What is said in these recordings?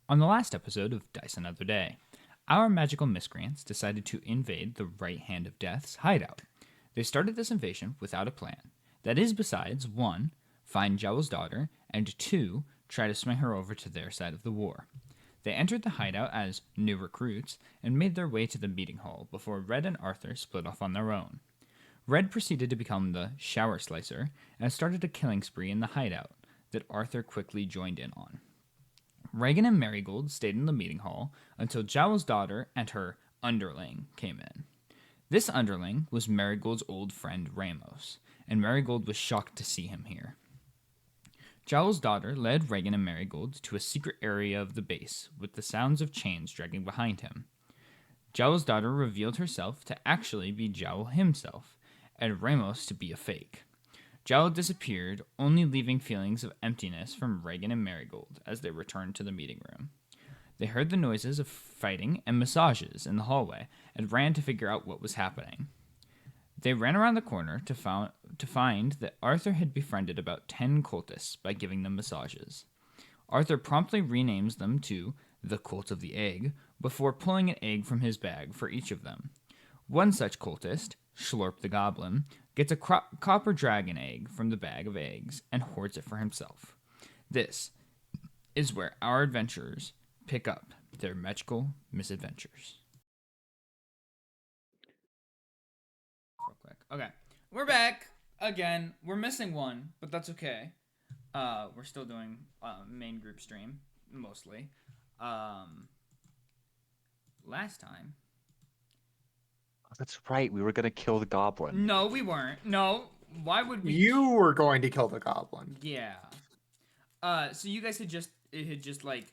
On the last episode of Dice Another Day, our magical miscreants decided to invade the Right Hand of Death's hideout. They started this invasion without a plan. That is, besides 1. Find Jowl's daughter, and 2. Try to swing her over to their side of the war. They entered the hideout as new recruits and made their way to the meeting hall before Red and Arthur split off on their own. Red proceeded to become the shower slicer and started a killing spree in the hideout that Arthur quickly joined in on. Reaghan and Marigold stayed in the meeting hall until Jowl's daughter and her underling came in. This underling was Marigold's old friend Ramos, and Marigold was shocked to see him here. Jowl's daughter led Reaghan and Marigold to a secret area of the base with the sounds of chains dragging behind him. Jowl's daughter revealed herself to actually be Jowl himself, and Ramos to be a fake. Jowl disappeared, only leaving feelings of emptiness from Reaghan and Marigold as they returned to the meeting room. They heard the noises of fighting and massages in the hallway and ran to figure out what was happening. They ran around the corner to find that Arthur had befriended about 10 cultists by giving them massages. Arthur promptly renames them to the Cult of the Egg before pulling an egg from his bag for each of them. One such cultist, Schlorp the Goblin, gets a copper dragon egg from the bag of eggs and hoards it for himself. This is where our adventurers pick up their magical misadventures. Real quick. Okay. We're back again. We're missing one, but that's okay. We're still doing main group stream, mostly. Last time. Oh, that's right. We were going to kill the goblin. No, we weren't. No. Why would we? You were going to kill the goblin. Yeah. So you guys had just like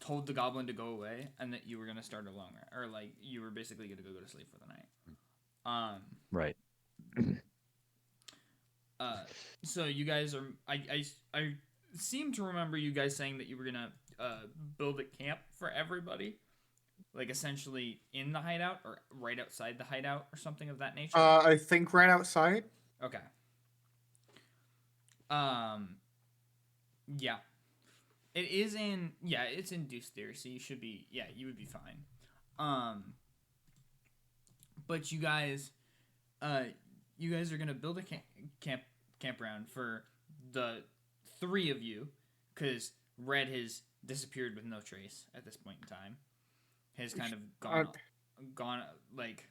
told the goblin to go away and that you were gonna start a long rest, or like you were basically gonna go to sleep for the night. Right. So you guys are. I seem to remember you guys saying that you were gonna build a camp for everybody, like essentially in the hideout or right outside the hideout or something of that nature. I think right outside. Okay. Yeah. It is in, yeah, it's in Deuce Theory, so you should be, yeah, you would be fine. But you guys are gonna build a campground for the 3 of you, because Red has disappeared with no trace at this point in time. Has kind of gone, like,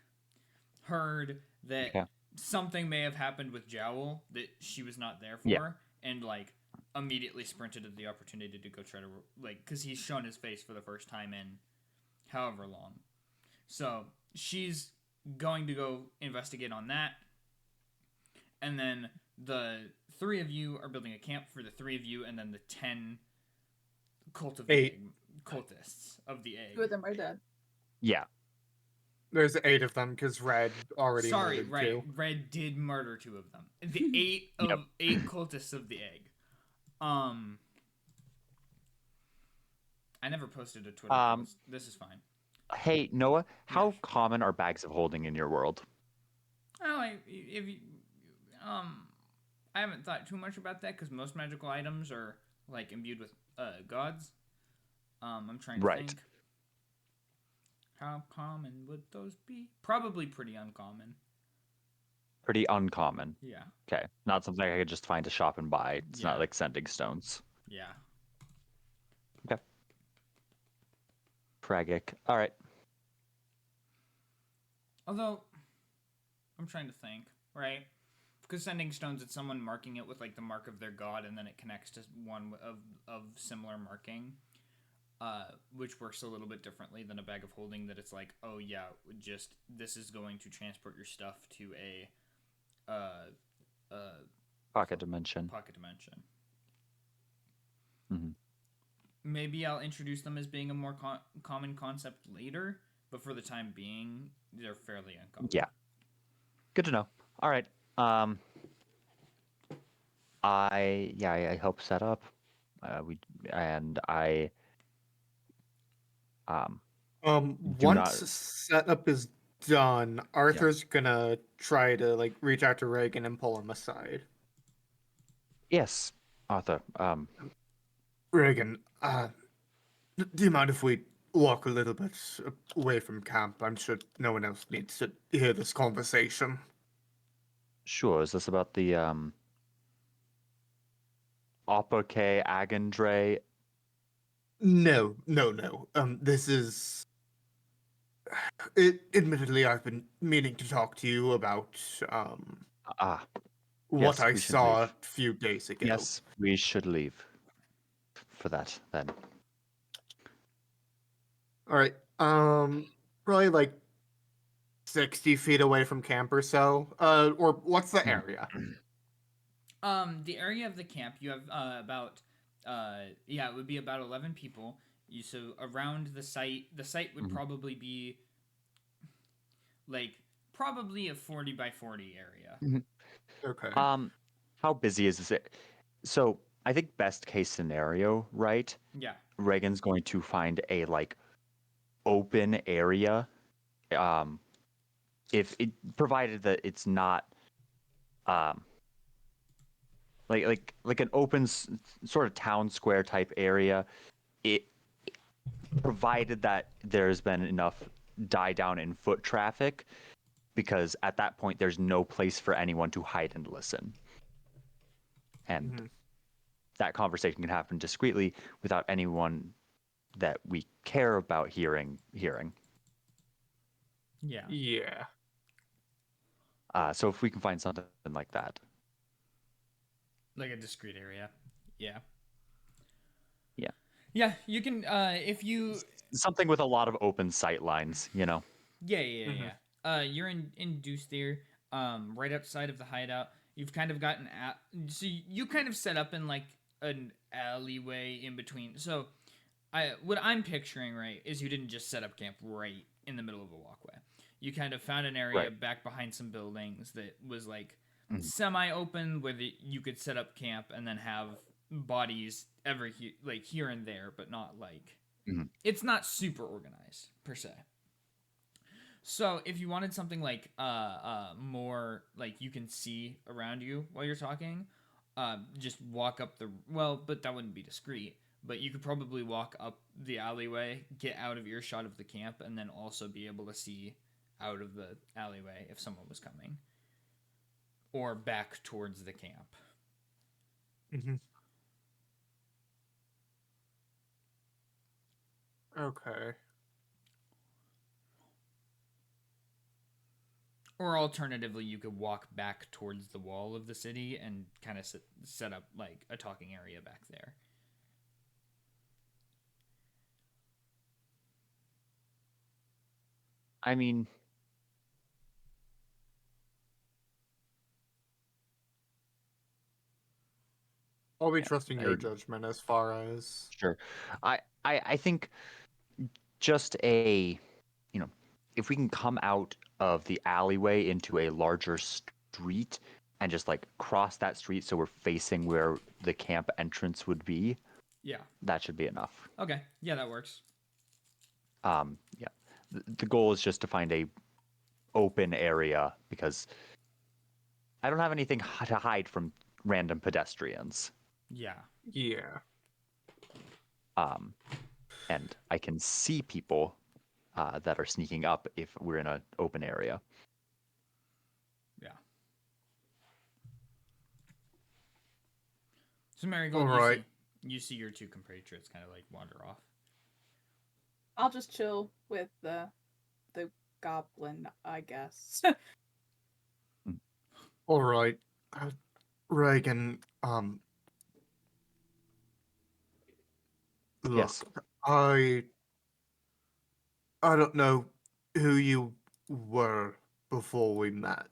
heard that something may have happened with Jowl that she was not there for, and, like, immediately sprinted at the opportunity to go try to, like, because he's shown his face for the first time in however long. So she's going to go investigate on that. And then the 3 of you are building a camp for the 3 of you, and then the 10 cultists of the egg. 2 of them are dead. Yeah. There's 8 of them because Red already Sorry, murdered right. 2. Red did murder 2 of them. The 8 cultists of the egg. I never posted a Twitter post. This is fine. Hey, Noah, how common are bags of holding in your world? Oh, if you, I haven't thought too much about that because most magical items are like imbued with gods. I'm trying to think. How common would those be? Probably pretty uncommon. Pretty uncommon. Yeah. Okay. Not something I could just find a shop and buy. It's not like sending stones. Yeah. Okay. Tragic. All right. Although, I'm trying to think, right? Because sending stones, it's someone marking it with like the mark of their god, and then it connects to one of similar marking, which works a little bit differently than a bag of holding. That it's like, oh yeah, just this is going to transport your stuff to a pocket dimension. Mm-hmm. Maybe I'll introduce them as being a more common concept later, but for the time being, they're fairly uncommon. Yeah. Good to know. All right. I help set up. Once setup is done, Arthur's gonna try to like reach out to Reaghan and pull him aside. Yes, Arthur. Reaghan, Do you mind if we walk a little bit away from camp? I'm sure no one else needs to hear this conversation. Sure. Is this about the Opake Agandre? No, no, no. This is. Admittedly, I've been meaning to talk to you about Ah, what yes, I we should saw a leave. few days ago. Yes, we should leave for that then. All right. Probably like 60 feet away from camp or so. Or what's the area? The area of the camp you have about yeah, it would be about 11 people. So around the site, the site would Mhm. probably be like probably a 40 by 40 area. Mhm. Okay. How busy is this? So I think best case scenario, right? Yeah. Reagan's going to find a like open area. Um, if it provided that it's not um like an open sort of town square type area, it provided that there's been enough die down in foot traffic, because at that point there's no place for anyone to hide and listen, and Mhm. that conversation can happen discreetly without anyone that we care about hearing. Yeah. Yeah. So if we can find something like that. Like a discreet area. Yeah. Yeah. Yeah, you can if you Something with a lot of open sight lines, you know. yeah, yeah, yeah, Mhm. yeah. You're in Deuce right outside of the hideout. You've kind of gotten at so you kind of set up in like an alleyway in between. So I what I'm picturing right is you didn't just set up camp right in the middle of a walkway. You kind of found an area Right. back behind some buildings that was like Mhm. semi-open where you could set up camp and then have bodies like here and there, but not like Mhm. it's not super organized per se. So if you wanted something like more like you can see around you while you're talking, just walk up the well, but that wouldn't be discreet. But you could probably walk up the alleyway, get out of earshot of the camp, and then also be able to see out of the alleyway if someone was coming or back towards the camp. Mhm. Okay. Or alternatively, you could walk back towards the wall of the city and kind of set up like a talking area back there. I mean, I'll be yeah, trusting your judgment as far as. sure. I think just you know, if we can come out of the alleyway into a larger street and just like cross that street so we're facing where the camp entrance would be, Yeah. that should be enough. Okay. Yeah, that works. Yeah. The goal is just to find a open area because I don't have anything to hide from random pedestrians. Yeah. Yeah. Um, and I can see people that are sneaking up if we're in an open area. Yeah. So All Marigold, right. you see your two compatriots kind of like wander off. I'll just chill with the goblin, I guess. Mm. All right. Reagan, Yes. look, I don't know who you were before we met,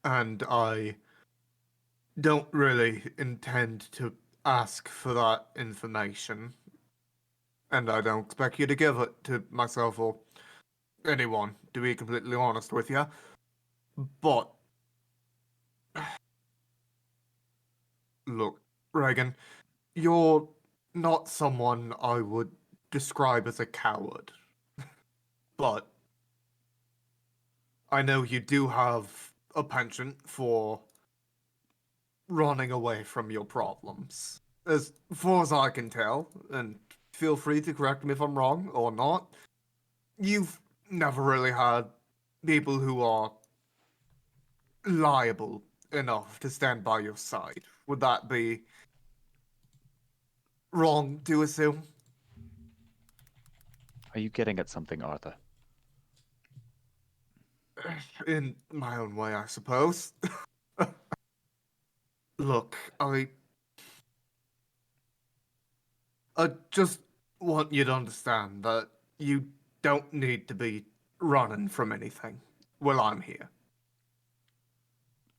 and I don't really intend to ask for that information, and I don't expect you to give it to myself or anyone, to be completely honest with you. But look, Reagan, you're not someone I would describe as a coward, but I know you do have a penchant for running away from your problems. As far as I can tell, and feel free to correct me if I'm wrong or not. You've never really had people who are liable enough to stand by your side. Would that be wrong to assume? Are you getting at something, Arthur? In my own way, I suppose. Look, I just want you to understand that you don't need to be running from anything while I'm here.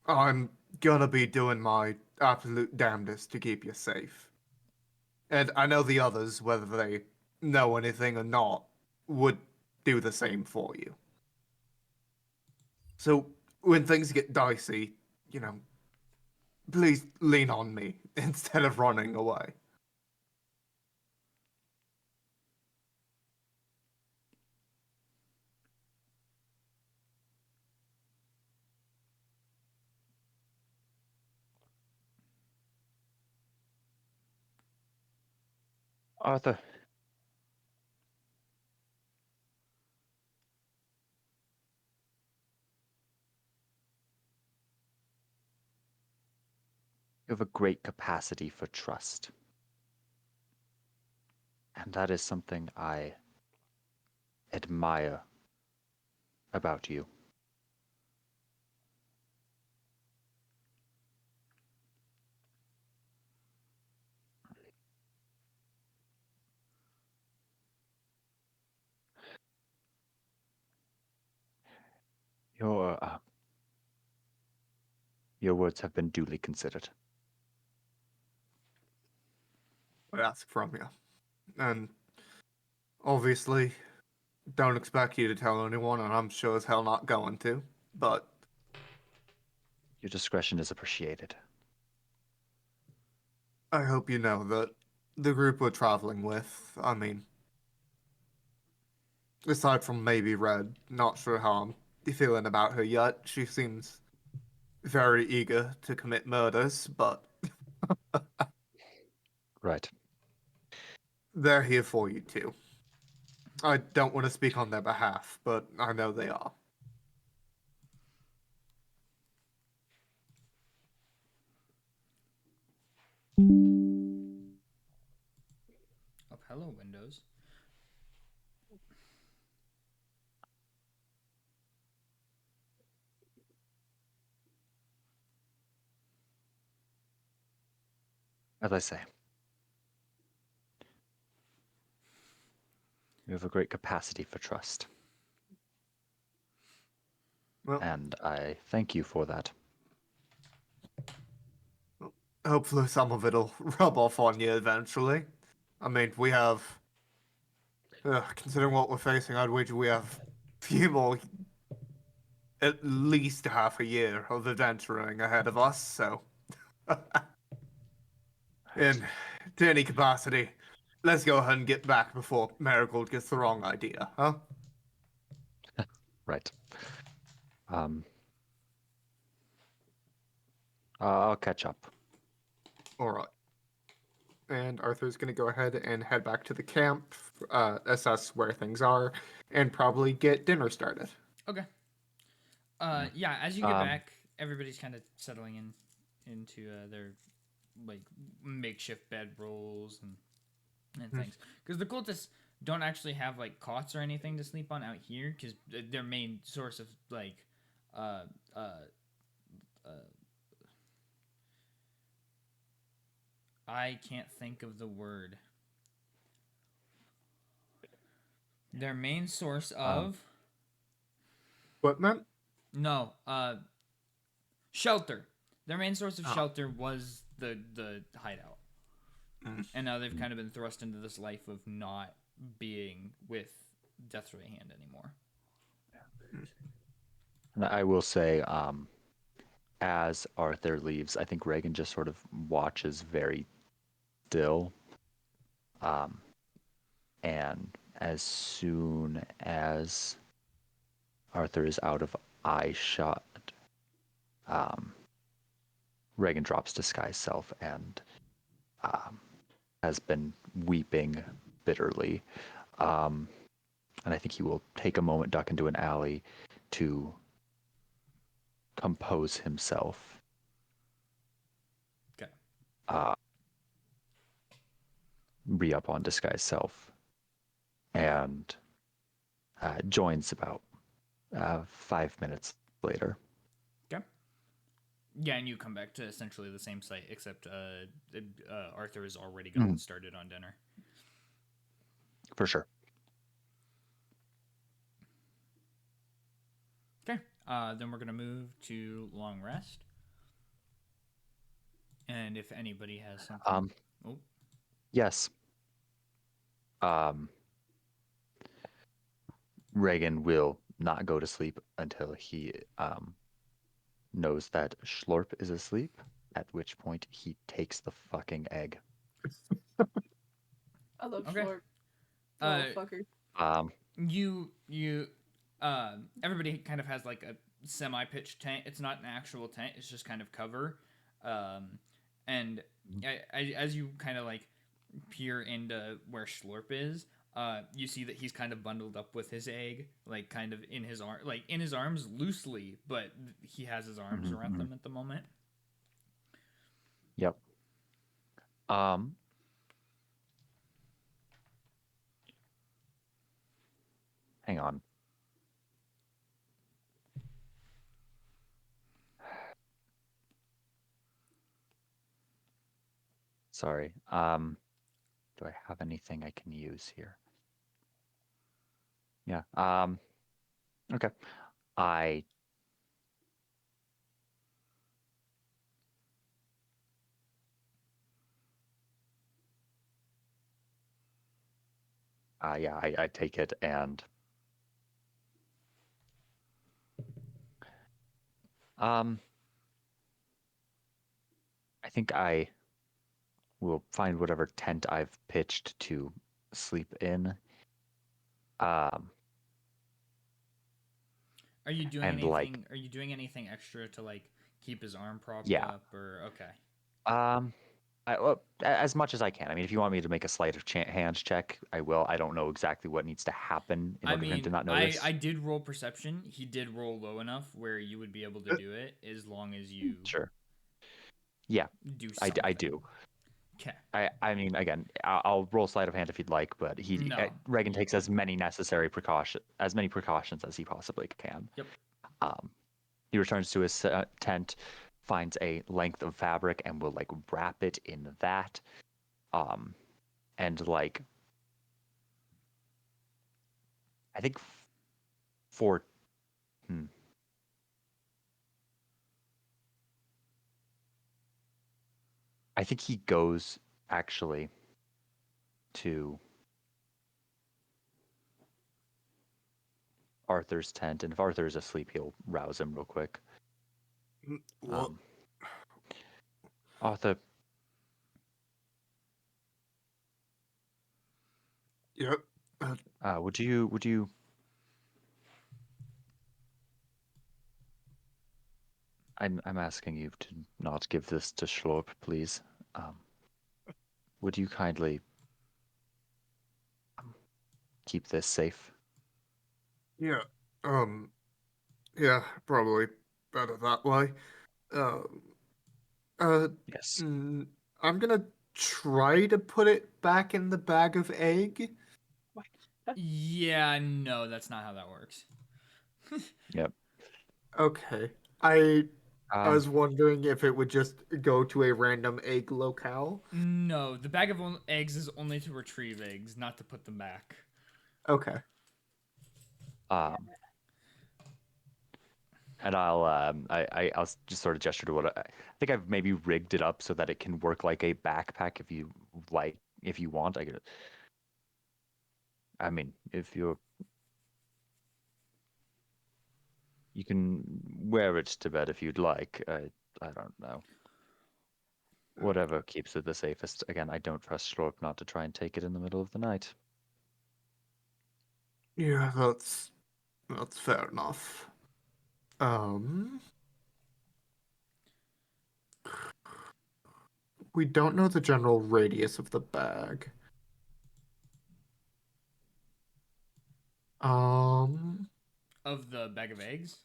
I'm gonna be doing my absolute damnedest to keep you safe. And I know the others, whether they know anything or not, would do the same for you. So when things get dicey, you know, please lean on me instead of running away. Arthur, you have a great capacity for trust. And that is something I admire about you. Your uh, your words have been duly considered. I ask from you. And obviously, don't expect you to tell anyone, and I'm sure as hell not going to. But Your discretion is appreciated. I hope you know that the group we're traveling with, I mean, aside from maybe Red, not sure how I'm feeling about her yet. She seems very eager to commit murders, but Right. they're here for you too. I don't want to speak on their behalf, but I know they are. Oh, hello, Windows. As I say, you have a great capacity for trust. Well, And I thank you for that. hopefully some of it'll rub off on you eventually. I mean, we have, considering what we're facing, I'd wager we have a few more, at least half a year of adventuring ahead of us, so. In to any capacity, let's go ahead and get back before Marigold gets the wrong idea, huh? Right. I'll catch up. Alright. And Arthur's gonna go ahead and head back to the camp, assess where things are, and probably get dinner started. Okay. Yeah. As you get Um, back, everybody's kind of settling into their like makeshift bed rolls and things. Because the cultists don't actually have like cots or anything to sleep on out here. Because their main source of like uh uh I can't think of the word. Their main source of Equipment? no shelter. Their main source of shelter was the hideout. And now they've kind of been thrust into this life of not being with Death's Right Hand anymore. And I will say, as Arthur leaves, I think Reagan just sort of watches very still. And as soon as Arthur is out of eye shot, Reagan drops disguise self and has been weeping bitterly. And I think he will take a moment, duck into an alley to compose himself. Okay. Re-up on disguise self. And joins about 5 minutes later. Okay. Yeah, and you come back to essentially the same site, except Arthur has already gotten started on dinner. For sure. Okay. Then we're gonna move to long rest. And if anybody has something, Yes. Reaghan will not go to sleep until he knows that Schlorp is asleep, at which point he takes the fucking egg. I love Okay. Schlorp. Uh, Little fucker. you everybody kind of has like a semi-pitched tent. It's not an actual tent. It's just kind of cover. And as you kind of like peer into where Schlorp is, you see that he's kind of bundled up with his egg, like kind of in his arm, like in his arms loosely, but he has his arms around them at the moment. Yep. Hang on. Sorry. Do I have anything I can use here? Yeah. Okay. I take it and I think I will find whatever tent I've pitched to sleep in. Are you doing And anything? like, Are you doing anything extra to like keep his arm propped yeah. up, or okay? Well, as much as I can. I mean, if you want me to make a sleight of hand check, I will. I don't know exactly what needs to happen in order for him to not notice. I did roll perception. He did roll low enough where you would be able to do it as long as you Sure. Yeah, do something. I do. Okay. I mean, again, I'll roll sleight of hand if you'd like, but No. Reaghan takes as many precautions as he possibly can. Yep. He returns to his tent, finds a length of fabric, and will like wrap it in that. And like, I think for, I think he goes actually to Arthur's tent, and if Arthur's asleep, he'll rouse him real quick. What? Arthur. Yep. Would you? I'm asking you to not give this to Schlorp, please. Would you kindly keep this safe? Yeah. Yeah, probably better that way. Um. Yes. I'm gonna try to put it back in the bag of egg. Yeah. No, that's not how that works. Yep. Okay. I Um. was wondering if it would just go to a random egg locale. No, the bag of eggs is only to retrieve eggs, not to put them back. Okay. And I'll just sort of gesture to what I think I've maybe rigged it up so that it can work like a backpack if you like, if you want. I mean, if you can wear it to bed if you'd like. I don't know. Whatever keeps it the safest. Again, I don't trust Schlorp not to try and take it in the middle of the night. Yeah, that's fair enough. Um, we don't know the general radius of the bag. Um, Of the bag of eggs?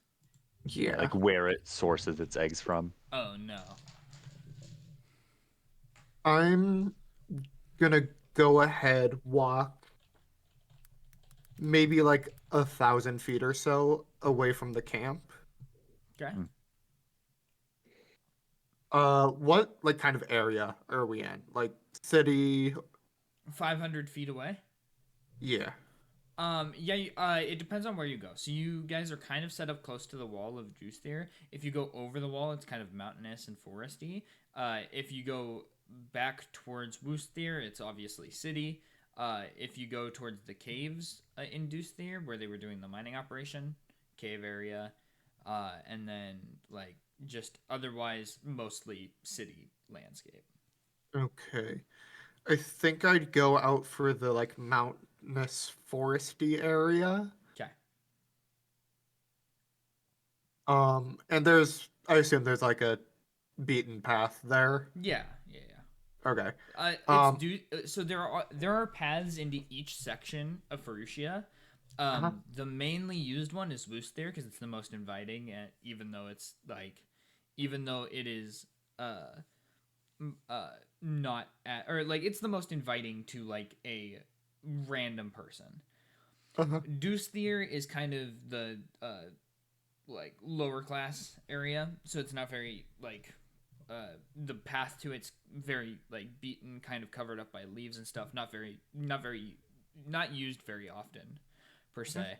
Yeah, yeah. like where it sources its eggs from. Oh no. I'm gonna go ahead, walk maybe like 1,000 feet or so away from the camp. Okay. Mm. What like kind of area are we in? Like city? 500 feet away. Yeah. Yeah, it depends on where you go. So you guys are kind of set up close to the wall of Juice there. If you go over the wall, it's kind of mountainous and foresty. If you go back towards Woosthere, it's obviously city. If you go towards the caves in Deucethere, where they were doing the mining operation, cave area, and then like just otherwise mostly city landscape. Okay. I think I'd go out for the like mountainous foresty area. Okay. And I assume there's like a beaten path there. Yeah, yeah, yeah. Okay. It's Um, so there are paths into each section of Ferucia. uh-huh. The mainly used one is Woosthere because it's the most inviting, and even though it is not at, or like it's the most inviting to like a random person. Uh-huh. Deucethere is kind of the like lower class area, so it's not very like the path to it's very like beaten, kind of covered up by leaves and stuff. Not used very often, per se.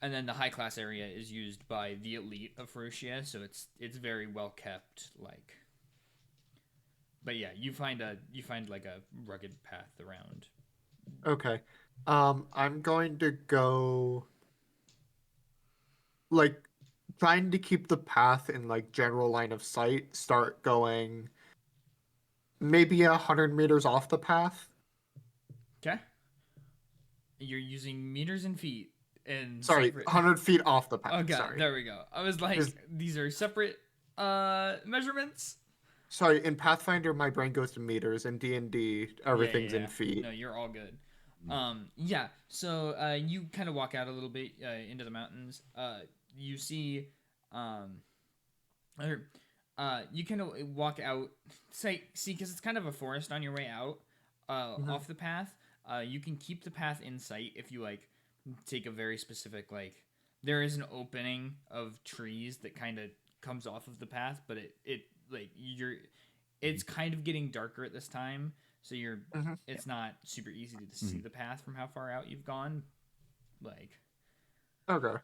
And then the high class area is used by the elite of Ferucia, so it's very well kept. Like, but yeah, you find like a rugged path around. Okay. I'm going to go like trying to keep the path in like general line of sight, start going maybe 100 meters off the path. Okay, you're using meters and feet and Sorry, separate. 100 feet off the path. Okay, Sorry. there we go. I was like, Is these are separate measurements. sorry, in Pathfinder my brain goes to meters, in D&D Yeah, everything's yeah, in yeah. feet. No, you're all good. Yeah. So you kind of walk out a little bit into the mountains. You see, um, or you kind of walk out. See, because it's kind of a forest on your way out, Mhm. off the path. You can keep the path in sight if you like take a very specific like. There is an opening of trees that kind of comes off of the path, but it like you're it's kind of getting darker at this time, so Mhm. Yeah. it's not super easy to see Mhm. the path from how far out you've gone. Like, Okay.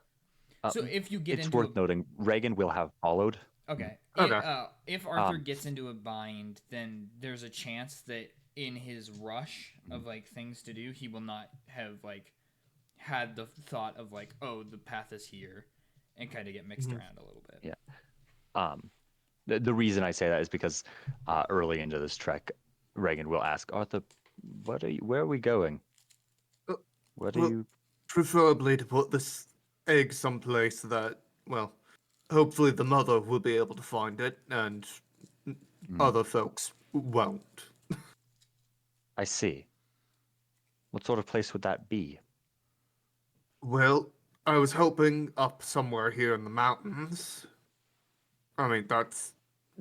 so if you get It's into a worth noting, Reagan will have followed. okay, Okay. if Arthur Um, gets into a bind, then there's a chance that in his rush of like things to do, he will not have like had the thought of like, oh, the path is here, and kind of get mixed Mhm. around a little bit. yeah. Um, the reason I say that is because early into this trek, Reagan will ask Arthur, Where are we going? Uh, What are Well, you?" preferably to put this egg someplace that, well, hopefully the mother will be able to find it and Mm, other folks won't. I see. What sort of place would that be? Well, I was hoping up somewhere here in the mountains. I mean, that's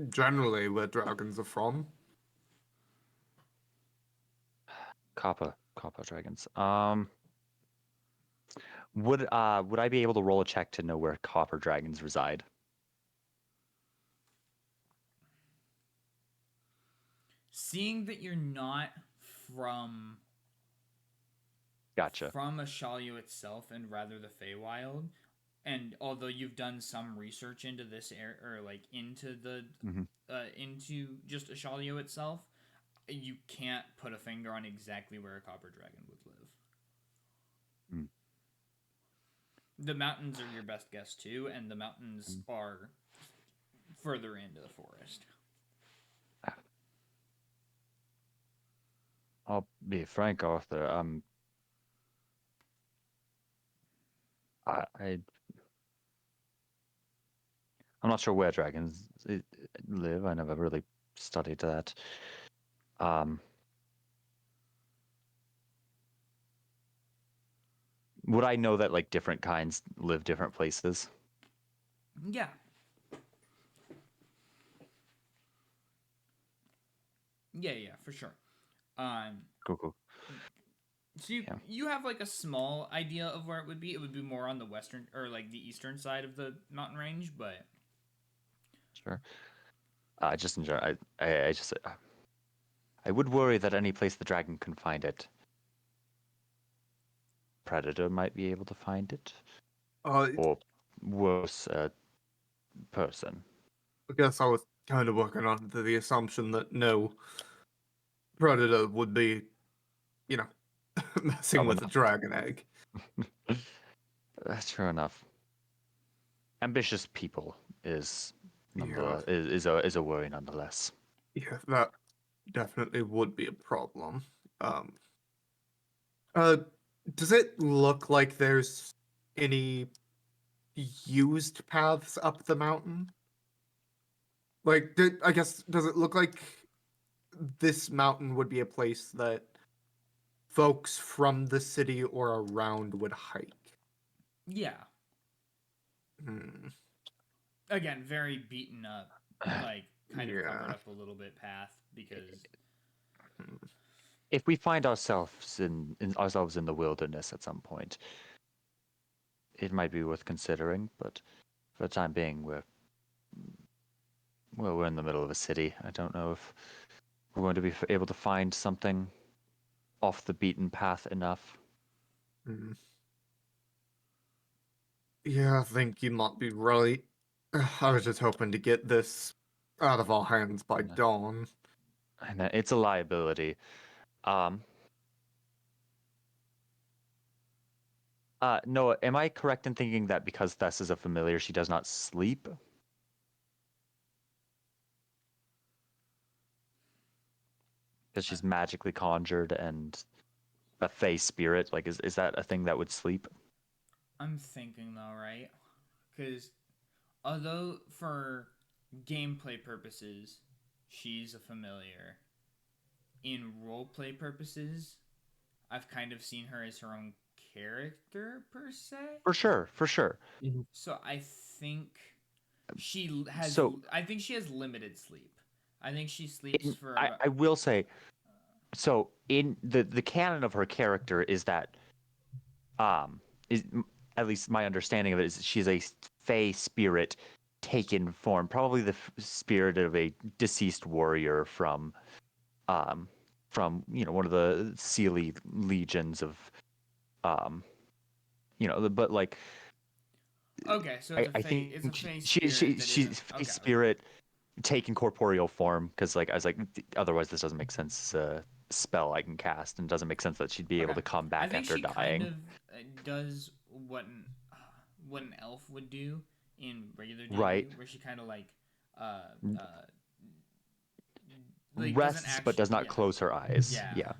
generally where dragons are from. Copper dragons. Would I be able to roll a check to know where copper dragons reside? Seeing that you're not from Gotcha. Ishallio itself and rather the Feywild, and although you've done some research into this area or like into the Hmm. into just Ishallio itself, you can't put a finger on exactly where a copper dragon would live. Mm. The mountains are your best guess too, and the mountains Mm. are further into the forest. I'll be frank, Arthur. I I'm not sure where dragons live. I never really studied that. Um, Would I know that like different kinds live different places? Yeah. Yeah, for sure. Cool, cool. So you Yeah. you have like a small idea of where it would be. It would be more on the western or like the eastern side of the mountain range, but Sure. Just in general, I just I would worry that any place the dragon can find it, predator might be able to find it, I or worse, a person. guess I was kind of working under the assumption that no predator would be, you know, messing Probably with a not. dragon egg. That's true enough. Ambitious people is Yeah, nonetheless is a worry nonetheless. yeah, that definitely would be a problem. Um, does it look like there's any used paths up the mountain? Like, I guess, does it look like this mountain would be a place that folks from the city or around would hike? yeah. Hmm. Again, very beaten up, like kind of covered Yeah. up a little bit path because If we find ourselves in the wilderness at some point, it might be worth considering. But for the time being, we're in the middle of a city. I don't know if we're going to be able to find something off the beaten path enough. Hmm. Yeah, I think you might be right. I was just hoping to get this out of our hands by Yeah. dawn. And it's a liability. Um, Noah, am I correct in thinking that because Thess is a familiar, she does not sleep? Because she's magically conjured and a fey spirit. Like, is that a thing that would sleep? I'm thinking though, right? Because although for gameplay purposes, she's a familiar. In roleplay purposes, I've kind of seen her as her own character per se. For sure, for sure. So I think she has. So, I think she has limited sleep. I think she sleeps for I, about. I will say, so in the canon of her character is that, um, is at least my understanding of it is she's a fey spirit taken form, probably the spirit of a deceased warrior um, from one of the Sealy legions of, um, but like Okay, so I it's a think face she spirit she that she's isn't. fey Okay. spirit taking corporeal form because like I was like otherwise this doesn't make sense. Spell I can cast and it doesn't make sense that she'd be able Okay. to come I back think after she kind dying. of does what an elf would do in regular D&D, Right. where she kind of uh like doesn't Rests but actually does not close her eyes. yeah.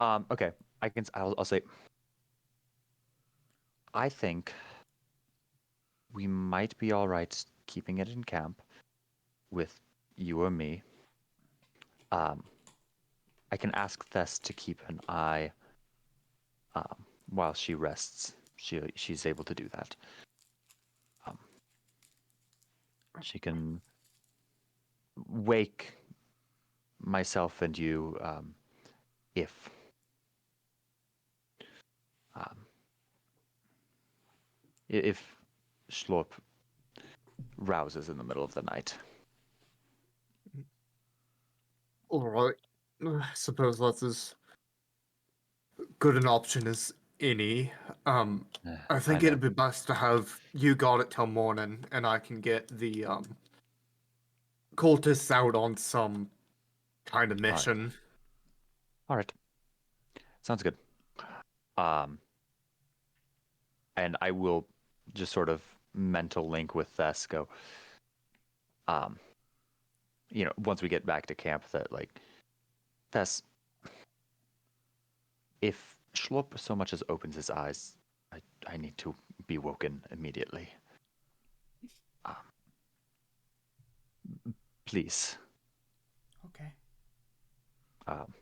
Yeah. Okay. I'll say I think we might be all right keeping it in camp with you or me. Um, I can ask Thess to keep an eye while she rests. She's able to do that. Um, she can wake myself and you if um, if Schlorp rouses in the middle of the night. All right. I suppose that's as good an option as any. I I think know. it'd be best to have you guard it till morning, and I can get the cultists out on some kind of All right. mission. All right. Sounds good. Um, and I will just sort of mental link with Thess. Go. Um, once we get back to camp, that like Thess, if Schlorp so much as opens his eyes, I need to be woken immediately. Um, please. Okay. Um,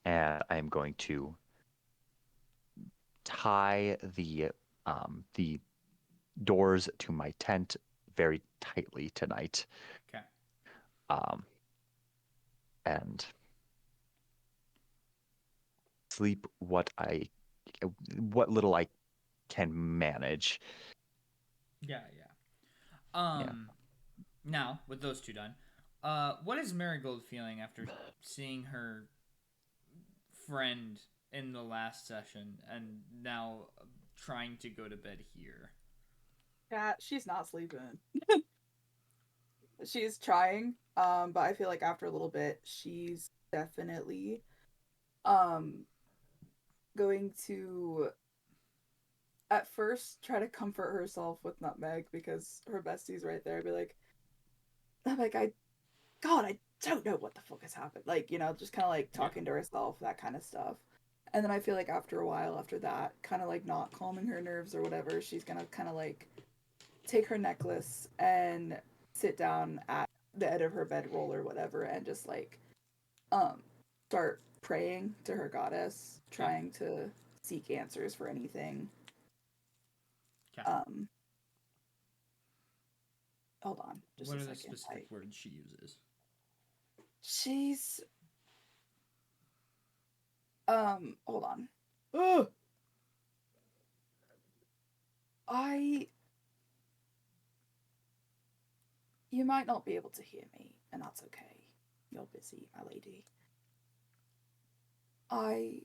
and I am going to tie the doors to my tent very tightly tonight. Okay. Um, and sleep what little I can manage. Yeah, yeah. Yeah. Now with those two done, what is Marigold feeling after seeing her friend in the last session and now trying to go to bed here? Yeah, she's not sleeping. She's trying, but I feel like after a little bit, she's definitely um going to at first try to comfort herself with Nutmeg because her bestie's right there. Be like, Nutmeg, I don't know what the fuck has happened. Like, just kind of like Yeah. talking to herself, that kind of stuff. And then I feel like after a while, after that, kind of like not calming her nerves or whatever, she's gonna kind of like take her necklace and sit down at the edge of her bedroll or whatever and just like um start praying to her goddess, Okay. trying to seek answers for anything. Okay. Hold on, just What a are the second. specific words she uses? She's hold on. Ugh! I You might not be able to hear me, and that's okay. You're busy, my lady. I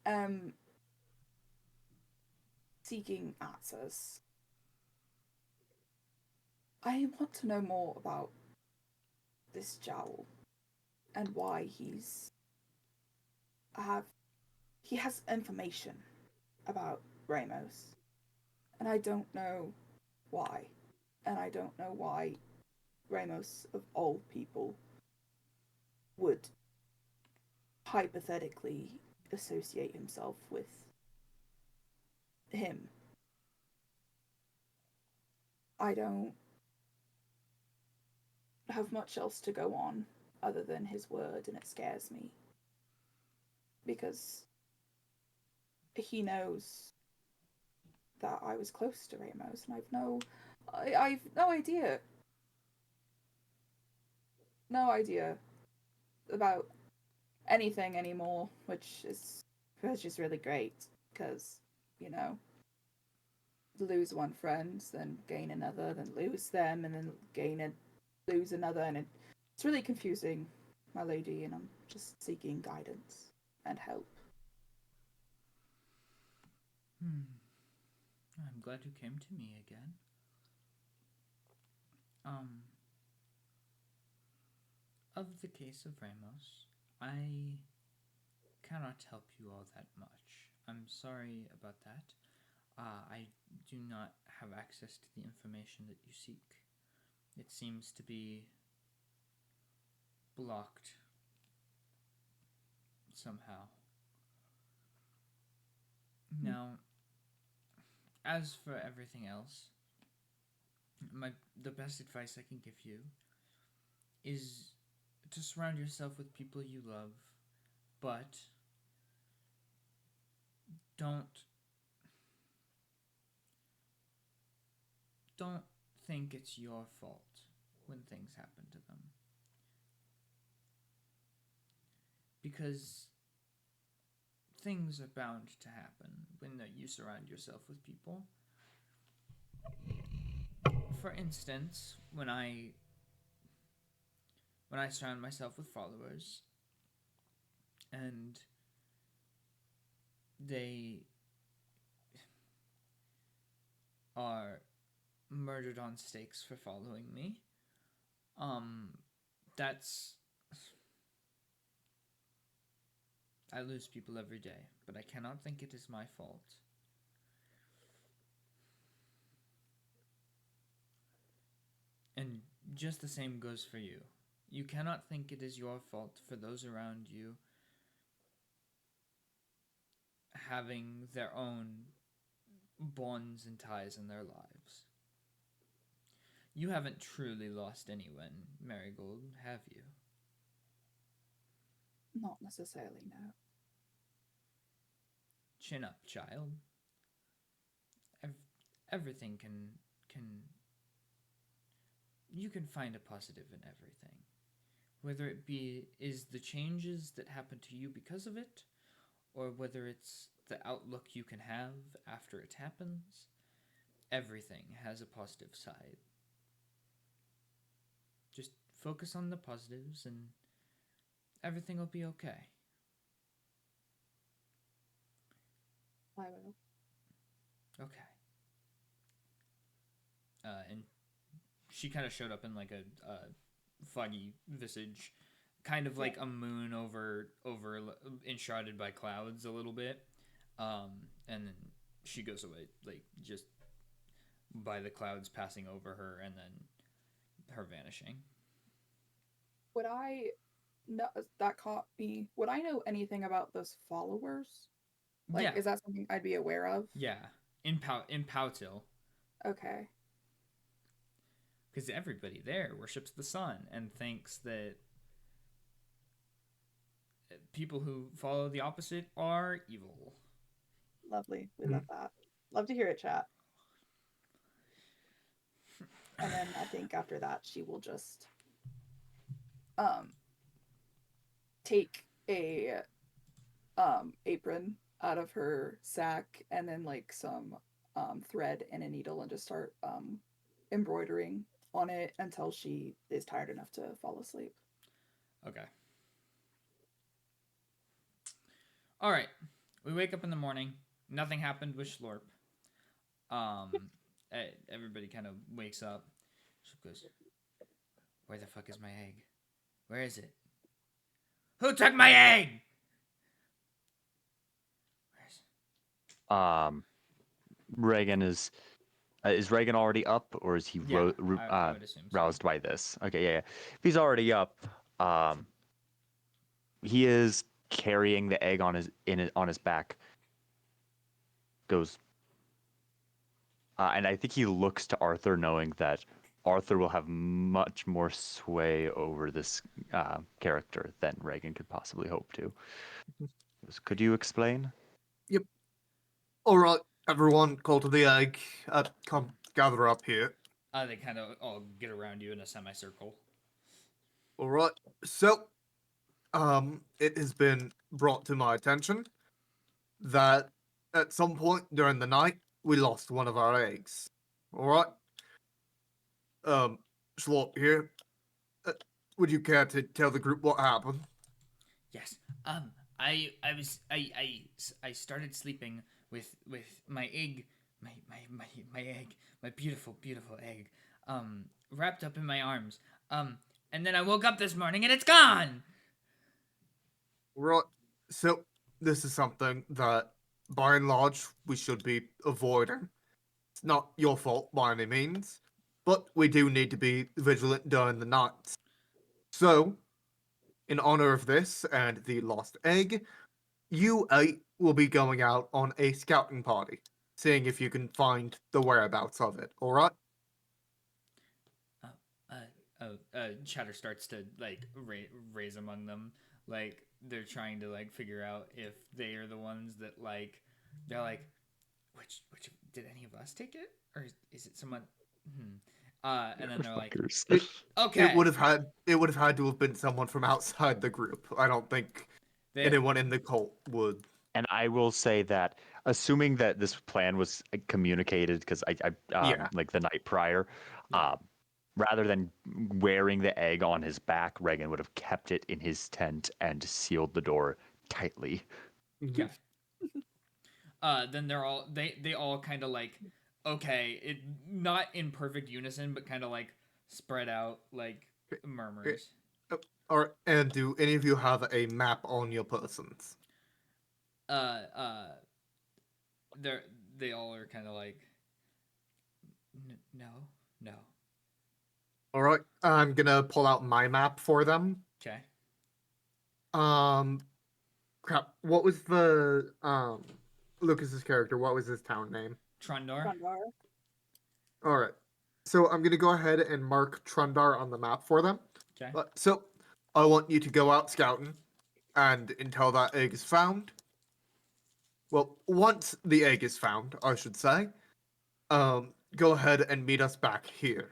am seeking answers. I want to know more about this Jowl and why have he has information about Ramos, and I don't know why. And I don't know why Ramos, of all people, would hypothetically associate himself with him. I don't have much else to go on other than his word, and it scares me. Because he knows that I was close to Ramos, and I've no idea. No idea about anything anymore, which is really great, because, you know, lose one friend, then gain another, then lose them, and then lose another, and it's really confusing, my lady, and I'm just seeking guidance and help. I'm glad you came to me again. Of the case of Ramos, I cannot help you all that much. I'm sorry about that. I do not have access to the information that you seek. It seems to be blocked somehow. Now, as for everything else, the best advice I can give you is to surround yourself with people you love, but don't don't think it's your fault when things happen to them. Because things are bound to happen when you surround yourself with people. For instance, when I surround myself with followers and they are murdered on stakes for following me, that's I lose people every day, but I cannot think it is my fault. And just the same goes for you. You cannot think it is your fault for those around you having their own bonds and ties in their lives. You haven't truly lost anyone, Marigold, have you? Not necessarily, no. chin up, child. Everything can you can find a positive in everything. Whether it be is the changes that happen to you because of it, or whether it's the outlook you can have after it happens, everything has a positive side. Just focus on the positives and everything will be okay. I will. Okay. And she kind of showed up in like a foggy visage, kind of like a moon over enshrouded by clouds a little bit, and then she goes away, like just by the clouds passing over her, and then her vanishing. Would I know that caught me? Would I know anything about those followers? Like, yeah, is that something I'd be aware of? yeah, in Powtil, Okay. because everybody there worships the sun and thinks that people who follow the opposite are evil. Lovely. We love that. Love to hear it, chat. And then I think after that she will just take a apron out of her sack and then like some thread and a needle and just start embroidering on it until she is tired enough to fall asleep. Okay. All right. We wake up in the morning. Nothing happened with Schlorp. Everybody kind of wakes up. She goes, "Where the fuck is my egg? Where is it? Who took my egg?" Reaghan is Reaghan already up, or is he I would assume so. roused by this? Okay, yeah. If he's already up, he is carrying the egg on his back. Goes, and I think he looks to Arthor, knowing that Arthur will have much more sway over this character than Reaghan could possibly hope to. Goes, could you explain? Yep. All right, everyone, call to the egg. Come gather up here. They kind of all get around you in a semicircle. All right. So, it has been brought to my attention that at some point during the night we lost one of our eggs. All right. Schlorp here. Would you care to tell the group what happened? Yes. I started sleeping with my egg, my egg, my beautiful egg, wrapped up in my arms. And then I woke up this morning and it's gone. Right. So this is something that, by and large, we should be avoiding. It's not your fault by any means, but we do need to be vigilant during the night. So, in honor of this and the lost egg, you 8 will be going out on a scouting party, seeing if you can find the whereabouts of it. All right? Chatter starts to like raise among them, like they're trying to like figure out if they are the ones that like they're like, which did any of us take it, or is it someone? And then they're like, okay, It would have had to have been someone from outside the group. I don't think anyone in the cult would. And I will say that, assuming that this plan was communicated, because like the night prior, rather than wearing the egg on his back, Reaghan would have kept it in his tent and sealed the door tightly. Okay. Then they all kind of like, okay, it not in perfect unison, but kind of like spread out like murmurs. Or and do any of you have a map on your persons? They all are kind of like, no. All right, I'm gonna pull out my map for them. Okay. Crap. What was the Lucas's character? What was his town name? Trundar. All right. So I'm gonna go ahead and mark Trundar on the map for them. Okay. So I want you to go out scouting, and until that egg is found, Well, once the egg is found, I should say, go ahead and meet us back here.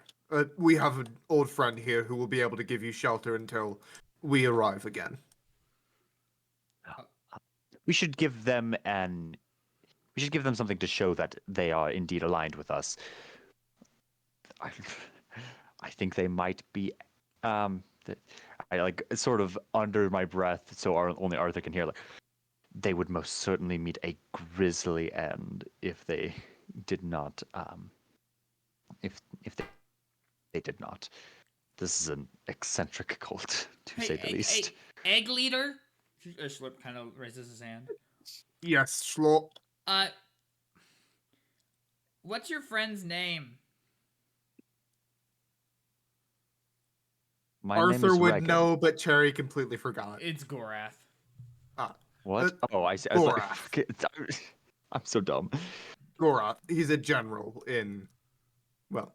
We have an old friend here who will be able to give you shelter until we arrive again. We should give them something to show that they are indeed aligned with us. I, I think they might be. I like sort of under my breath, so only Arthur can hear. Like, they would most certainly meet a grisly end if they did not. If they did not. This is an eccentric cult, to say the least. Hey, egg leader. Schlip kind of raises his hand. Yes, Schlop. What's your friend's name? My name Arthur is would Reaghan. know, but Cherry completely forgot. It's Gorath. What? I see. I was like, Gorath. fuck it. I'm so dumb. Gorath, he's a general in, well,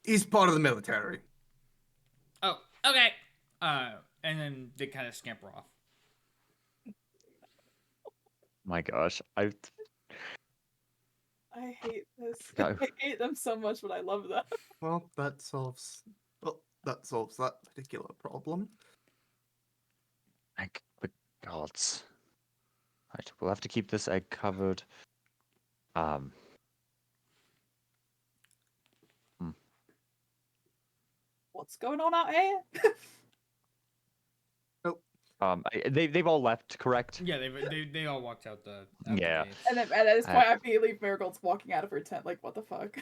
he's part of the military. Oh, okay. And then they kind of scamper off. My gosh, I hate this. Yeah. I hate them so much, but I love them. Well, that solves that particular problem. Thank the gods. Right, we'll have to keep this egg covered. What's going on out here? They've all left, correct? Yeah, they all walked out the Yeah. gates. And then at this point, I believe Marigold's walking out of her tent. Like, what the fuck?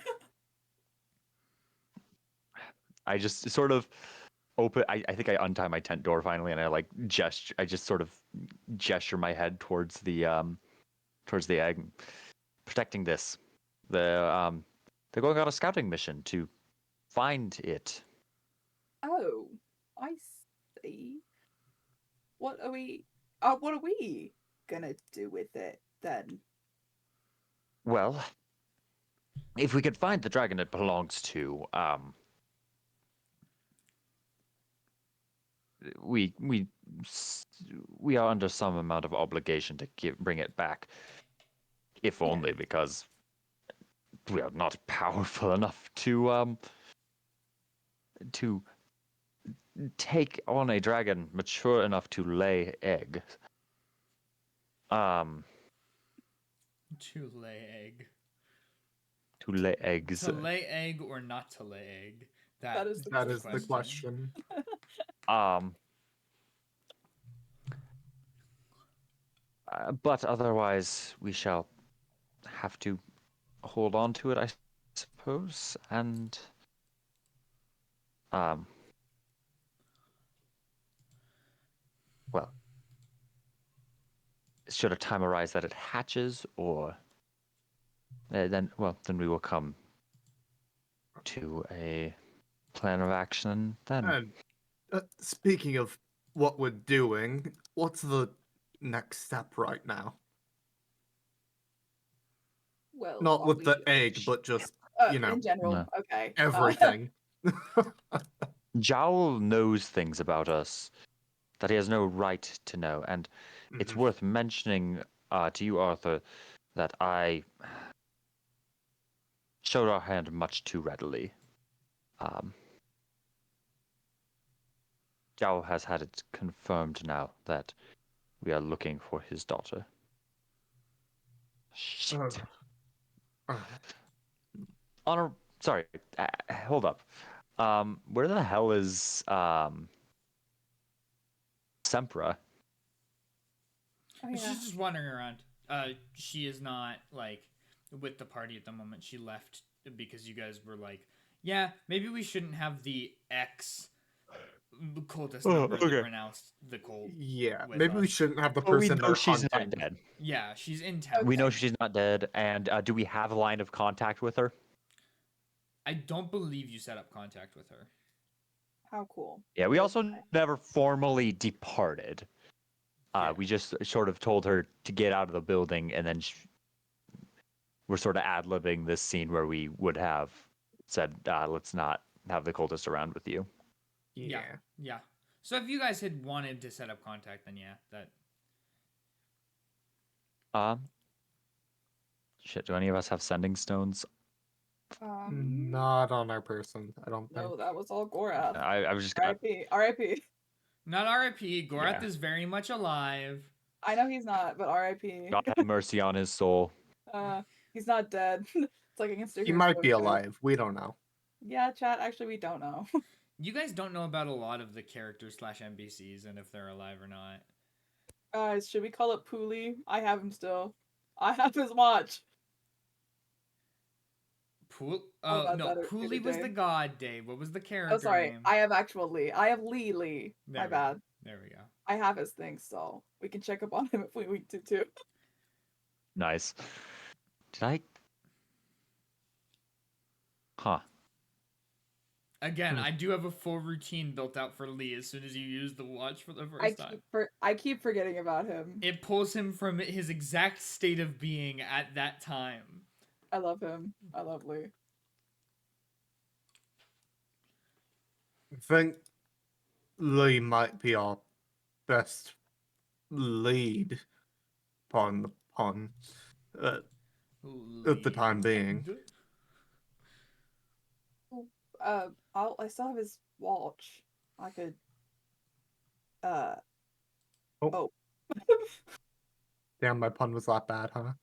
I just sort of open. I think I untie my tent door finally, and I just sort of gesture my head towards the egg, protecting this. They're going on a scouting mission to find it. Oh, I see. What are we gonna do with it then? Well, if we could find the dragon it belongs to, we are under some amount of obligation to bring it back, if only because we are not powerful enough to take on a dragon mature enough to lay eggs. To lay egg. To lay eggs. To lay egg or not to lay egg? That is the question. But otherwise, we shall have to hold on to it, I suppose, and well, should a time arise that it hatches, or then we will come to a plan of action then. And speaking of what we're doing, what's the next step right now? Well, Not with the egg, but just in general. No. Okay. everything. Jowl knows things about us that he has no right to know, and it's worth mentioning to you, Arthur, that I showed our hand much too readily. Jowl has had it confirmed now that we are looking for his daughter. Shit. Sorry, hold up. Where the hell is Sempra? Oh, yeah. She's just wandering around. She is not like with the party at the moment. She left because you guys were like, yeah, maybe we shouldn't have the ex cultist member that renounced the cult. Yeah, with maybe we us. shouldn't have the Well, we person know they're she's hunting. not dead. Yeah, she's in town. We know she's not dead, and do we have a line of contact with her? I don't believe you set up contact with her. How cool. Yeah, we also never formally departed. We just sort of told her to get out of the building, and then we're sort of ad-libbing this scene where we would have said, let's not have the cultist around with you. Yeah. So if you guys had wanted to set up contact, then yeah, that. Um, shit. Do any of us have sending stones? Not on our person, I don't think. No, that was all Gorath. I was just gonna. R.I.P. R.I.P. Not R.I.P. Gorath Yeah. is very much alive. I know he's not, but R.I.P. God have mercy on his soul. He's not dead. It's like I can still He hear might be footsteps. alive. We don't know. Yeah, chat. Actually, we don't know. You guys don't know about a lot of the characters / NPCs and if they're alive or not. Guys, should we call it Pooley? I have him still. I have his watch. No, better Pooley was the Dave. god, Dave. What was the character Oh, sorry. name? I have actual Lee. I have Lee. There My we go. bad. There we go. I have his thing, so we can check up on him if we need to too. Nice. Did I? Huh. Again, I do have a full routine built out for Lee as soon as you use the watch for the first time. I keep forgetting about him. It pulls him from his exact state of being at that time. I love him. I love Lee. I think Lee might be our best lead, pardon the pun, at the time being. I still have his watch. I could. Oh. Damn, my pun was that bad, huh?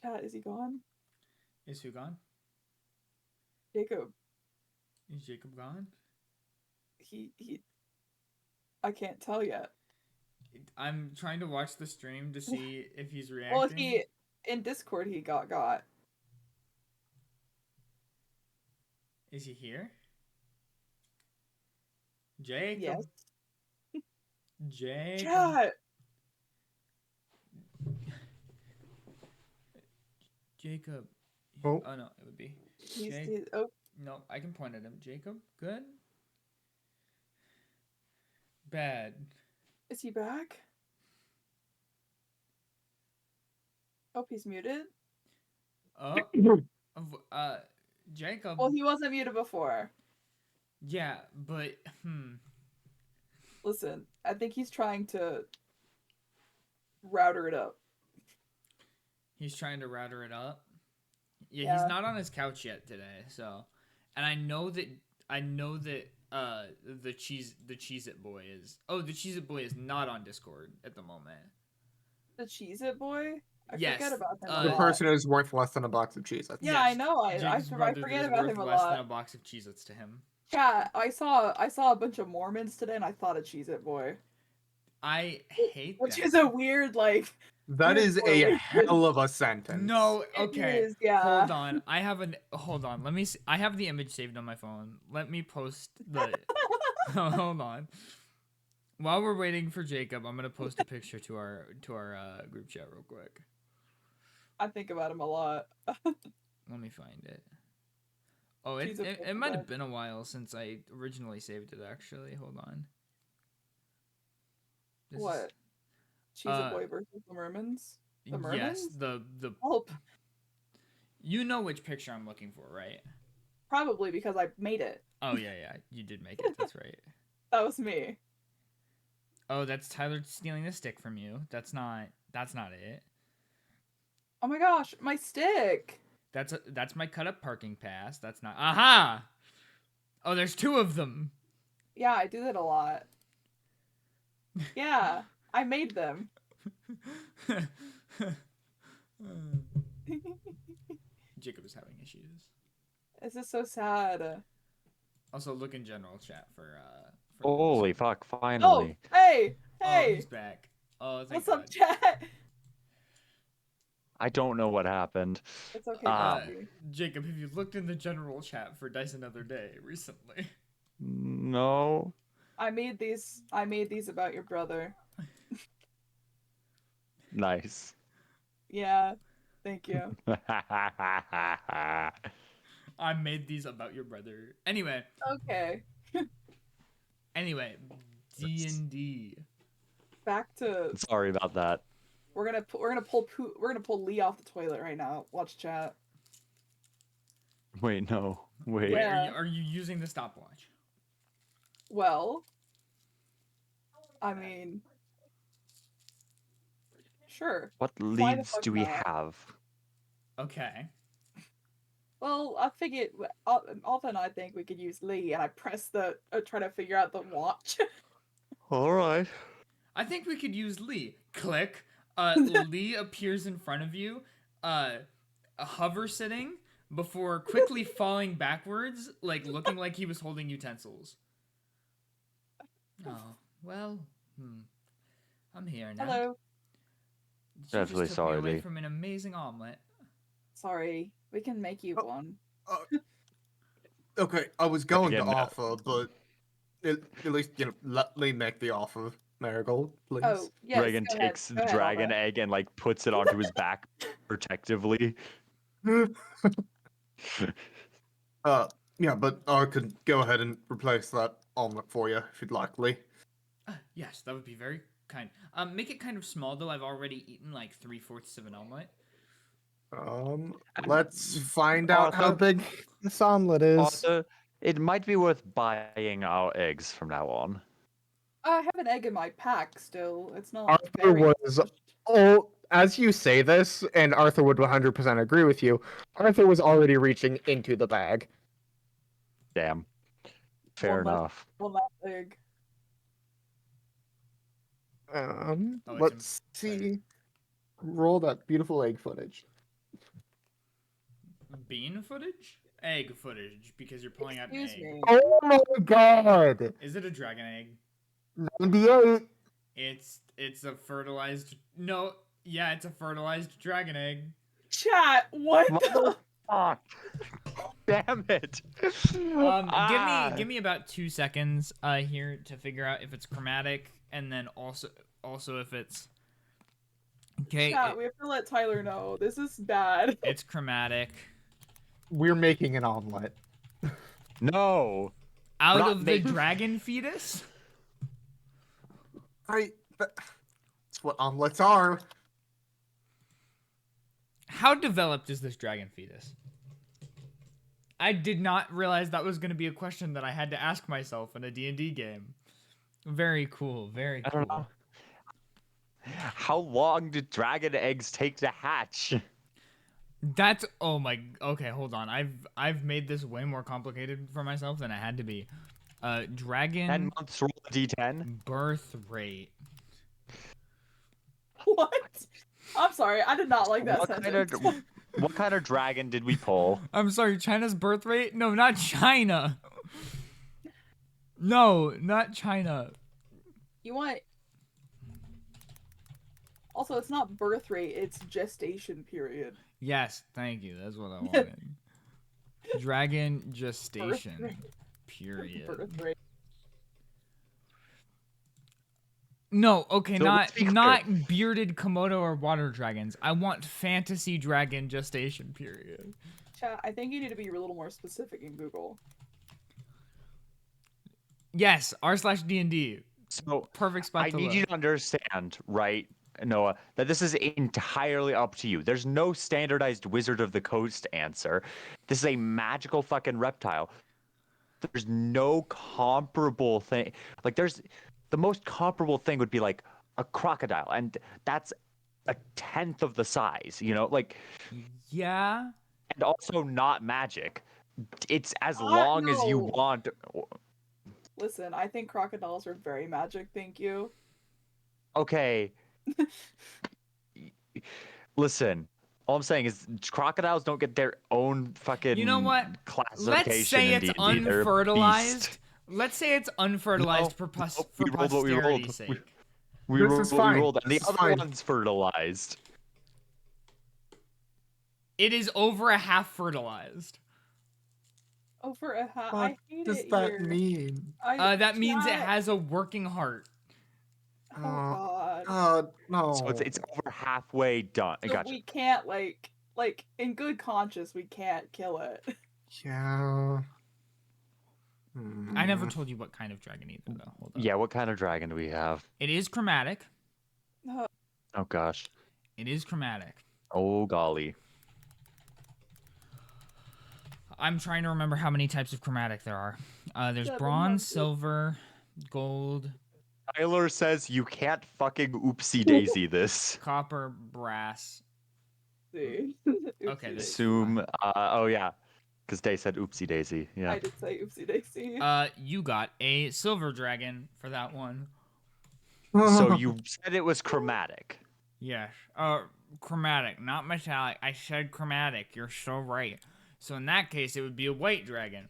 Chat, is he gone? Is who gone? Jacob. Is Jacob gone? He. I can't tell yet. I'm trying to watch the stream to see if he's reacting. Well, in Discord he got. Is he here? Jacob. Yes. Jacob. Chat. Jacob. Oh. Oh no, it would be. Oh. No, I can point at him. Jacob, good. Bad. Is he back? Oh, he's muted. Oh. Jacob. Well, he wasn't muted before. Yeah, but Listen, I think he's trying to router it up. He's trying to router it up. Yeah, Yeah. he's not on his couch yet today, so. And I know that the Cheez-It boy is. Oh, the Cheez-It boy is not on Discord at the moment. The Cheez-It boy? I Yes, forget about him a The lot. person is worth less than a box of cheese. I think. Yeah, Yes, I know. I Jacob's brother forget is about worth him a less lot. than a box of Cheez-Its to him. Chat, I saw a bunch of Mormons today, and I thought of Cheez-It boy, I hate which that. is a weird That is a correlation. hell of a sentence. No, It okay. is, yeah. Hold on. Hold on. Let me see. I have the image saved on my phone. Let me post the Hold on. While we're waiting for Jacob, I'm going to post a picture to our group chat real quick. I think about him a lot. Let me find it. Oh, it might have been a while since I originally saved it, actually. Hold on. What? Cheez-It boy versus the Mermans? The Mermans? Yes, the Oh, You know which picture I'm looking for, right? probably because I made it. Oh yeah, you did make it. That's right. That was me. Oh, that's Tyler stealing the stick from you. That's not it. Oh my gosh, my stick! That's my cut up parking pass. That's not. Aha! Oh, there's two of them. Yeah, I do that a lot. Yeah, I made them. Jacob is having issues. This is so sad. Also, look in general chat for Holy fuck! Oh, Finally. hey! Oh, Hey! he's back. Oh, thank What's up, God. chat? I don't know what happened. It's okay, Uh, Coffee. Jacob, have you looked in the general chat for Dice Another Day recently? No. I made these about your brother. Nice. Yeah, thank you. I made these about your brother. Anyway, Okay, D&D. back to Sorry about that. we're gonna pull Lee off the toilet right now. Watch chat. Wait, no. Wait. Wait, Yeah. are you using the stopwatch? Well, I mean, Sure. What Why the leads fuck do we not? have? Okay. Well, I figured often I think we could use Lee, and I press the try to figure out the watch. All right. I think we could use Lee. Click. Lee appears in front of you, hover sitting, before quickly falling backwards, like looking like he was holding utensils. Oh, well, I'm here now. Hello. You Definitely just took me sorry, away Lee. from an amazing omelet. Sorry, we can make you Oh. one. Okay, I was going to Again, offer, but at least let me make the offer, Marigold, please. Oh, yes. Reaghan go ahead. takes Go the ahead, dragon Alva. egg and like puts it onto his back protectively. Yeah, but I could go ahead and replace that omelet for you if you'd like, Lee. Yes, that would be very kind. Make it kind of small though. I've already eaten like 3/4 of an omelet. Let's find out how Arthur? big this omelet is. Arthur, it might be worth buying our eggs from now on. I have an egg in my pack still. It's not Arthur very was, as you say this, and Arthur would 100% agree with you, Arthur was already reaching into the bag. Damn. Fair One less- enough. one last egg. Oh, it's Let's see. Roll that beautiful egg footage. Bean footage? Egg footage, because you're pulling out an Excuse egg. me. Oh my god! Is it a dragon egg? 98! It's a fertilized. No, yeah, it's a fertilized dragon egg. Chat, what the? Fuck. Damn it. Give me about 2 seconds here to figure out if it's chromatic, and then also if it's okay. Chat, we have to let Tyler know. This is bad. It's chromatic. We're making an omelet. No. Out not of the making- dragon fetus? That's what omelets are. How developed is this dragon fetus? I did not realize that was going to be a question that I had to ask myself in a D&D game. Very cool, very cool. I don't know. How long do dragon eggs take to hatch? That's oh my okay, hold on. I've made this way more complicated for myself than it had to be. 10 Dragon months roll a d10. birth rate. What? I'm sorry, I did not like that What sentence. what kind of dragon did we pull? I'm sorry, China's birth rate? No, not China. No, not China. You want? Also, it's not birth rate; it's gestation period. Yes, thank you. That's what I wanted. Dragon Birth gestation rate. period. Birth rate. No, okay, So let's be clear. not bearded Komodo or water dragons. I want fantasy dragon gestation period. Chat, I think you need to be a little more specific in Google. Yes, r/D&D. So Perfect spot I to need look. you to understand, right, Noah, that this is entirely up to you. There's no standardized Wizard of the Coast answer. This is a magical fucking reptile. There's no comparable thing. Like, there's the most comparable thing would be like a crocodile, and that's a tenth of the size, you know, like, Yeah. and also not magic. It's as long as you no. want. Listen, I think crocodiles are very magic. Thank you. Okay. Listen, all I'm saying is crocodiles don't get their own fucking You know what? classification. Let's say in it's D&D. They're a unfertilized. beast. Let's say it's unfertilized No, for no, for we rolled what we rolled. posterity's sake. We This rolled is what we fine. rolled, and the This is other fine. one's fertilized. It is over a half fertilized. Oh, for a hat. What I hate does it that here. mean? That means it Chat. has a working heart. Oh god. No. So it's over halfway done. So Gotcha. we can't like in good conscience we can't kill it. Yeah. I never told you what kind of dragon either, though. Hold on. Yeah, what kind of dragon do we have? It is chromatic. Oh gosh. It is chromatic. Oh golly. I'm trying to remember how many types of chromatic there are. There's Yeah, but bronze, not- silver, gold. Tyler says you can't fucking oopsie daisy this. Copper, brass. See. Okay, Oopsie this- daisy. Assume. Oh yeah, because Day said oopsie daisy. Yeah. I did say oopsie daisy. You got a silver dragon for that one. So you said it was chromatic. Yes. Chromatic, not metallic. I said chromatic. You're so right. So in that case, it would be a white dragon.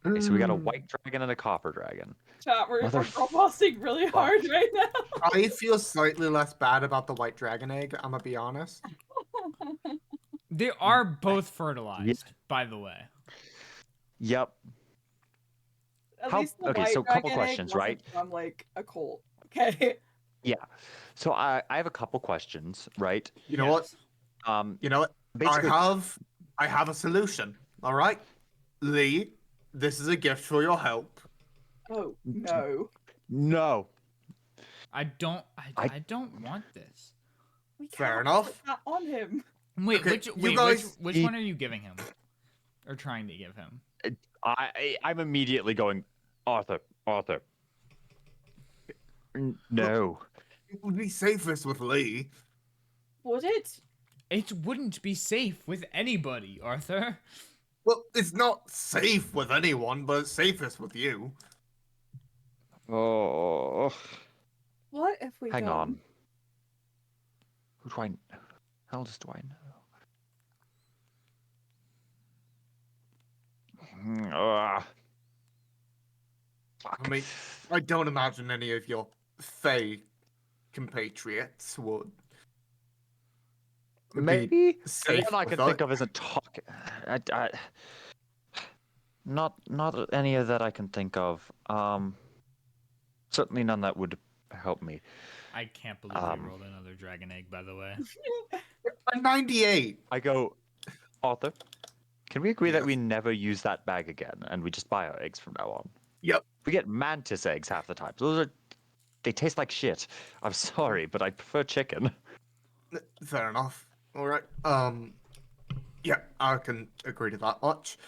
Okay, so we got a white dragon and a copper dragon. Chat, we're Mother crossing really hard right now. I feel slightly less bad about the white dragon egg, I'm gonna be honest. They are both fertilized, by the way. Yep. At How- least the okay, white so couple dragon egg questions, wasn't right? From like a cult. Okay. Yeah. So I have a couple questions, right? You know what? Um, You know what? basically, I have a solution. All right, Lee, this is a gift for your help. Oh no. no. I don't want this. We can't Fair put enough. that on him. Wait, Okay, you which guys- one are you giving him? Or trying to give him? I'm immediately going, Arthur. No. It would be safest with Lee. Would it? It wouldn't be safe with anybody, Arthur. Well, it's not safe with anyone, but it's safest with you. Oh. What if we Hang don't? on. Who do I? How else do I know? Fuck. I mean, I don't imagine any of your Fey compatriots would. be Maybe the safe one I can without- think of isn't talking. Not any of that I can think of. Certainly none that would help me. I can't believe you rolled another dragon egg, by the way. A 98. I go, Arthur. Can we agree that Yes. we never use that bag again, and we just buy our eggs from now on? Yep. We get mantis eggs half the time. They taste like shit. I'm sorry, but I prefer chicken. Fair enough. All right. Yeah, I can agree to that much.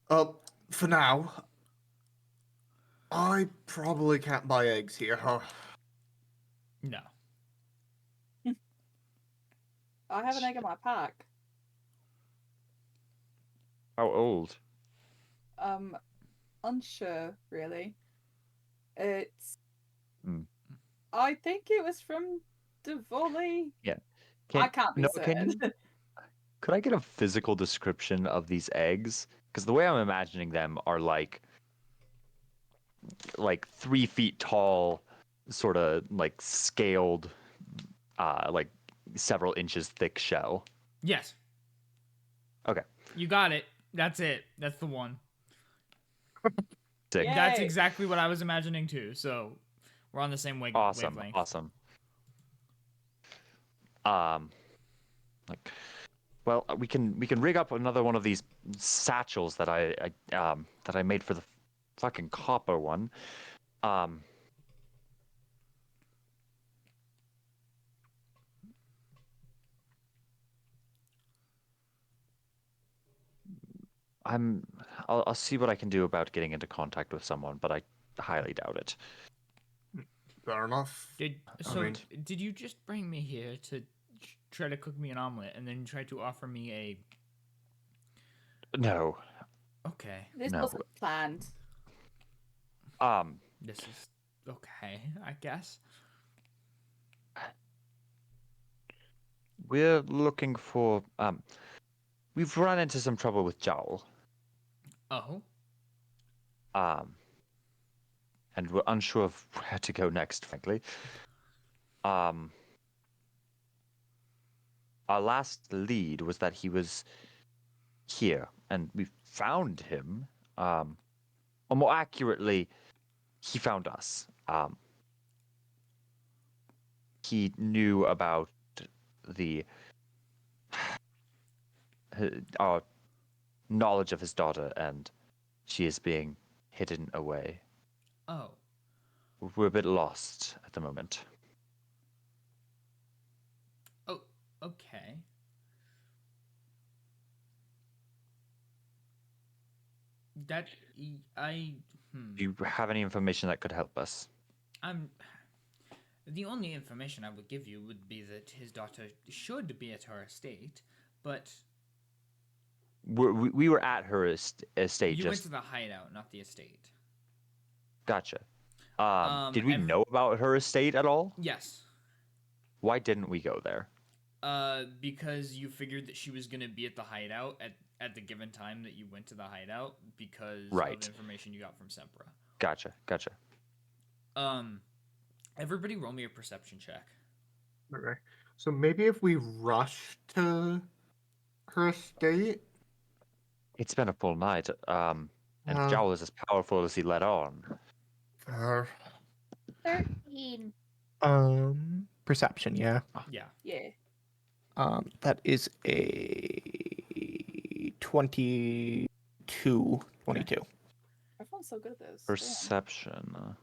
For now, I probably can't buy eggs here, huh? No. I have an egg in my pack. How old? Unsure, really. It's. Hmm. I think it was from Devoli. I can't be no, certain. Could I get a physical description of these eggs? Because the way I'm imagining them are like 3 feet tall, sort of like scaled, like several inches thick shell. Yes. Okay. You got it. That's it. That's the one. Sick. Yeah. That's Yay. exactly what I was imagining too. So we're on the same Awesome. wavelength. Awesome. Well, we can rig up another one of these satchels that I made for the fucking copper one. I'll see what I can do about getting into contact with someone, but I highly doubt it. Fair enough. mean- Did you just bring me here to try to cook me an omelet and then try to offer me a? No. Okay, This No. wasn't planned. this is okay, I guess. We're looking for we've run into some trouble with Jowl. Oh, And we're unsure of where to go next, frankly. Our last lead was that he was here, and we found him. Or more accurately, he found us. He knew about our knowledge of his daughter, and she is being hidden away. oh, We're a bit lost at the moment. oh, okay. That I Do you have any information that could help us? The only information I would give you would be that his daughter should be at her estate, but We were at her estate. you went Just to the hideout, not the estate. gotcha. Um, Did we ev- know about her estate at all? Yes. Why didn't we go there? Because you figured that she was gonna be at the hideout at the given time that you went to the hideout because Right. of information you got from Sempra. Gotcha. Everybody roll me a perception check. Okay. So maybe if we rush to her estate. It's been a full night. And Uh, Jowl is as powerful as he let on. Fair. 13. Perception, yeah. Yeah. Yeah. That is a 22. Everyone's so good at this. Damn. Perception.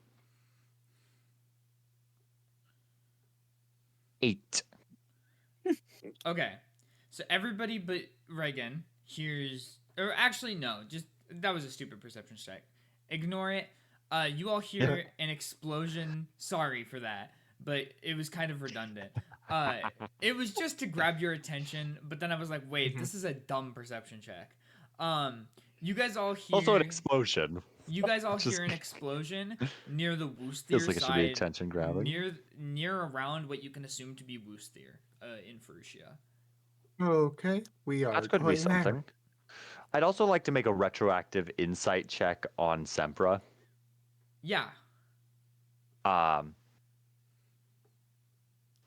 8. Okay. So everybody but Reaghan hears, or actually no, just that was a stupid perception check. Ignore it. You all hear an explosion. Sorry for that, but it was kind of redundant. It was just to grab your attention, but then I was like, wait, this is a dumb perception check. You guys all hear Also an explosion. You guys all Just- hear an explosion near the Woostir Feels like it should be side, attention grabbing. near around what you can assume to be Woostir, in Ferucia. Okay, we are. That's going to be going there. something. I'd also like to make a retroactive insight check on Sempra. Yeah.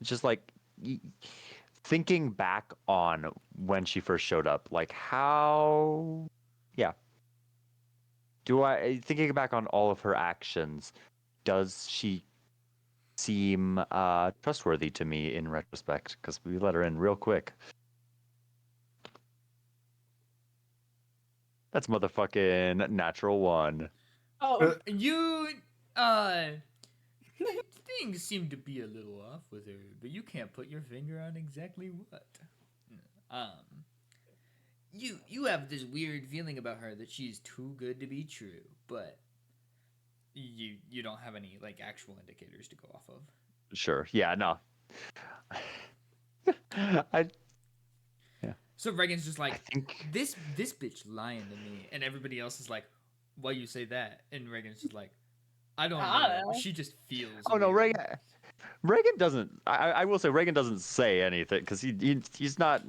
Just like thinking back on when she first showed up, like how, yeah. Thinking back on all of her actions, does she seem trustworthy to me in retrospect? Because we let her in real quick. That's motherfucking natural 1. Oh, You, things seem to be a little off with her, but you can't put your finger on exactly what. You have this weird feeling about her that she's too good to be true, but you don't have any like actual indicators to go off of. Sure. Yeah. No. So Reagan's just I like, think. this bitch lying to me, and everybody else is like, why you say that? And Reagan's just like, I don't I know. don't know. She just feels. Oh no, weird." Reaghan doesn't. I will say Reaghan doesn't say anything because he's not.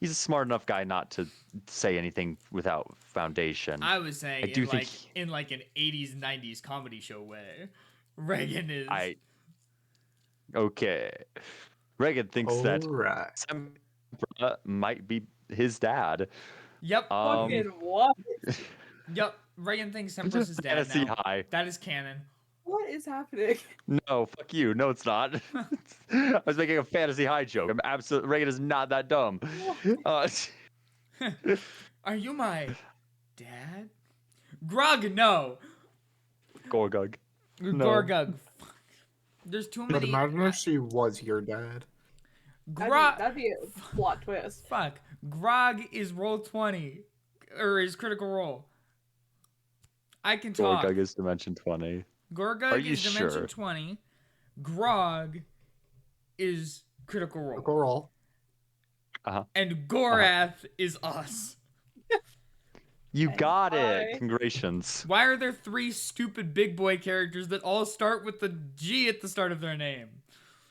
He's a smart enough guy not to say anything without foundation. I was saying I do in think in like an 80s 90s comedy show way. Reagan is. Okay. Reaghan thinks that Alright. Sempra might be his dad. Yep. fucking what? Yep. Reagan thinks Semprus is dead Fantasy now. high. That is canon. What is happening? No, fuck you. No, it's not. I was making a fantasy high joke. I'm absolutely. Reaghan is not that dumb. Are you my dad? Grug, no. Gorgug. No. Gorgug. Fuck. There's too But many. imagine if she was your dad. Grog. That'd be a plot twist. Fuck. Grog is roll 20. Or is critical roll. I can talk. Gorgug is dimension 20. Gorgug Are you is dimension sure? 20. Grog is critical roll. Go roll. And Gorath is us. You And got I- it. Congratulations. Why are there 3 stupid big boy characters that all start with the G at the start of their name?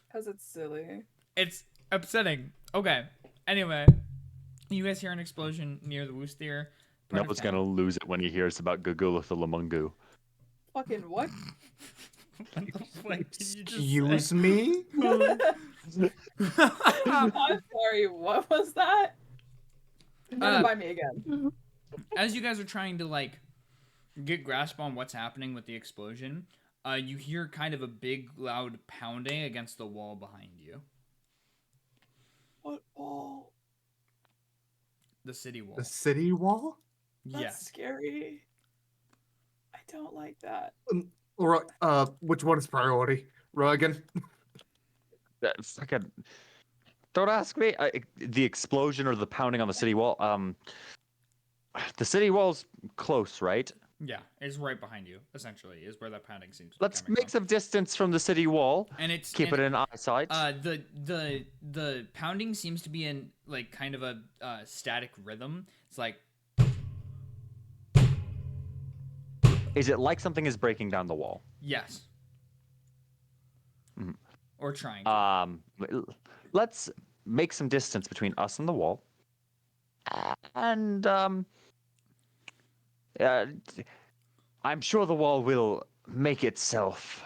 Because it's silly. It's upsetting. Okay. Anyway, you guys hear an explosion near the Woostir. No one's gonna lose it when he hears about Gugulith the Lamungu. Fucking what? What the fuck did you just Excuse me? I'm sorry, what was that? Run it by me again. As you guys are trying to like get grasp on what's happening with the explosion, you hear kind of a big loud pounding against the wall behind you. What wall? The city wall. The city wall? That's Yeah. scary. I don't like that. Which one is priority? Reaghan? Fucking. Don't ask me. The explosion or the pounding on the city wall. The city wall's close, right? Yeah, it's right behind you. Essentially, is where that pounding seems to be Let's coming make from. some distance from the city wall. And it's Keep it in eyesight. The pounding seems to be in like kind of a static rhythm. It's like Is it like something is breaking down the wall? yes, Mhm. or trying to. Let's make some distance between us and the wall. And uh, I'm sure the wall will make itself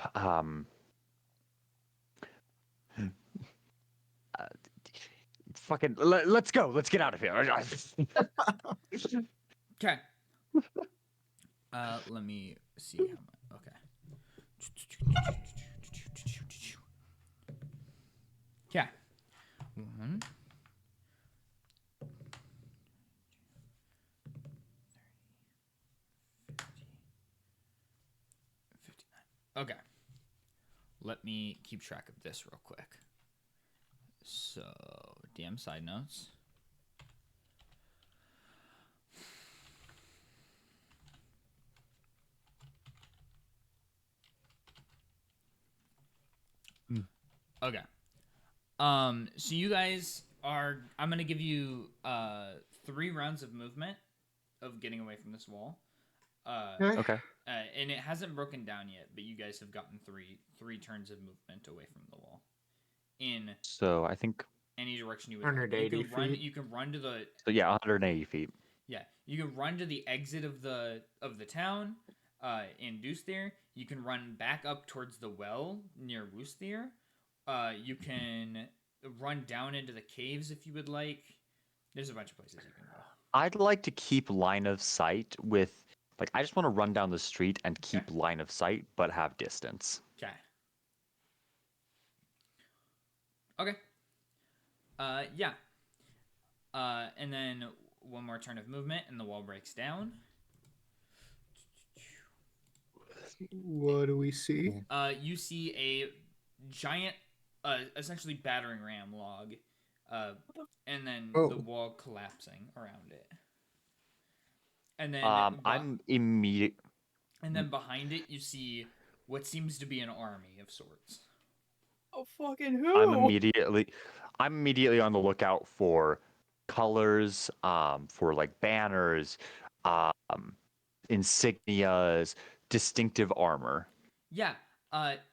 fucking let's go. Let's get out of here. Okay. Let me see how much. Okay. Okay. 1. 59. Okay. Let me keep track of this real quick. So, DM side notes. Okay. So you guys are. I'm gonna give you 3 rounds of movement of getting away from this wall. Okay. Okay. And it hasn't broken down yet, but you guys have gotten three turns of movement away from the wall. In So I think any direction you would like. 180 You can run. feet. You can run to the. so. Yeah, 180 feet. Yeah, you can run to the exit of the town, in Dusthier. You can run back up towards the well near Wusthier. You can run down into the caves if you would like. There's a bunch of places you can go. I'd like to keep line of sight with like I just want to run down the street and keep line of sight, but have distance. Okay. Okay. Yeah. And then one more turn of movement, and the wall breaks down. What do we see? You see a giant, essentially battering ram log, and then the wall collapsing around it. And then I'm immediate. And then behind it, you see what seems to be an army of sorts. Oh, fucking who? I'm immediately on the lookout for colors, for like banners, insignias, distinctive armor. Yeah.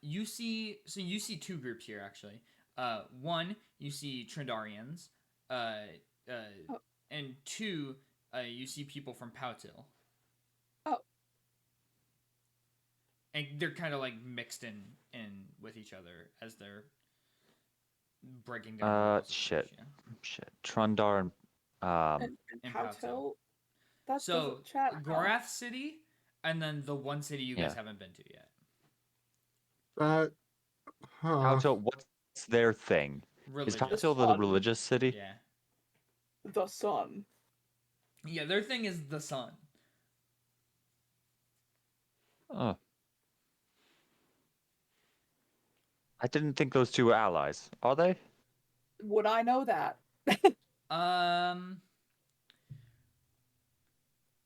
You see 2 groups here actually. One, you see Trindarians. And 2, you see people from Poutil. Oh. And they're kind of like mixed in with each other as they're breaking down. the walls of Shit. Perugia. Shit. Trundar and And Poutil? That So doesn't chat. Gorath City, and then the one city you guys Yeah. haven't been to yet. Poutil, what's their thing? Religious. Is Poutil the religious city? Yeah. The sun. Yeah, their thing is the sun. Oh. I didn't think those two were allies. Are they? Would I know that?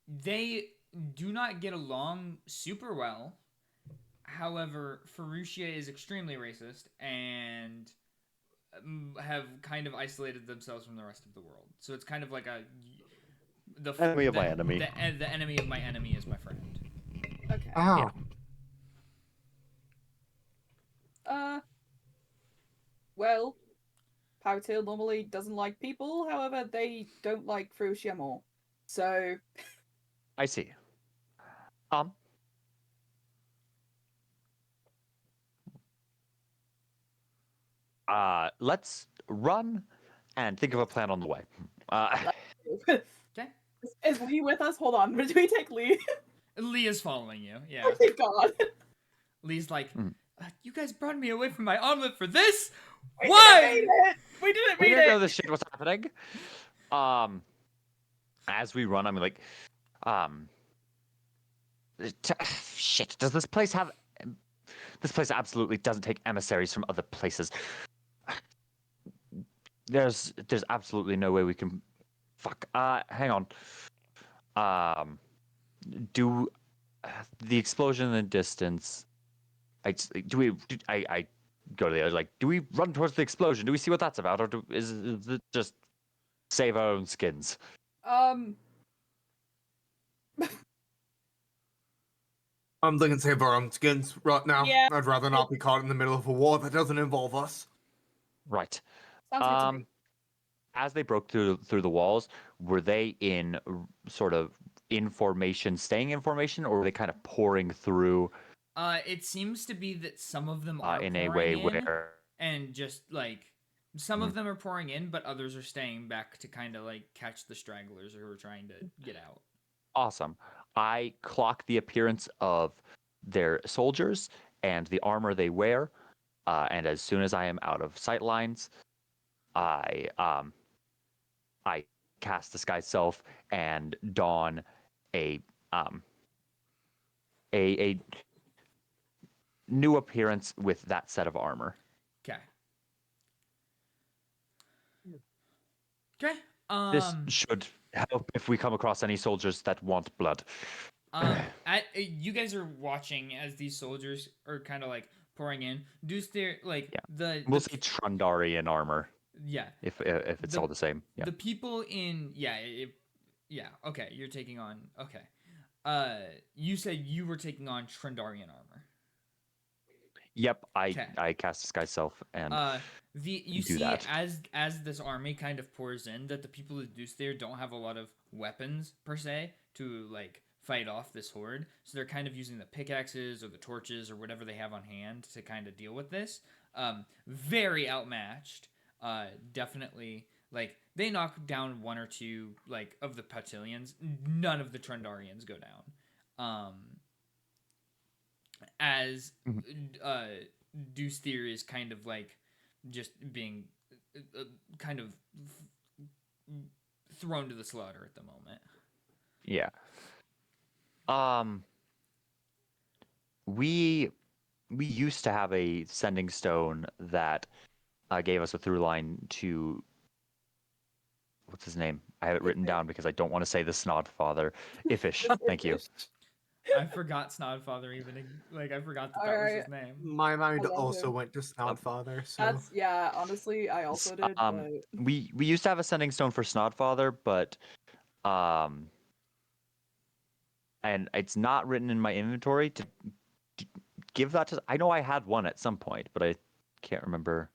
They do not get along super well. However, Ferucia is extremely racist and have kind of isolated themselves from the rest of the world. So it's kind of like the enemy of my enemy. The enemy of my enemy is my friend. Okay. Oh. Well, Poutil normally doesn't like people, however, they don't like Furushia more. So, I see. Let's run and think of a plan on the way. Okay. Is Lee with us? Hold on, do we take Lee? Lee is following you. Yeah. Oh my god. Lee's like, you guys brought me away from my omelet for this? We Why? We We didn't know this shit was happening. As we run, I'm like, shit. Does this place have? This place absolutely doesn't take emissaries from other places. There's absolutely no way we can. Fuck. Hang on. Do the explosion in the distance. I go to the edge. Like, do we run towards the explosion? Do we see what that's about, or is it just save our own skins? I'm thinking save our own skins right now. Yeah. I'd rather not be caught in the middle of a war that doesn't involve us. Right. Sounds good to me. As they broke through the walls, were they in sort of in formation, staying in formation, or were they kind of pouring through It seems to be that some of them are in a pouring way in, where and just like some of them are pouring in, but others are staying back to kind of like catch the stragglers who are trying to get out. awesome? I clock the appearance of their soldiers and the armor they wear, and as soon as I am out of sight lines, I cast Disguise Self and don a a new appearance with that set of armor. Okay. Okay. This should help if we come across any soldiers that want blood. You guys are watching as these soldiers are kind of like pouring in. Deuce, there, like We'll see Trundarian armor. Yeah. If it's all the same. Yeah. The people in okay, you're taking on okay. You said you were taking on Trundarian armor. Yep, I cast Disguise Self and you do see that. as this army kind of pours in that the people that Deuce there don't have a lot of weapons per se to like fight off this horde, so they're kind of using the pickaxes or the torches or whatever they have on hand to kind of deal with this. Very outmatched. Definitely like they knock down one or two like of the Patillions. None of the Trundarians go down. As Deuce Theory is kind of like just being kind of thrown to the slaughter at the moment. Yeah. We used to have a sending stone that gave us a through line to what's his name? I have it written down because I don't want to say the Snod Father. Iffish. Thank you. I forgot Snodfather even like I forgot that was his name. My mind I love also him. went to Snoutfather, so That's honestly, I also did. But... We used to have a sending stone for Snodfather, but and it's not written in my inventory to give that to. I know I had one at some point, but I can't remember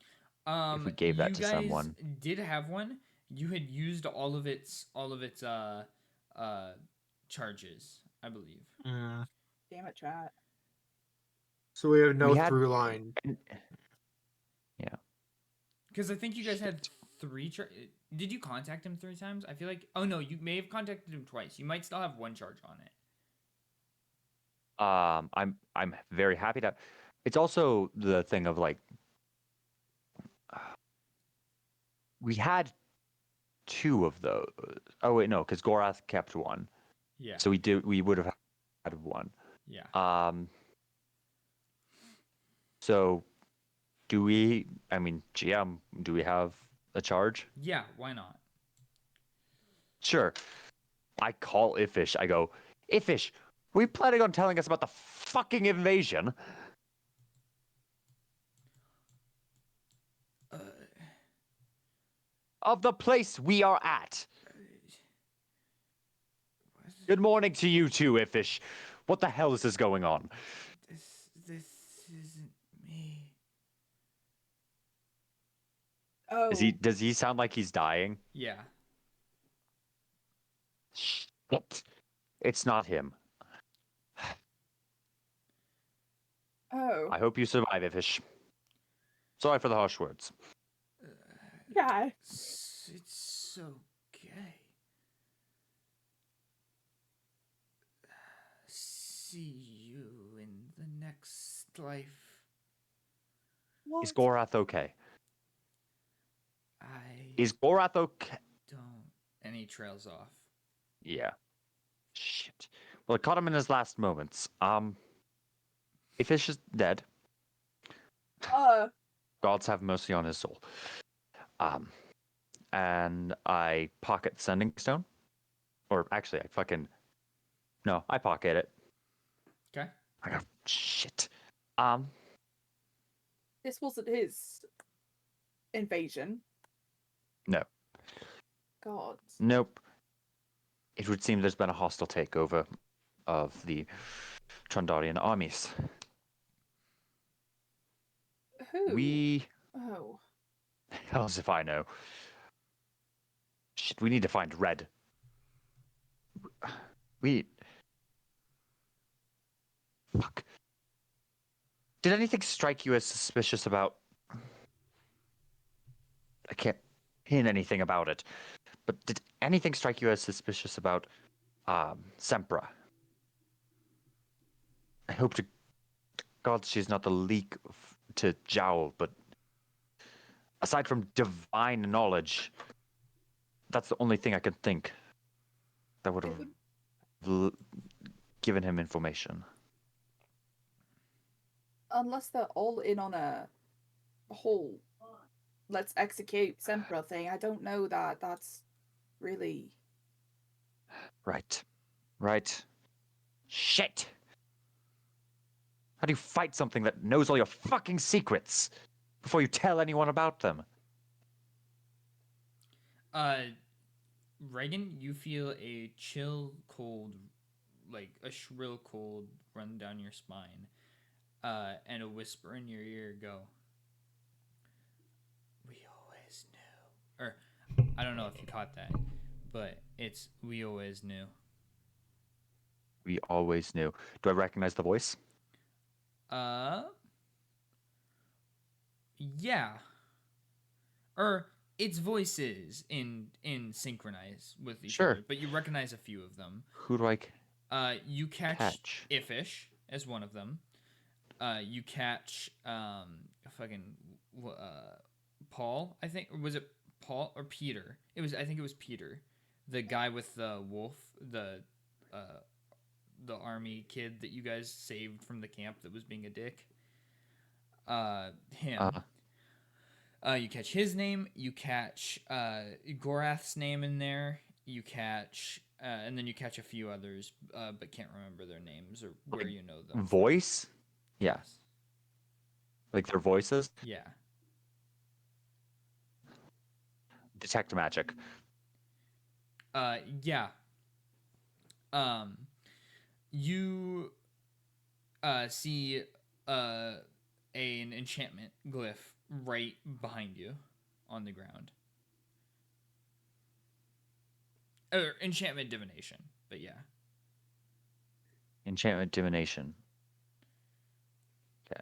if we gave that to someone. You guys did have one. You had used all of its charges, I believe. mm. Damn it, chat. So we have no We had- through line. Yeah. Because I think you guys had 3 Did you contact him 3 times? I feel like oh no, you may have contacted him twice. You might still have 1 charge on it. I'm very happy to. It's also the thing of like we had 2 of those. Oh wait, no, because Gorath kept 1. Yeah. So we would have had 1. Yeah. So do we? I mean, GM, do we have a charge? Yeah. Why not? Sure. I call Iffish. I go, Iffish, were you planning on telling us about the fucking invasion? Of the place we are at. Good morning to you too, Iffish. What the hell is this going on? This isn't me. Oh. Does he sound like he's dying? Yeah. Shit. It's not him. Oh. I hope you survive, Iffish. Sorry for the harsh words. Yeah. It's okay. See you in the next life. What? Is Gorath okay? I Is Gorath okay? don't. And he trails off. Yeah. Shit. Well, it caught him in his last moments. Iffish is dead. Gods have mercy on his soul. And I pocket the sending stone. Or actually, I pocket it. Okay. I got shit. This wasn't his invasion. No. God. Nope. It would seem there's been a hostile takeover of the Trandarian armies. Who? We... Oh. Hell as if I know. Shit, we need to find Red. We... Fuck. Did anything strike you as suspicious about... I can't pin anything about it. But did anything strike you as suspicious about Sempra? I hope to God she's not the leak to Jowl, but aside from divine knowledge, that's the only thing I could think that would have given him information. Unless they're all in on a whole let's execute Sempra thing, I don't know that that's really... Right. Right. Shit! How do you fight something that knows all your fucking secrets before you tell anyone about them? Reaghan, you feel a chill, cold, like a shrill cold run down your spine, and a whisper in your ear go, "We always knew." Or, I don't know if you caught that, but it's "we always knew." We always knew. Do I recognize the voice? Yeah. Or its voices in synchronize with each Sure. other, but you recognize a few of them. Who do I You catch catch? Ifish as one of them. You catch fucking Paul, I think, or was it Paul or Peter? I think it was Peter, the guy with the wolf, the army kid that you guys saved from the camp that was being a dick. Him. You catch his name. You catch Gorath's name in there. You catch, and then you catch a few others, but can't remember their names or where you know them. Voice? Yeah. Yes. Like their voices? Yeah. Detect magic. Yeah. You see an enchantment glyph right behind you on the ground. Or enchantment divination, but yeah. Enchantment divination. Okay.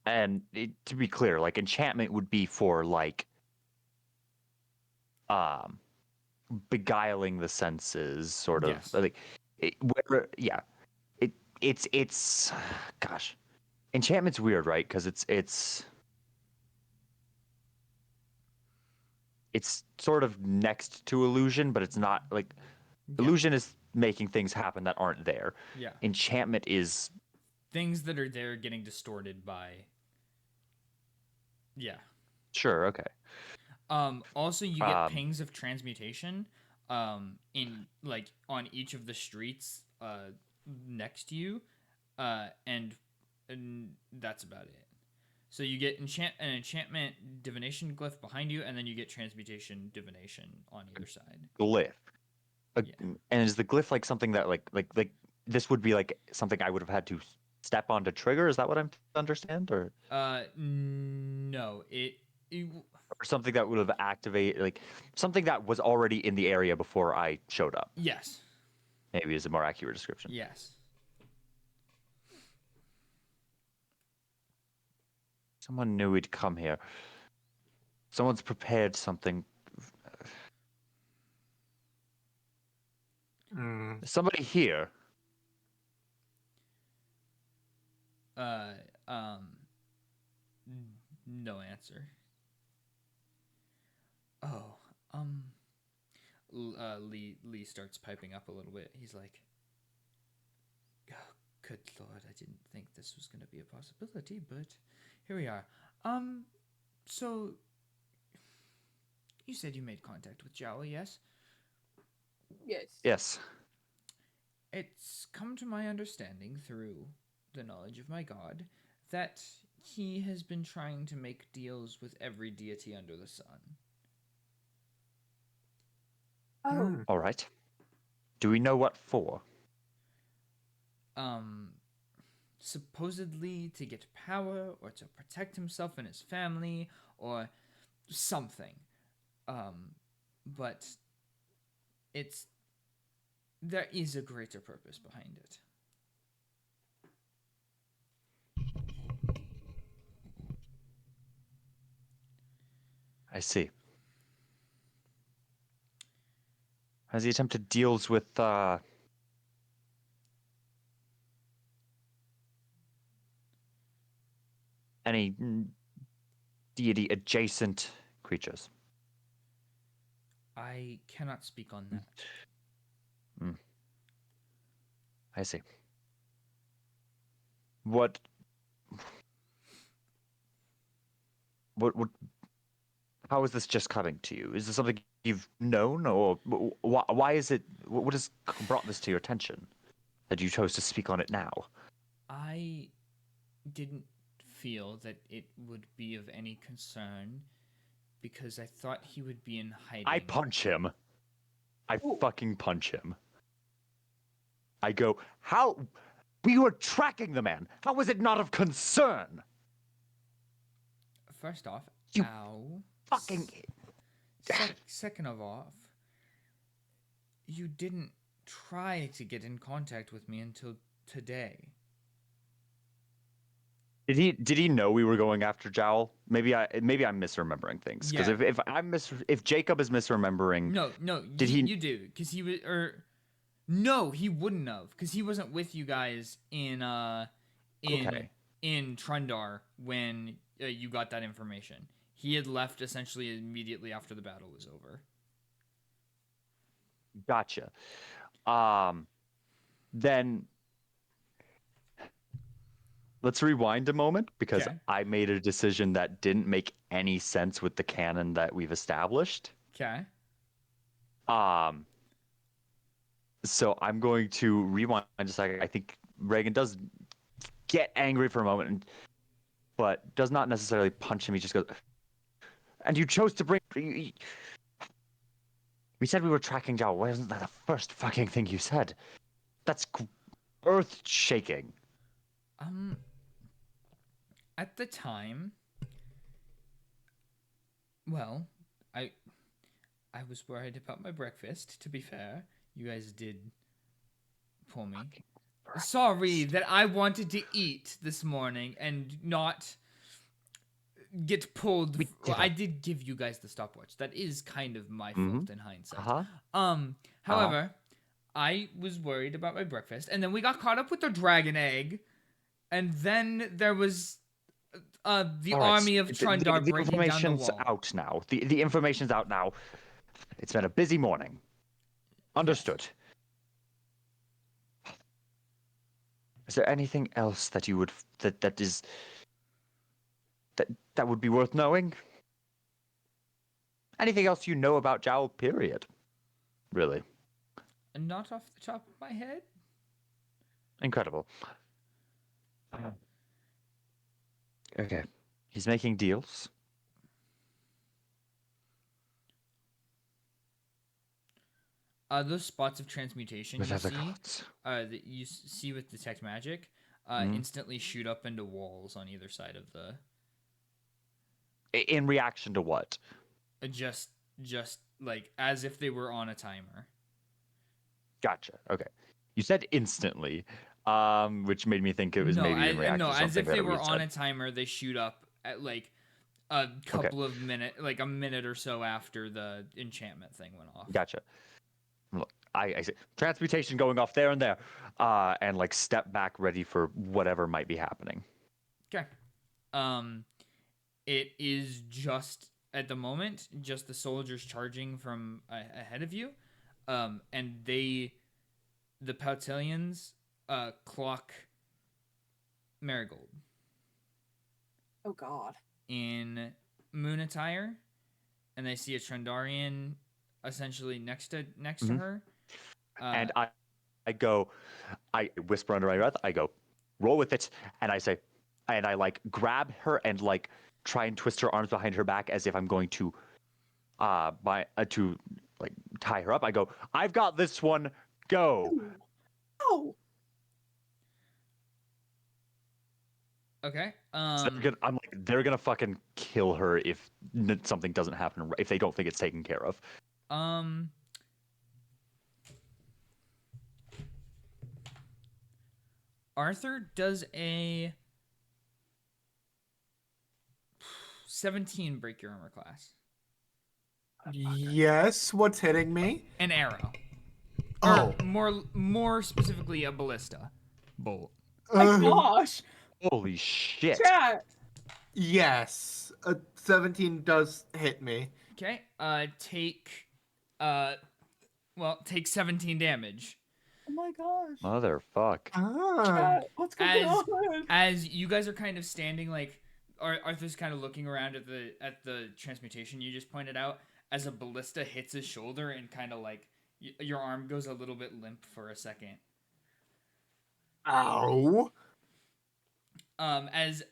And to be clear, like enchantment would be for like beguiling the senses, sort of. Yes. Like it's gosh. Enchantment's weird, right? Because it's sort of next to illusion, but it's not like illusion is making things happen that aren't there. Yeah. Enchantment is Things that are there getting distorted by. Yeah. sure, okay. Also, you get pings of transmutation in like on each of the streets next to you, and that's about it. So you get an enchantment divination glyph behind you, and then you get transmutation divination on either side. Glyph. Yeah. And is the glyph like something that like this would be like something I would have had to step on to trigger? Is that what I'm to understand, or No, or something that would have activated, like something that was already in the area before I showed up? Yes. Maybe is a more accurate description. Yes. Someone knew we'd come here. Someone's prepared something. Somebody here. No answer. Oh, Lee starts piping up a little bit. He's like, "Oh, good lord, I didn't think this was going to be a possibility, but here we are. So you said you made contact with Jawa, yes? Yes. Yes. It's come to my understanding through the knowledge of my god that he has been trying to make deals with every deity under the sun. Oh, Hmm. All right. Do we know what for? Supposedly to get power or to protect himself and his family or something. But it's there is a greater purpose behind it. I see. Has he attempted deals with any deity adjacent creatures? I cannot speak on that. I see. What what how is this just coming to you? Is this something you've known, or why is it? What has brought this to your attention that you chose to speak on it now? I didn't feel that it would be of any concern because I thought he would be in hiding. I punch him. I fucking punch him. I go, how? We were tracking the man. How was it not of concern? First off, You ow. fucking. Second of off, you didn't try to get in contact with me until today. Did he know we were going after Jowl? Maybe I'm misremembering things. Because Yeah. if Jacob is misremembering, No, Did he- you do because he was no, he wouldn't have because he wasn't with you guys in Okay. in Trundar when you got that information. He had left essentially immediately after the battle was over. Gotcha. Then let's rewind a moment because Okay. I made a decision that didn't make any sense with the canon that we've established. Okay. So I'm going to rewind a second. I think Reaghan does get angry for a moment, but does not necessarily punch him. He just goes, and you chose to bring. We said we were tracking Jowl. Why isn't that the first fucking thing you said? That's earth shaking. At the time, well, I was worried about my breakfast. To be fair, you guys did pull me. Sorry that I wanted to eat this morning and not get pulled. I did give you guys the stopwatch. That is kind of my fault in hindsight. However, I was worried about my breakfast, and then we got caught up with the dragon egg, and then there was the army of Trundar the breaking down the information's wall. out now. The information's out now. It's been a busy morning. Understood. Yes. Is there anything else that you would that would be worth knowing? Anything else you know about Jowl, period? Really? Not off the top of my head. Incredible. Okay. He's making deals. Those spots of transmutation With you other see, gods. that you see with detect magic, instantly shoot up into walls on either side of the. In reaction to what? Just like as if they were on a timer. Gotcha. Okay. You said instantly, which made me think it was maybe in reaction to something as if they that were we on said. a timer. They shoot up at like a couple of minutes, like a minute or so after the enchantment thing went off. Gotcha. Look, I see transmutation going off there and there, and like step back, ready for whatever might be happening. Okay. It is just at the moment just the soldiers charging from ahead of you, and the Pautilians clock Marigold. Oh God. In moon attire, and they see a Trundarian essentially next to her. And I I whisper under my breath, I go, roll with it, and I say, and I like grab her and like try and twist her arms behind her back as if I'm going to to like tie her up. I go, I've got this one, go. Oh, Okay. So I'm like, they're gonna fucking kill her if something doesn't happen, if they don't think it's taken care of. Arthur does a 17 break your armor class. Yes, what's hitting me? An arrow. Oh. Or more specifically, a ballista bolt. my Uh, gosh. Holy shit. Chat. yes, a 17 does hit me. Okay. Take 17 damage. Oh my gosh. Motherfuck. Ah. What's going As on? as you guys are kind of standing, like Arthur's kind of looking around at the transmutation you just pointed out, as a ballista hits his shoulder and kind of like your arm goes a little bit limp for a second. Ow. As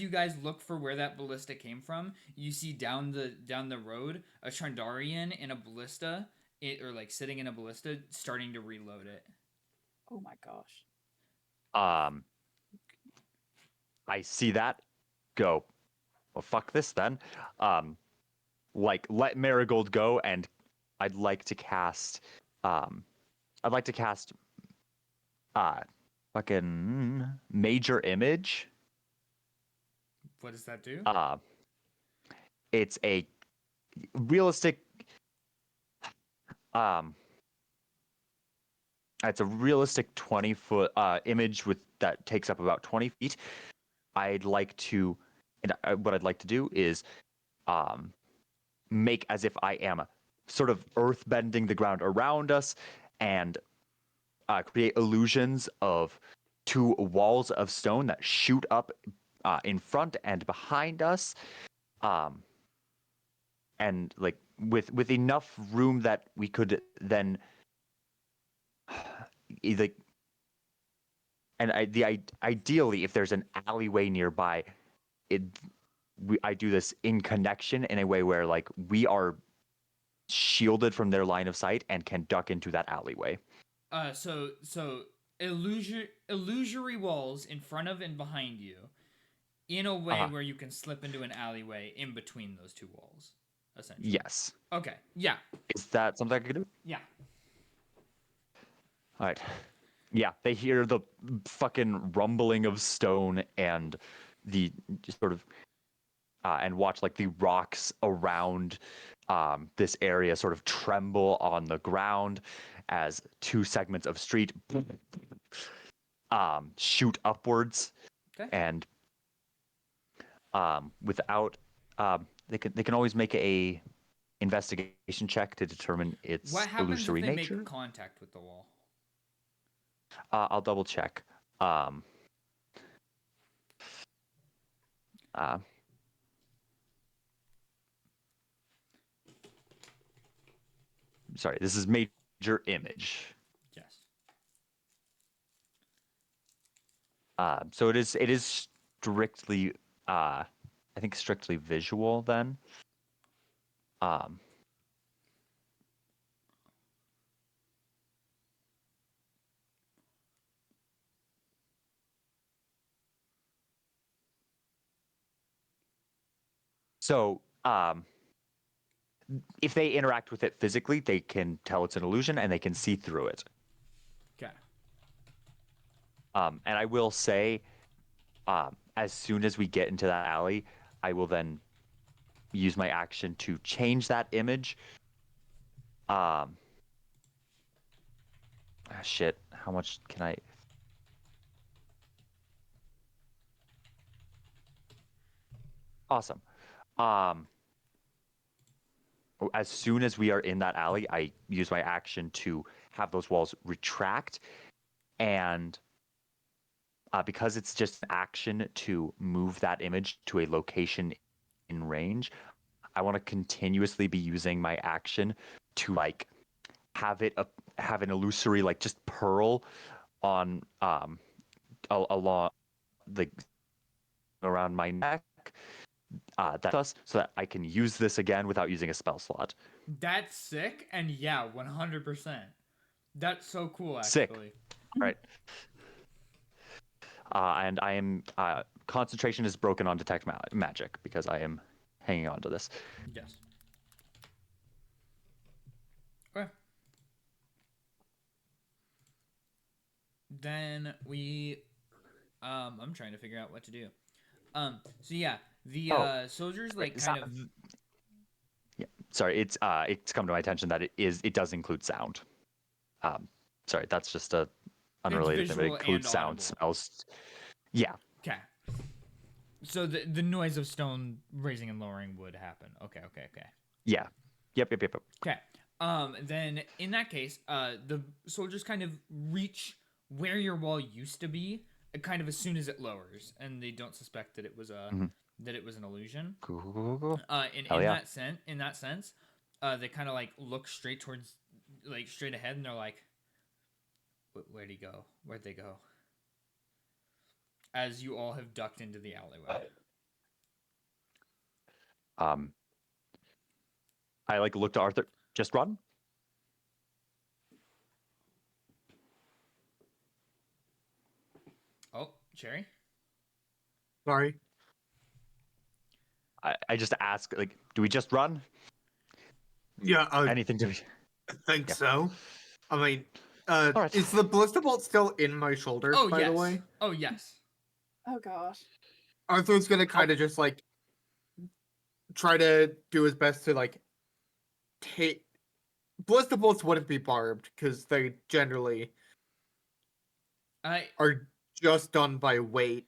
you guys look for where that ballista came from, you see down the road a Chandarian in a ballista, or like sitting in a ballista, starting to reload it. Oh my gosh. I see that. Go. Well, fuck this then. Like let Marigold go, and I'd like to cast. Fucking Major Image. What does that do? It's a realistic. It's a realistic 20-foot image that takes up about 20 feet. What I'd like to do is make as if I am sort of earth bending the ground around us and create illusions of two walls of stone that shoot up in front and behind us, and like with enough room that we could then either. And ideally, if there's an alleyway nearby, I do this in connection in a way where like we are shielded from their line of sight and can duck into that alleyway. So illusory walls in front of and behind you, in a way where you can slip into an alleyway in between those two walls, essentially. Yes. Okay. Yeah. Is that something I could do? Yeah. All right. Yeah, they hear the fucking rumbling of stone and the sort of and watch like the rocks around this area sort of tremble on the ground as two segments of street shoot upwards. Okay. And without they can always make a investigation check to determine its What happens if illusory they nature. make contact with the wall? I'll double check. Sorry, this is Major Image. Yes. So it is strictly I think strictly visual then. So if they interact with it physically, they can tell it's an illusion and they can see through it. Okay. And I will say, as soon as we get into that alley, I will then use my action to change that image. Shit. How much can I? Awesome. As soon as we are in that alley, I use my action to have those walls retract, and because it's just an action to move that image to a location in range, I want to continuously be using my action to like have it have an illusory like just pearl on along the around my neck. That does so that I can use this again without using a spell slot. That's sick, and yeah, 100%. That's so cool, Sick. actually. Right. And I am concentration is broken on detect magic because I am hanging on to this. Yes. Okay. Then we, I'm trying to figure out what to do. So yeah, the soldiers like kind of. Yeah, sorry. It's come to my attention that it does include sound. Sorry, that's just a unrelated thing. But it visual and includes sound, audible. smells. Yeah. Okay. So the noise of stone raising and lowering would happen. Okay. Yeah. Yep. Okay. Then in that case, the soldiers kind of reach where your wall used to be, kind of as soon as it lowers, and they don't suspect that it was that it was an illusion. Cool. In that sense, they kind of like look straight towards, like straight ahead, and they're like, "Where'd he go? Where'd they go?" As you all have ducked into the alleyway. I like look to Arthur. Just run. Oh, Cherry? Sorry. I just ask, like, do we just run? Yeah, I Anything to be. think Yeah. so. I mean, right. is the ballista bolt still in my shoulder, Oh, by yes. the way? Oh, yes. Oh gosh. Arthur's gonna kind of just like try to do his best to like take. Ballista bolts wouldn't be barbed because they generally are just done by weight.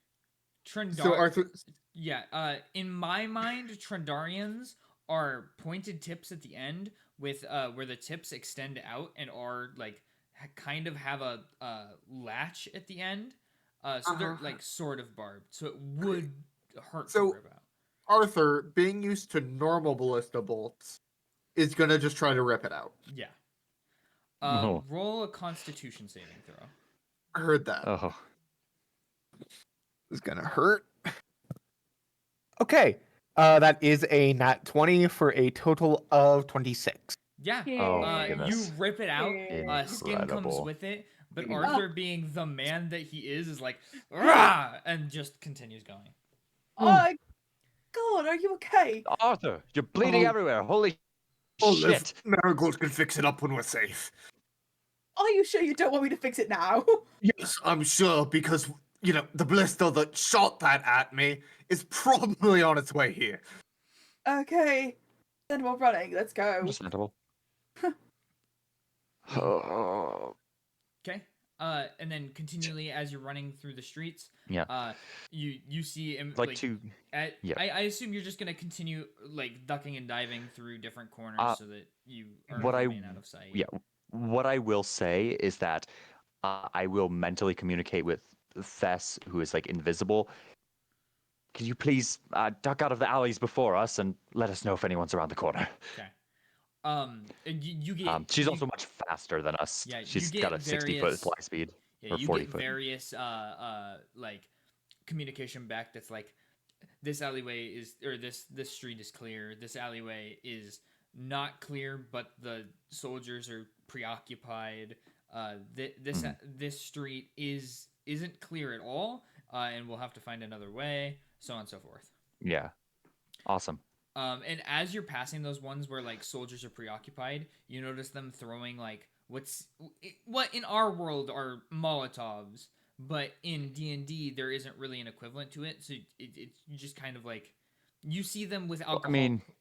So Arthur, Yeah, in my mind, Trendarians are pointed tips at the end with where the tips extend out and are like kind of have a latch at the end. So they're like sort of barbed. So it would hurt to rip out. Arthur, being used to normal ballista bolts, is gonna just try to rip it out. Yeah. No. Roll a Constitution saving throw. I heard that. Oh. Is gonna hurt. Okay. That is a nat 20 for a total of 26. Yeah. Oh my You goodness. rip it out. Skin comes Incredible. with it, but Arthur, being the man that he is like, rah, and just continues going. Oh my god, are you okay? Arthur, you're bleeding everywhere. Holy shit. Marigold can fix it up when we're safe. Are you sure you don't want me to fix it now? Yes, I'm sure, because, you know, the blister that shot that at me is probably on its way here. Okay. Then we're running. Let's go. Understandable. Okay. And then continually as you're running through the streets, Yeah. You see him Like to. Yeah. I assume you're just gonna continue like ducking and diving through different corners so that you are remain out of sight. Yeah. What I will say is that I will mentally communicate with Thess, who is like invisible. Could you please duck out of the alleys before us and let us know if anyone's around the corner? Okay. You get. She's also much faster than us. Yeah, She's you got a get 60-foot fly speed. Yeah, or you 40 get foot. various like communication back that's like this alleyway is or this street is clear. This alleyway is not clear, but the soldiers are preoccupied. This street isn't clear at all, and we'll have to find another way, so on and so forth. Yeah. Awesome. And as you're passing those ones where like soldiers are preoccupied, you notice them throwing like what in our world are Molotovs, but in D&D there isn't really an equivalent to it. So it's just kind of like you see them with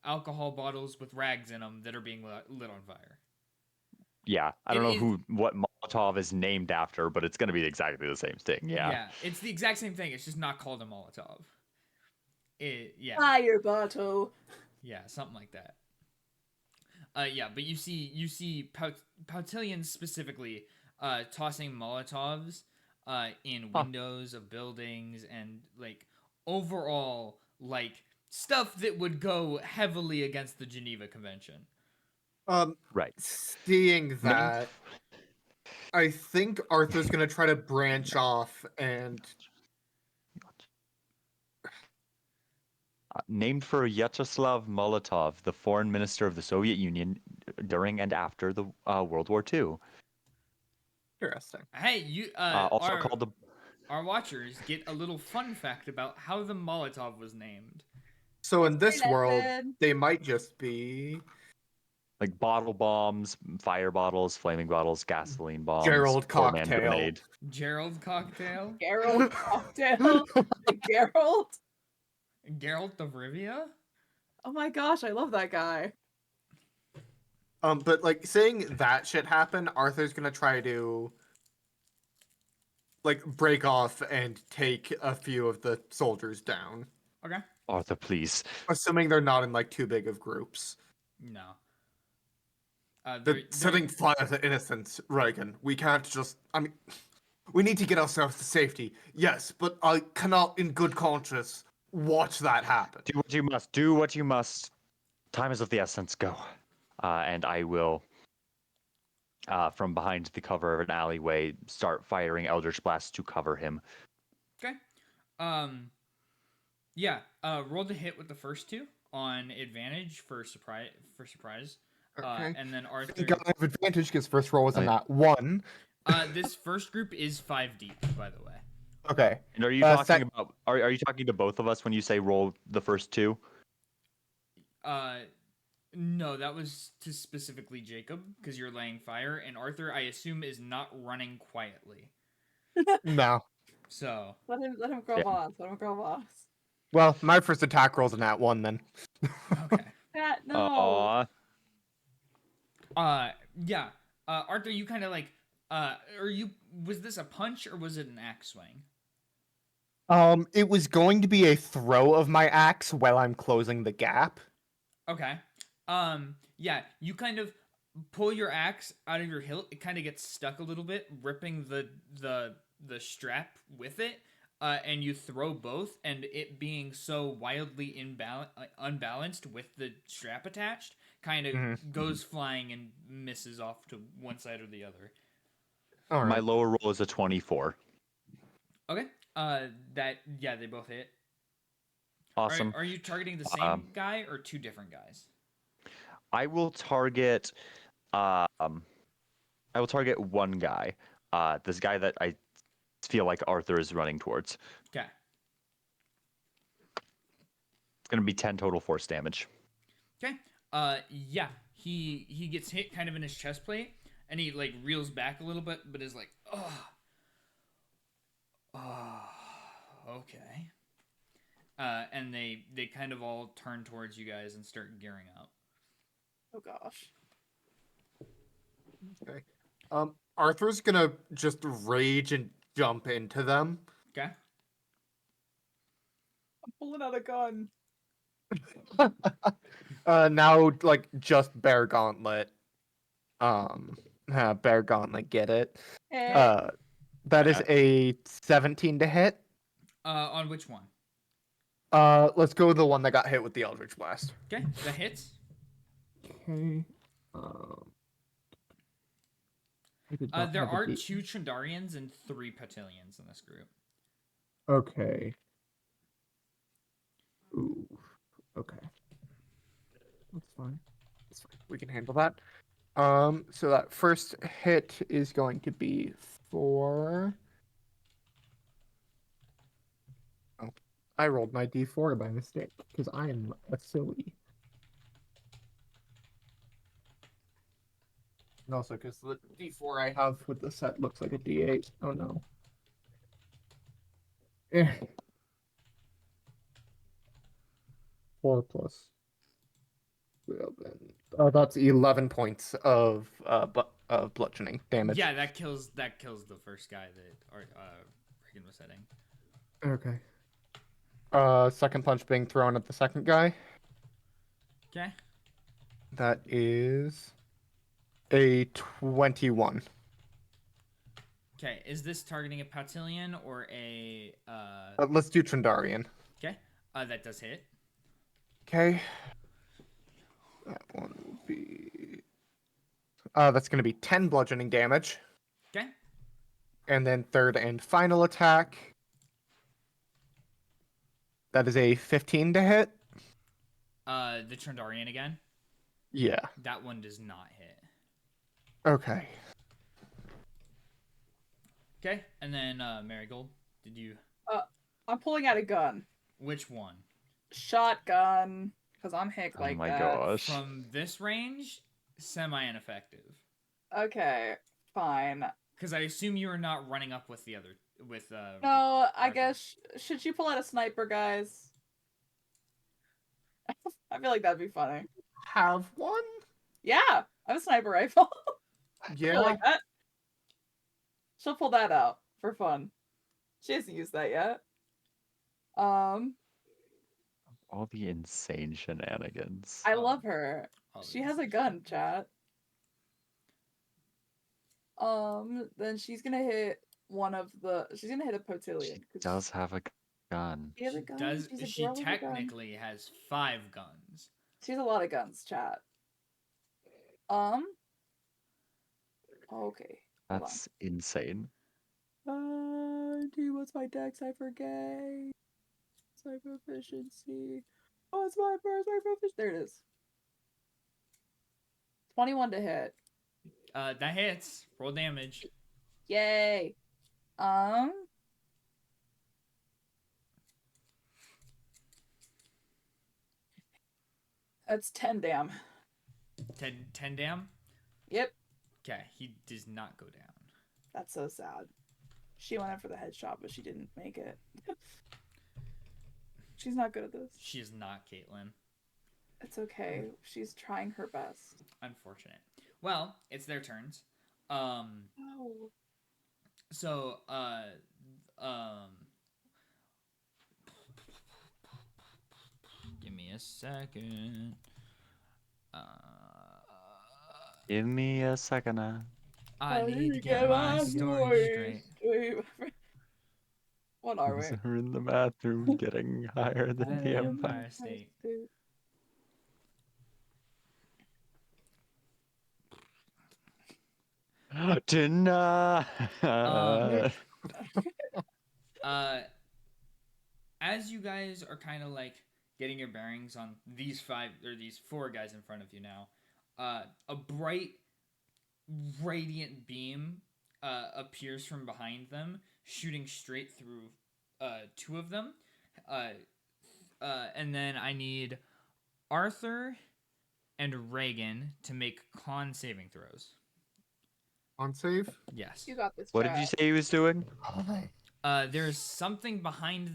alcohol bottles with rags in them that are being lit on fire. Yeah, I don't know what Molotov is named after, but it's going to be exactly the same thing. Yeah. Yeah, it's the exact same thing. It's just not called a Molotov. Fire bottle. Yeah, something like that. Yeah, but you see Pautillians specifically tossing Molotovs in windows of buildings and like overall like stuff that would go heavily against the Geneva Convention. Right. Seeing that, I think Arthur's gonna try to branch off and Named for Vyacheslav Molotov, the foreign minister of the Soviet Union during and after the World War II. Interesting. Hey, you Also called the our watchers get a little fun fact about how the Molotov was named. so in this Explain it, world Sid. they might just be like bottle bombs, fire bottles, flaming bottles, gasoline bombs, Gerald four-man cocktail. grenade. Gerald Cocktail, Geralt cocktail. Geralt. Geralt of Rivia. Oh my gosh, I love that guy. But like seeing that shit happen, Arthur's gonna try to like break off and take a few of the soldiers down. Okay. Arthur, please. Assuming they're not in like too big of groups. No. They're setting fire to innocents, Reaghan. We can't just we need to get ourselves to safety. Yes, but I cannot in good conscience watch that happen. Do what you must. Do what you must. Time is of the essence. Go. And I will, from behind the cover of an alleyway, start firing Eldritch Blasts to cover him. Okay. Yeah. Roll the hit with the first two on advantage for surprise. Okay. And then You Arthur. got an advantage because first roll was a Right. nat 1. This first group is 5 deep, by the way. Okay. And are you talking about? Are you talking to both of us when you say roll the first two? No, that was to specifically Jacob because you're laying fire, and Arthur, I assume, is not running quietly. No. So Let him grow Yeah. boss. Let him grow boss. Well, my first attack roll's a nat 1 then. okay. That no. Aw. Yeah. Arthur, you kind of like, was this a punch or was it an axe swing? It was going to be a throw of my axe while I'm closing the gap. Okay. Yeah, you kind of pull your axe out of your hilt. It kind of gets stuck a little bit, ripping the strap with it. And you throw both, and it being so wildly unbalanced with the strap attached, kind of goes flying and misses off to one side or the other. All My right. lower roll is a 24. Okay. They both hit. Awesome. Are you targeting the same guy or two different guys? I will target. I will target one guy. This guy that I feel like Arthur is running towards. Okay. It's gonna be 10 total force damage. Okay. Yeah. He gets hit kind of in his chest plate, and he like reels back a little bit, but is like, okay. And they kind of all turn towards you guys and start gearing up. Oh gosh. Okay. Arthur's gonna just rage and jump into them. Okay. I'm pulling out a gun. Now, like, just Bear Gauntlet. Bear Gauntlet, get it? That is a 17 to hit. On which one? Let's go with the one that got hit with the Eldritch Blast. Okay, that hits. Okay. There are 2 Chandarians and 3 Patilians in this group. Okay. Ooh. Okay. That's fine. That's fine. We can handle that. So that first hit is going to be for. Oh, I rolled my d4 by mistake because I am a silly. And also because the d4 I have with the set looks like a d8. Oh no. Eh. 4 plus 11. That's 11 points of bludgeoning damage. Yeah, that kills the first guy that Reaghan was hitting. Okay. Second punch being thrown at the second guy. Okay. That is a 21. Okay, is this targeting a Patilian or a Let's do Trindarian. Okay. That does hit. Okay. That one will be. That's going to be 10 bludgeoning damage. Okay. And then third and final attack. That is a 15 to hit. The Trandarian again. Yeah. That one does not hit. Okay. Okay, and then Marigold, did you? I'm pulling out a gun. Which one? Shotgun. Because I'm hick Oh like my that. gosh. From this range, semi-ineffective. Okay, fine. Because I assume you are not running up with the other with. No, I Arthur. guess should you pull out a sniper, guys? I feel like that'd be funny. Have one? Yeah, I have a sniper rifle. I Yeah. like that. She'll pull that out for fun. She hasn't used that yet. All the insane shenanigans. I love her. Oh, She has a gun, chat. Then she's gonna hit one of the. She's gonna hit a Potillion. She 'cause does have a gun. She has a gun. Does She's a she girl with a gun. technically has 5 guns? She has a lot of guns, chat. Okay. Hold on. That's insane. What's my dex? I forget. My proficiency. Oh, it's my proficiency. There it is. 21 to hit. That hits. Roll damage. Yay. That's 10 damn. 10 dam. Yep. Okay, he does not go down. That's so sad. She went in for the headshot, but she didn't make it. She's not good at this. She is not Caitlin. It's okay. She's trying her best. Unfortunate. Well, it's their turns. Oh. So, give me a second. Give me a second. I need to get my story straight. What are we? We're in the bathroom getting higher than Than the the Empire. Empire State. Deny. As you guys are kind of like getting your bearings on these 4 guys in front of you now, a bright, radiant beam appears from behind them, shooting straight through 2 of them. And then I need Arthur and Reaghan to make con saving throws. On save? Yes. You got this. What did you say he was doing? There's something behind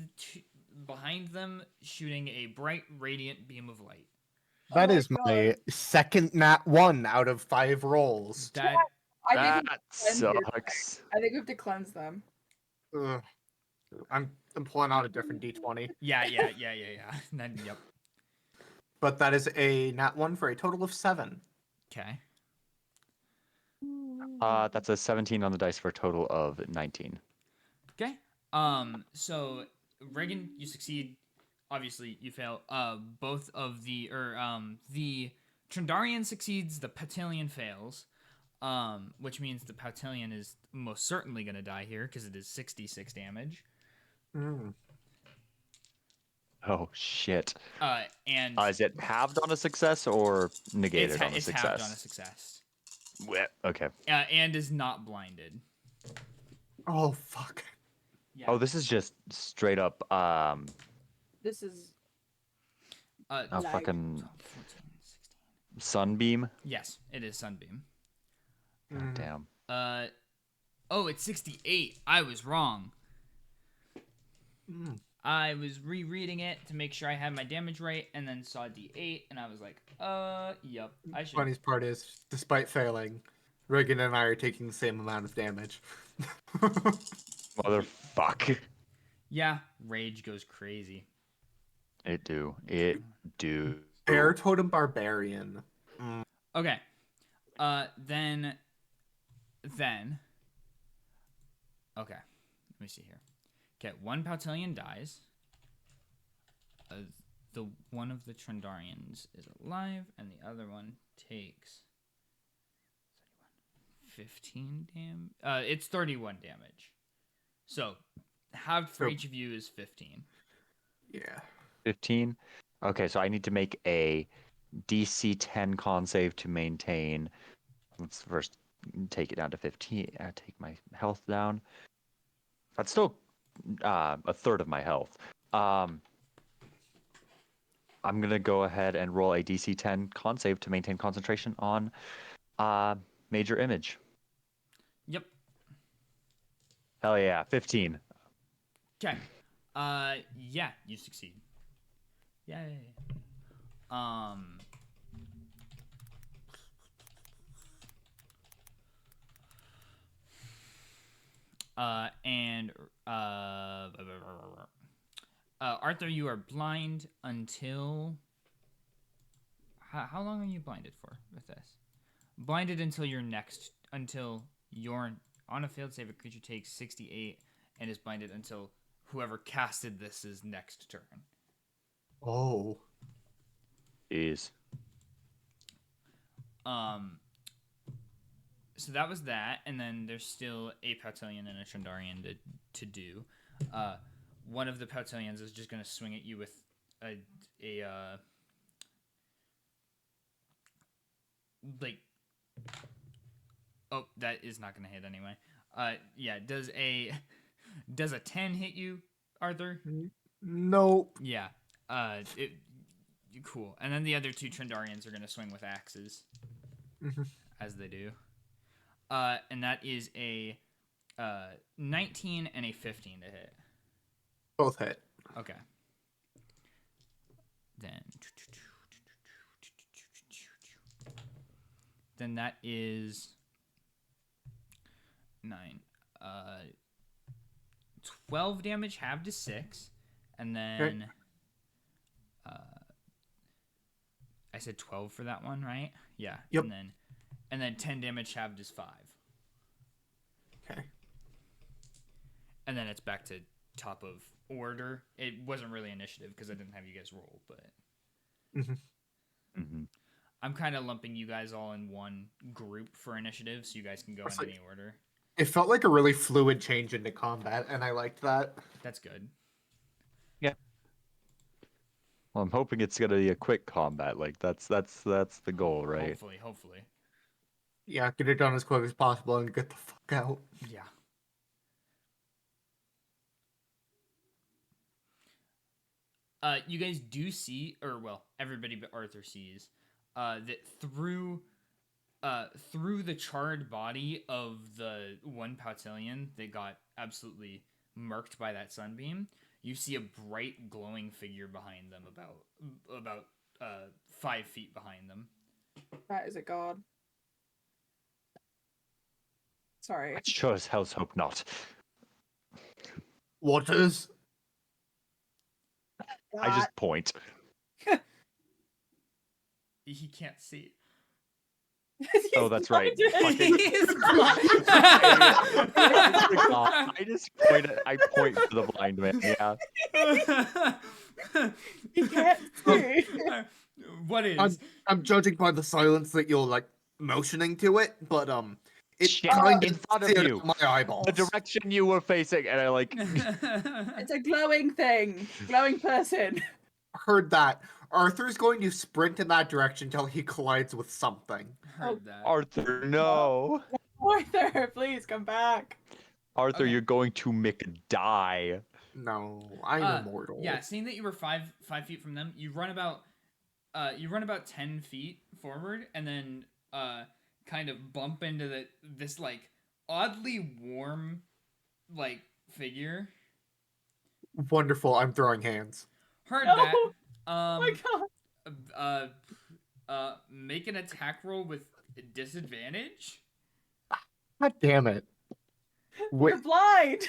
them shooting a bright, radiant beam of light. That my is my second nat 1 out of 5 rolls. That I think That cleanse your sucks. I think we have to cleanse them. Ugh. I'm pulling out a different d20. yeah. Then yep. But that is a nat 1 for a total of 7. Okay. That's a 17 on the dice for a total of 19. Okay. So Reaghan, you succeed. Obviously, you fail. Both of the Trandarian succeeds. The Potillion fails. Which means the Potillion is most certainly gonna die here because it is 66 damage. Oh shit. And Is it halved on a success or negated on a it's success? halved on a success. Okay. And is not blinded. Oh, fuck. Yeah. Oh, this is just straight up This is a Lag. fucking 14, 16. sunbeam. Yes, it is Sunbeam. God damn. Oh, it's 68. I was wrong. I was rereading it to make sure I had my damage right, and then saw D8, and I was like, yep, I should. Funniest part is, despite failing, Reaghan and I are taking the same amount of damage. Motherfuck. Yeah, rage goes crazy. It do. Bear Totem Barbarian. Okay. Then. Okay. Let me see here. Okay, one Pautillion dies. The one of the Trandarians is alive, and the other one takes 15 it's 31 damage. So, halved for So- each of you is 15. Yeah. 15. Okay, so I need to make a DC 10 con save to maintain. Let's first take it down to 15. Take my health down. That's still a third of my health. I'm gonna go ahead and roll a DC 10 con save to maintain concentration on major image. Yep. Hell yeah, 15. Okay. Yeah, you succeed. Yay. And Arthur, you are blind until. How long are you blinded for with this? Blinded until you're on a failed save. A creature takes 68 and is blinded until whoever casted this is next turn. Oh. Jeez. So that was that, and then there's still a Pautilian and a Chandarian to do. One of the Pautilians is just gonna swing at you with a like. Oh, that is not gonna hit anyway. Yeah, does a 10 hit you, Arthur? Nope. Yeah. Cool. And then the other two Trindarians are gonna swing with axes, as they do. And that is a 19 and a 15 to hit. Both hit. Okay. Then that is 9. 12 damage halved to 6, and then I said 12 for that one, right? Yeah. Yep. And then 10 damage halved is 5. Okay. And then it's back to top of order. It wasn't really initiative because I didn't have you guys roll, but I'm kind of lumping you guys all in one group for initiative, so you guys can go in any order. It felt like a really fluid change into combat, and I liked that. That's good. Yeah. Well, I'm hoping it's gonna be a quick combat. Like that's the goal, right? Hopefully. Yeah, get it done as quick as possible and get the fuck out. Yeah. You guys do see, or well, everybody but Arthur sees, that through the charred body of the one Pautilian that got absolutely murked by that sunbeam, you see a bright glowing figure behind them, about 5 feet behind them. That is a god. Sorry. I sure as hell's hope not. What is? I just point. He can't see. Oh, that's right. He is I just point. I point to the blind man. Yeah. He can't see. What is? I'm judging by the silence that you're like motioning to it, but it Shit, kind in of front of stared you. at my eyeballs. The direction you were facing, and I like. It's a glowing thing. Glowing person. Heard that. Arthur's going to sprint in that direction till he collides with something. Heard that. Arthur, no. Arthur, please come back. Arthur, Okay. you're going to die. No, I'm immortal. Yeah, seeing that you were 5 feet from them, you run about 10 feet forward, and then kind of bump into this like oddly warm like figure. Wonderful. I'm throwing hands. Heard No! that. Oh my god. Make an attack roll with disadvantage. God damn it. Wait, You're blind.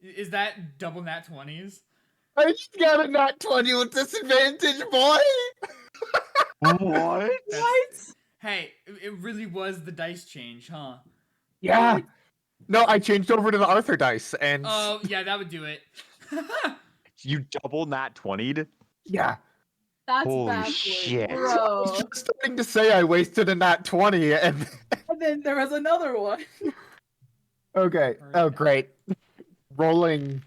Is that double nat 20s? I just got a nat 20 with disadvantage, boy! What? What? Hey, it really was the dice change, huh? Yeah. No, I changed over to the Arthur dice, and Oh, yeah, that would do it. You double nat 20'd? yeah. That's Holy backwards, shit. I bro. was just starting to say I wasted a nat 20, and And then there was another one. Okay. Oh, great. Rolling.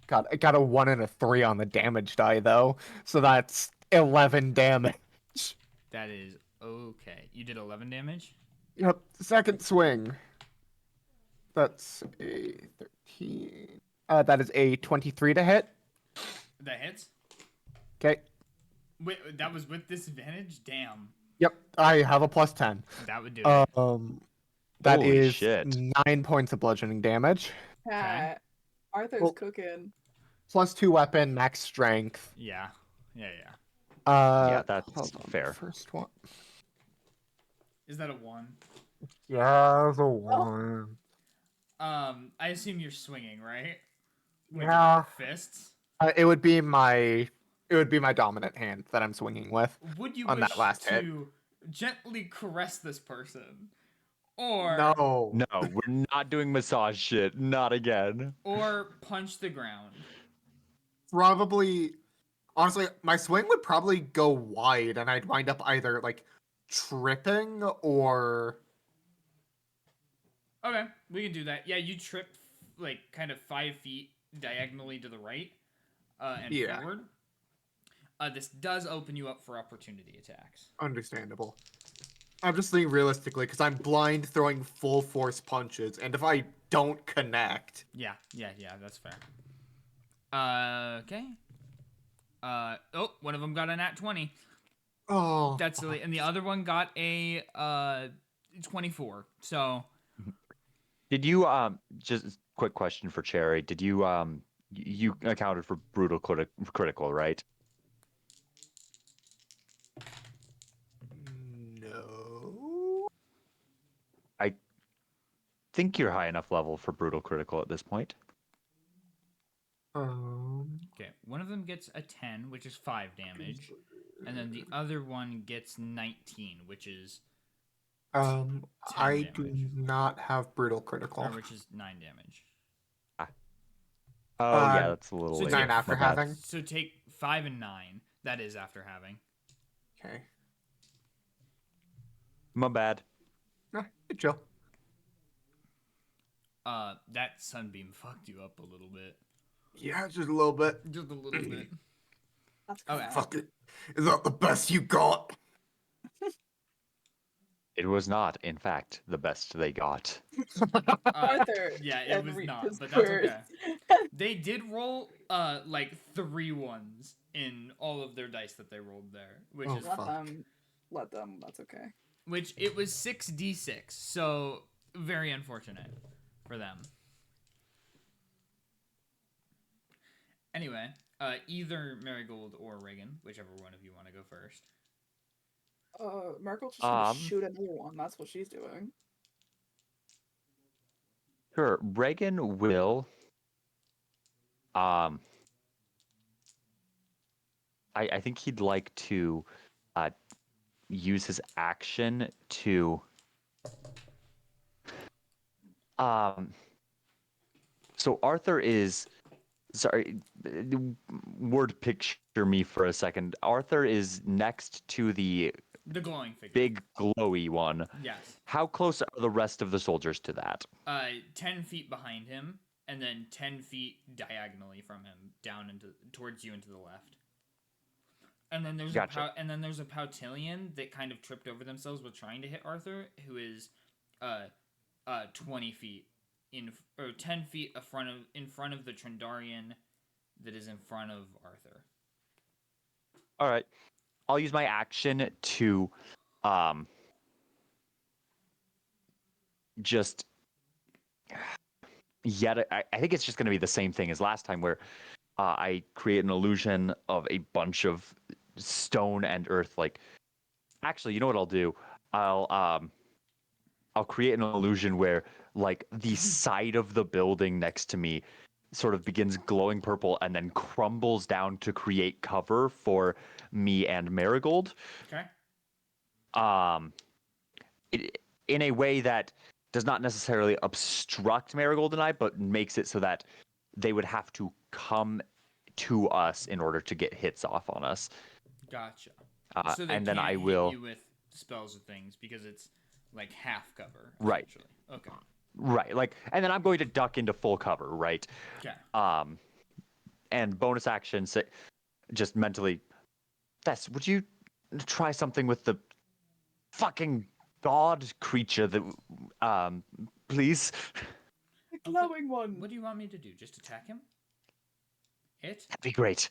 God, I got a 1 and a 3 on the damage die, though. So that's 11 damage. That is okay. You did 11 damage? Yep. Second swing. That's a 13. That is a 23 to hit. That hits? Okay. Wait, that was with disadvantage? Damn. Yep. I have a plus 10. That would do it. That Holy is shit. 9 points of bludgeoning damage. Cat. Arthur's Well- cooking. Plus 2 weapon, max strength. Yeah. Yeah. Yeah, that's Hold on, fair. First one. Is that a 1? Yeah, the 1. I assume you're swinging, right? With Yeah. your fists? It would be my dominant hand that I'm swinging with. Would you On wish that last hit. to gently caress this person? Or No. No, we're not doing massage shit. Not again. or punch the ground? Probably, honestly, my swing would probably go wide, and I'd wind up either like tripping or. Okay, we can do that. Yeah, you trip like kind of 5 feet diagonally to the right and Yeah. forward. This does open you up for opportunity attacks. Understandable. I'm just thinking realistically because I'm blind throwing full force punches, and if I don't connect, Yeah, that's fair. Okay. Oh, one of them got a nat 20. oh, That's silly. And the other one got a 24. So, Did you just quick question for Cherry? Did you you accounted for brutal critical, right? no. I think you're high enough level for brutal critical at this point. okay, one of them gets a 10, which is 5 damage. And then the other one gets 19, which is I do damage. not have brutal critical. or which is 9 damage. Oh Uh, yeah, that's a little so late. nine after My bad. having. So take 5 and 9. That is after having. Okay. My bad. Good chill. That sunbeam fucked you up a little bit. Yeah, just a little bit. Just a little bit. That's Okay. Fuck it. Is that the best you got? It was not, in fact, the best they got. Arthur. Yeah, it can was read not, his but that's words. okay. They did roll like 3 ones in all of their dice that they rolled there, which Oh, is fuck. Let them. That's okay. which it was 6d6, so very unfortunate for them. Anyway, either Marigold or Reaghan, whichever one of you want to go first. Merkel's just gonna shoot another one. That's what she's doing. Sure, Reagan will. I think he'd like to use his action to so Arthur is sorry, word picture me for a second. Arthur is next to the glowing figure. big glowy one. Yes. How close are the rest of the soldiers to that? 10 feet behind him, and then 10 feet diagonally from him, down towards you and to the left. And then there's Gotcha. a Pautilian that kind of tripped over themselves while trying to hit Arthur, who is 20 feet or 10 feet in front of the Trindarian that is in front of Arthur. All right. I'll use my action to just I think it's just going to be the same thing as last time where I create an illusion of a bunch of stone and earth. Like, actually, you know what I'll do? I'll create an illusion where like the side of the building next to me sort of begins glowing purple and then crumbles down to create cover for me and Marigold. Okay. In a way that does not necessarily obstruct Marigold and I, but makes it so that they would have to come to us in order to get hits off on us. Gotcha. So then I will hit you with spells or things because it's like half cover. Right. Essentially. Okay. Right. Like, and then I'm going to duck into full cover, right? Okay. And bonus action, just mentally, would you try something with the fucking god creature that, please? The glowing one. What do you want me to do? Just attack him? Hit? That'd be great.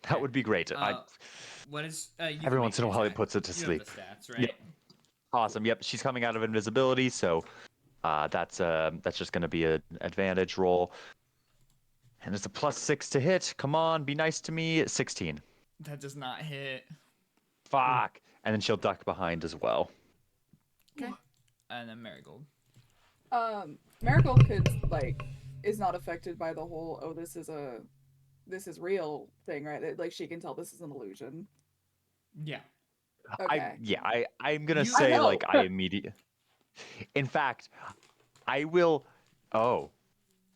That Okay. would be great. What is you Every can once make in a the while, it attack. puts it to You sleep. have the stats, right? Yep. Awesome. Yep. She's coming out of invisibility, so that's just going to be an advantage roll. And it's a +6 to hit. Come on, be nice to me. 16. That does not hit. Fuck. And then she'll duck behind as well. Okay. And then Marigold. Marigold is not affected by the whole this is real thing, right? Like she can tell this is an illusion. Yeah. Okay. I'm gonna I say know. like I immediately. In fact, I will. Oh,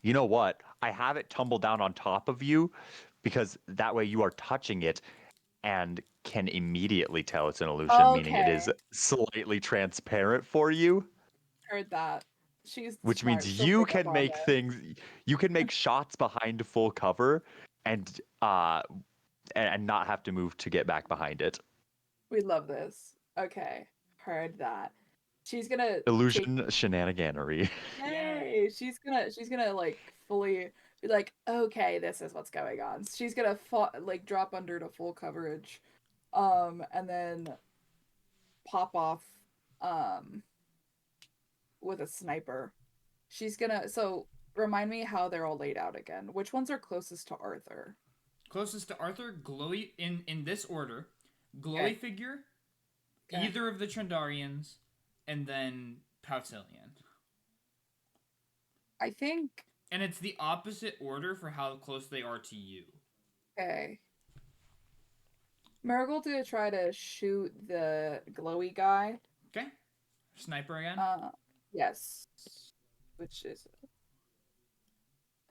you know what? I have it tumble down on top of you, because that way you are touching it, and can immediately tell it's an illusion, meaning it is Okay. slightly transparent for you. Heard that. She's Which smart. means She'll you pick up can on make it. things. You can make shots behind full cover, and not have to move to get back behind it. We love this. Okay. Heard that. She's gonna Illusion shenaniganery. Yay! She's gonna like fully be like, okay, this is what's going on. She's gonna drop under to full coverage, and then pop off, with a sniper. She's gonna remind me how they're all laid out again. Which ones are closest to Arthur? Closest to Arthur, glowy in this order, glowy Okay. figure, Okay. either of the Trendarians, and then Pautilian. I think. And it's the opposite order for how close they are to you. Okay. Marigold's gonna try to shoot the glowy guy. Okay. Sniper again. Yes. Which is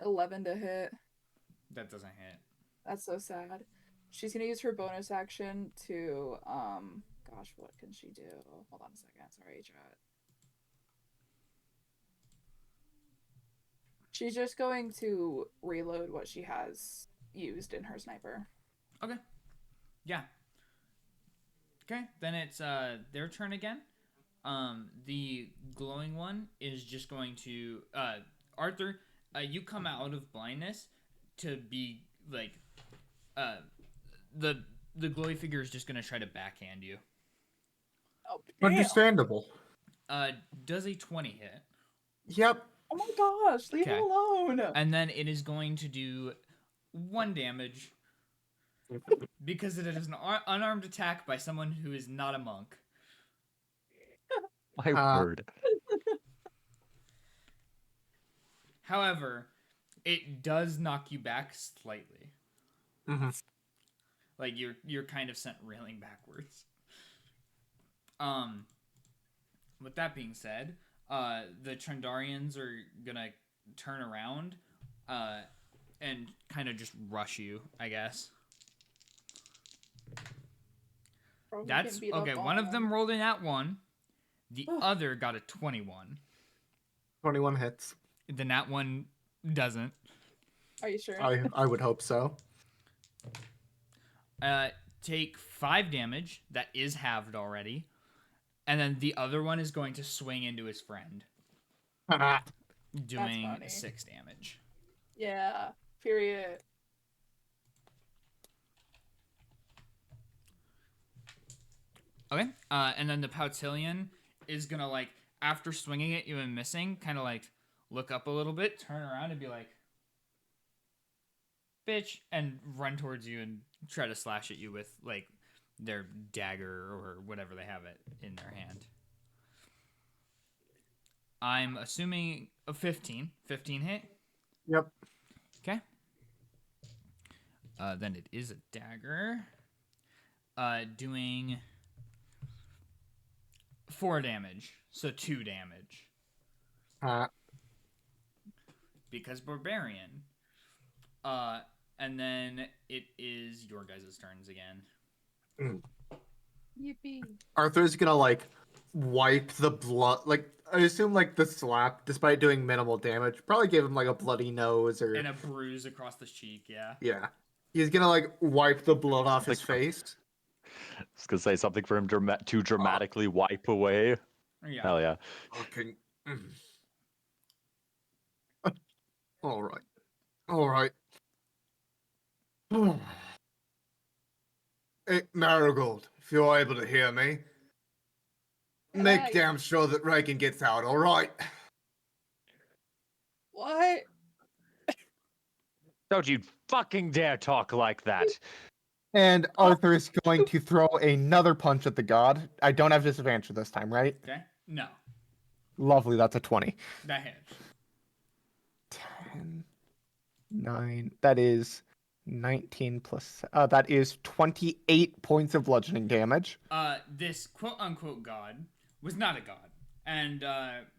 11 to hit. That doesn't hit. That's so sad. She's gonna use her bonus action to gosh, what can she do? Hold on a second. Sorry, chat. She's just going to reload what she has used in her sniper. Okay. Yeah. Okay, then it's their turn again. The glowing one is just going to Arthur, you come out of blindness to be like the glowy figure is just gonna try to backhand you. Oh, damn. Understandable. Does a 20 hit? Yep. Oh my gosh, leave Okay. him alone. And then it is going to do 1 damage because it is an unarmed attack by someone who is not a monk. My word. However, it does knock you back slightly. Mm-hmm. Like you're kind of sent reeling backwards. With that being said, the Trendarians are gonna turn around, and kind of just rush you, I guess. Probably That's get beat up okay. One of on. them rolled in at 1. The other got a 21. 21 hits. The nat 1 doesn't. Are you sure? I would hope so. Take 5 damage. That is halved already. And then the other one is going to swing into his friend, doing funny. 6 damage. Yeah. Period. Okay. And then the Pautilian is gonna like, after swinging at you and missing, kind of like look up a little bit, turn around and be like, "Bitch," and run towards you and try to slash at you with like their dagger or whatever they have it in their hand. I'm assuming a 15 hit. Yep. Okay. Then it is a dagger. Doing 4 damage, so 2 damage. Because barbarian. And then it is your guys' turns again. Yippee. Arthur's gonna wipe the blood. Like, I assume, like, the slap, despite doing minimal damage, probably gave him, like, a bloody nose or. And a bruise across the cheek, yeah. Yeah. He's gonna, like, wipe the blood off his Something- face. I was gonna say something for him to dramatically wipe away. Yeah. Hell yeah. Okay. Alright. Alright. Hey, Marigold, if you're able to hear me, make Hey. damn sure that Reaghan gets out, alright? What? Don't you fucking dare talk like that. And Arthur is going to throw another punch at the god. I don't have disadvantage this time, right? Okay. No, Lovely, that's a 20. that hits. 10, 9, that is 19 plus, that is 28 points of bludgeoning damage. This quote unquote god was not a god, and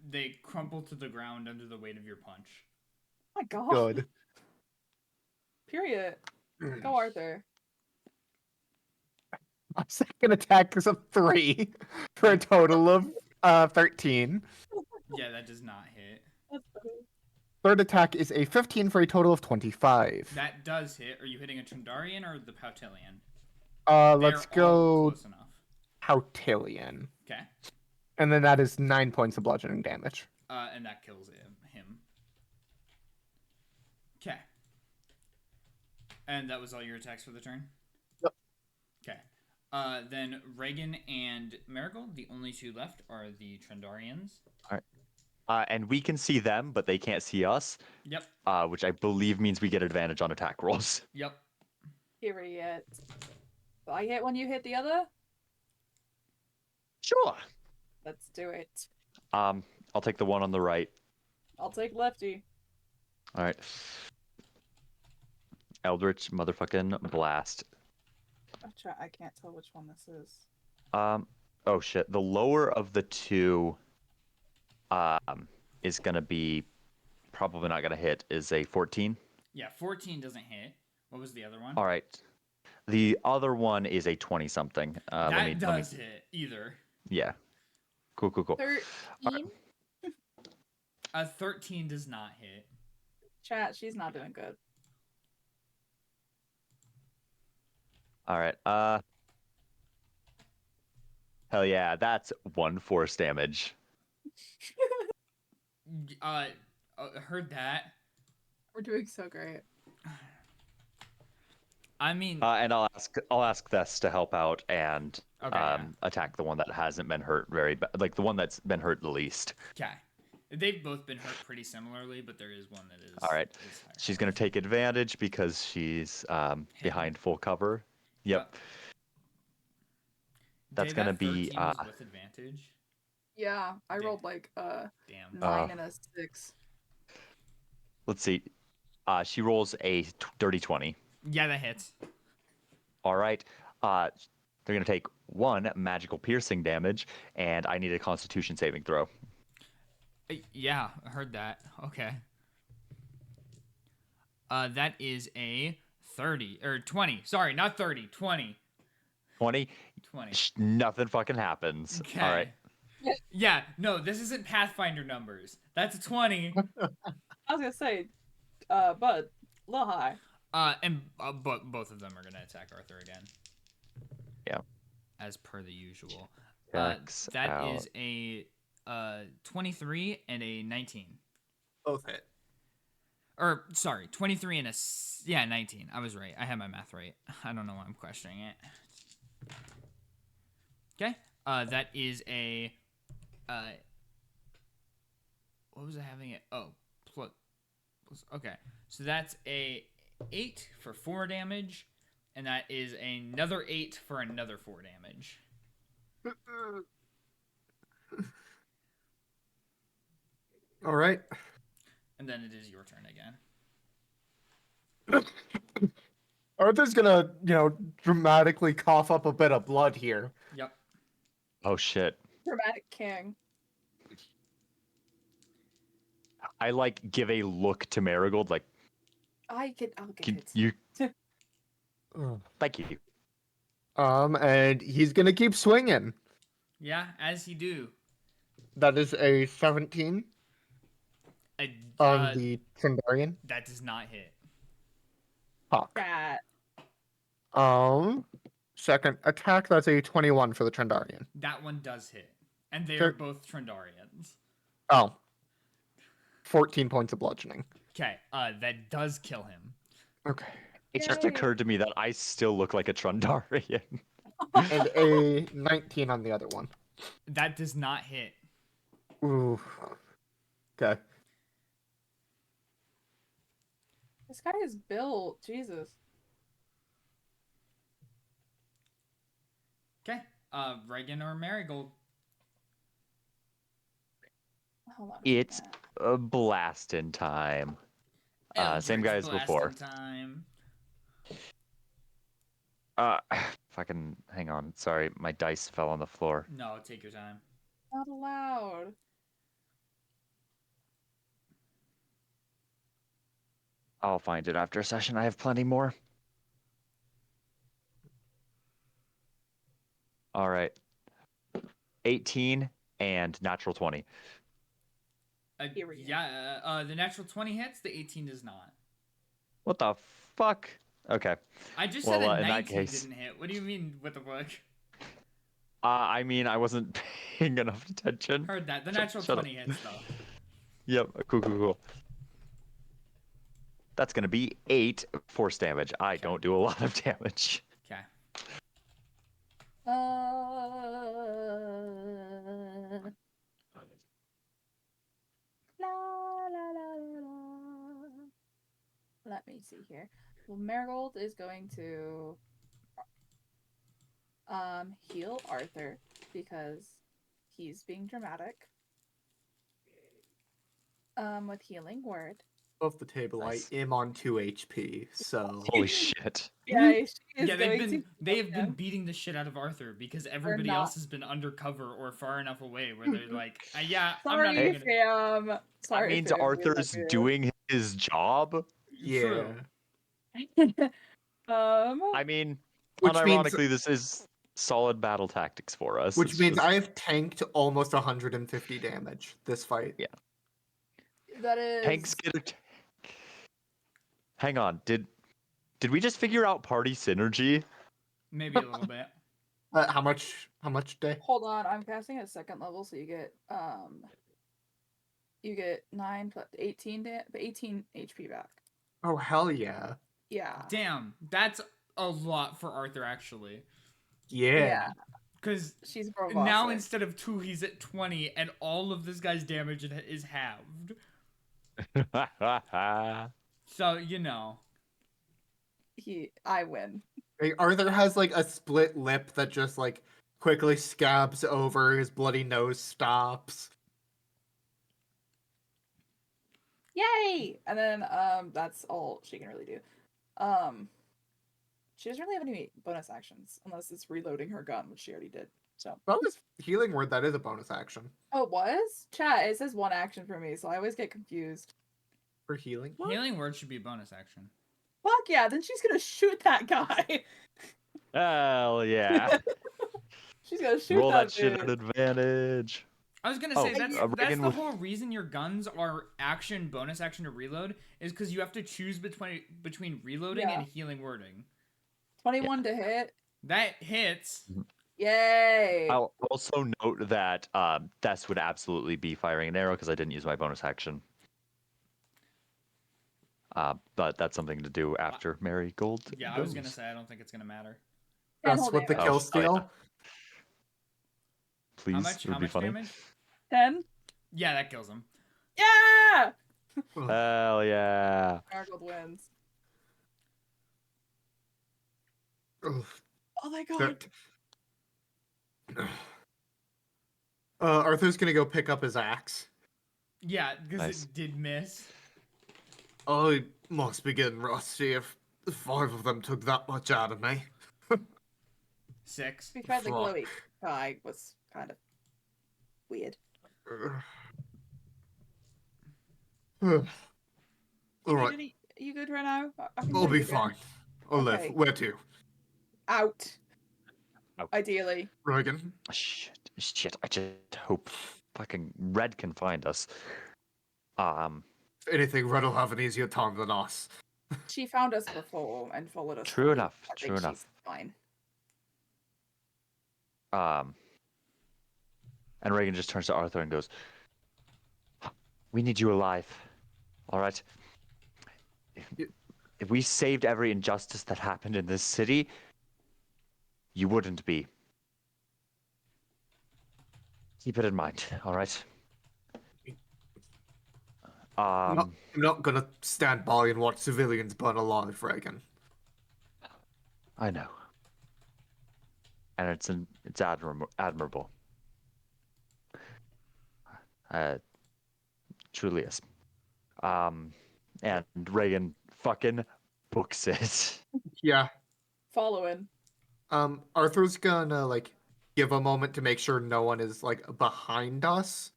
they crumpled to the ground under the weight of your punch. Oh my god. Good. Period. Go, Arthur. My second attack is a 3 for a total of 13. Yeah, that does not hit. That's funny. Third attack is a 15 for a total of 25. That does hit. Are you hitting a Trindarian or the Pautilian? Let's They're all go close enough. Pautilian. Okay. And then that is 9 points of bludgeoning damage. And that kills him. Okay. And that was all your attacks for the turn? Yep. Okay. Then Reaghan and Marigold, the only two left, are the Trendarians. And we can see them, but they can't see us. Yep. Which I believe means we get advantage on attack rolls. Yep. Period. Do I hit one, you hit the other? Sure. Let's do it. I'll take the one on the right. I'll take lefty. All right. Eldritch motherfucking blast. I can't tell which one this is. Oh shit. The lower of the two is gonna be probably not gonna hit, is a 14. Yeah, 14 doesn't hit. What was the other one? All right. The other one is a 20 something. That does hit either. Yeah. Cool. 13? 13 does not hit. Chat, she's not doing good. All right. Hell yeah, that's 1 force damage. Heard that. We're doing so great. I mean, And I'll ask Thess to help out and Okay, yeah. attack the one that hasn't been hurt very bad, like the one that's been hurt the least. okay. They've both been hurt pretty similarly, but there is one that is. All right. is higher. She's gonna take advantage because she's behind full cover. Yep. That's Dave, gonna that be 13 was with advantage. Yeah, I Damn. rolled like Damn. 9 and a 6. let's see. She rolls a dirty 20. Yeah, that hits. All right. They're gonna take 1 magical piercing damage, and I need a Constitution saving throw. Yeah, I heard that. Okay. That is a 30 or 20. Sorry, not 30. 20. 20. 20. Nothing fucking happens. Okay. All right. Yeah, no, this isn't Pathfinder numbers. That's a 20. I was gonna say, but a little high. But both of them are gonna attack Arthur again. Yeah. As per the usual. Checks That out. is a 23 and a 19. Both hit. Or sorry, 23 and a 19. I was right. I had my math right. I don't know why I'm questioning it. Okay. That is a what was I having it? Oh, plus okay. So that's a 8 for 4 damage, and that is another 8 for another 4 damage. All right. And then it is your turn again. Arthur's gonna, dramatically cough up a bit of blood here. Yep. Oh shit. Dramatic king. I give a look to Marigold, like, I'll get can it. you? Ugh. Thank you. And he's gonna keep swinging. Yeah, as you do. That is a 17 on the Trindarian. That does not hit. Fuck. Cat. Second attack, that's a 21 for the Trindarian. That one does hit. And they Sure. are both Trindarians. Oh. 14 points of bludgeoning. Okay, that does kill him. Okay. It just Yay. occurred to me that I still look like a Trundarian. And a 19 on the other one. That does not hit. Ooh. Okay. This guy is built. Jesus. Okay, Reaghan or Marigold. Hold on. It's a blasting time. Same guy as Eldritch before. blasting Time. Fucking hang on. Sorry, my dice fell on the floor. No, take your time. Not allowed. I'll find it after a session. I have plenty more. All right. 18 and natural 20. Here we go. Yeah, the natural 20 hits, the 18 does not. What the fuck? Okay. I just Well, said a in that 19 case- didn't hit. What do you mean, what the fuck? I mean, I wasn't paying enough attention. Heard that. The Shut- natural shut up. 20 hits, though. Yep. Cool. That's gonna be 8 force damage. I don't do a lot of damage. Okay. La, la, la, la, la. Let me see here. Well, Marigold is going to heal Arthur because he's being dramatic. With healing word. Off the table, Nice. I am on 2 HP, so Holy shit. Yeah, she is Yeah, going to. they have been him. beating the shit out of Arthur because everybody not- else has been undercover or far enough away where they're like, yeah, Sorry, I'm not even gonna... fam. Sorry, That means fam, we love Arthur's you. doing his job. yeah. True. I mean, Which means- unironically, this is solid battle tactics for us. Which It's means just- I've tanked almost 150 damage this fight. Yeah. that is. tanks get a Hang on, did we just figure out party synergy? Maybe a little bit. How much day? Hold on, I'm casting at second level, so you get 9 plus 18 18 HP back. Oh hell yeah. Yeah. Damn, that's a lot for Arthur, actually. Yeah. Because She's robust. now instead of 2, he's at 20, and all of this guy's damage is halved. So, you know. I win. Hey, Arthur has like a split lip that just like quickly scabs over, his bloody nose stops. Yay! And then that's all she can really do. She doesn't really have any bonus actions unless it's reloading her gun, which she already did. So Bonus healing word, that is a bonus action. oh, it was? Chat, it says one action for me, so I always get confused. For healing? What? Healing word should be a bonus action. Fuck yeah, then she's gonna shoot that guy. Hell yeah. She's gonna shoot Roll that dude. shit at advantage. I was gonna Oh, say that's Reaghan the with- whole reason your guns are action, bonus action to reload is because you have to choose between reloading Yeah. and healing wording. 21 to hit. That hits. Yay! I'll also note that Thess would absolutely be firing an arrow because I didn't use my bonus action. But that's something to do after Marigold. Yeah, I was gonna goes. say I don't think it's gonna matter. That's hold what the damage. kill Oh, steal. yeah. Please, How much? it would How be much funny. damage? 10. Yeah, that kills him. Yeah! Hell yeah. Marigold wins. Ugh, Oh my god. that- Arthur's gonna go pick up his axe. Yeah, because Nice. it did miss. I must be getting rusty if 5 of them took that much out of me. 6. To be fair, the Fuck. glowy guy was kind of weird. Alright, You good right now? I can I'll tell be you're good. fine. I'll Okay. live. Where to? Out. Out. Ideally. Reaghan? Shit. Shit, I just hope fucking Red can find us. If anything, Red will have an easier time than us. She found us before and followed us. True through. enough, I true think enough. she's fine. And Reaghan just turns to Arthur and goes, "We need you alive. All right? If we saved every injustice that happened in this city, you wouldn't be. Keep it in mind, all right?" I'm not gonna stand by and watch civilians burn alive, Reaghan. I know. And it's admirable. Truly is. And Reaghan fucking books it. Yeah. Following. Arthur's gonna give a moment to make sure no one is behind us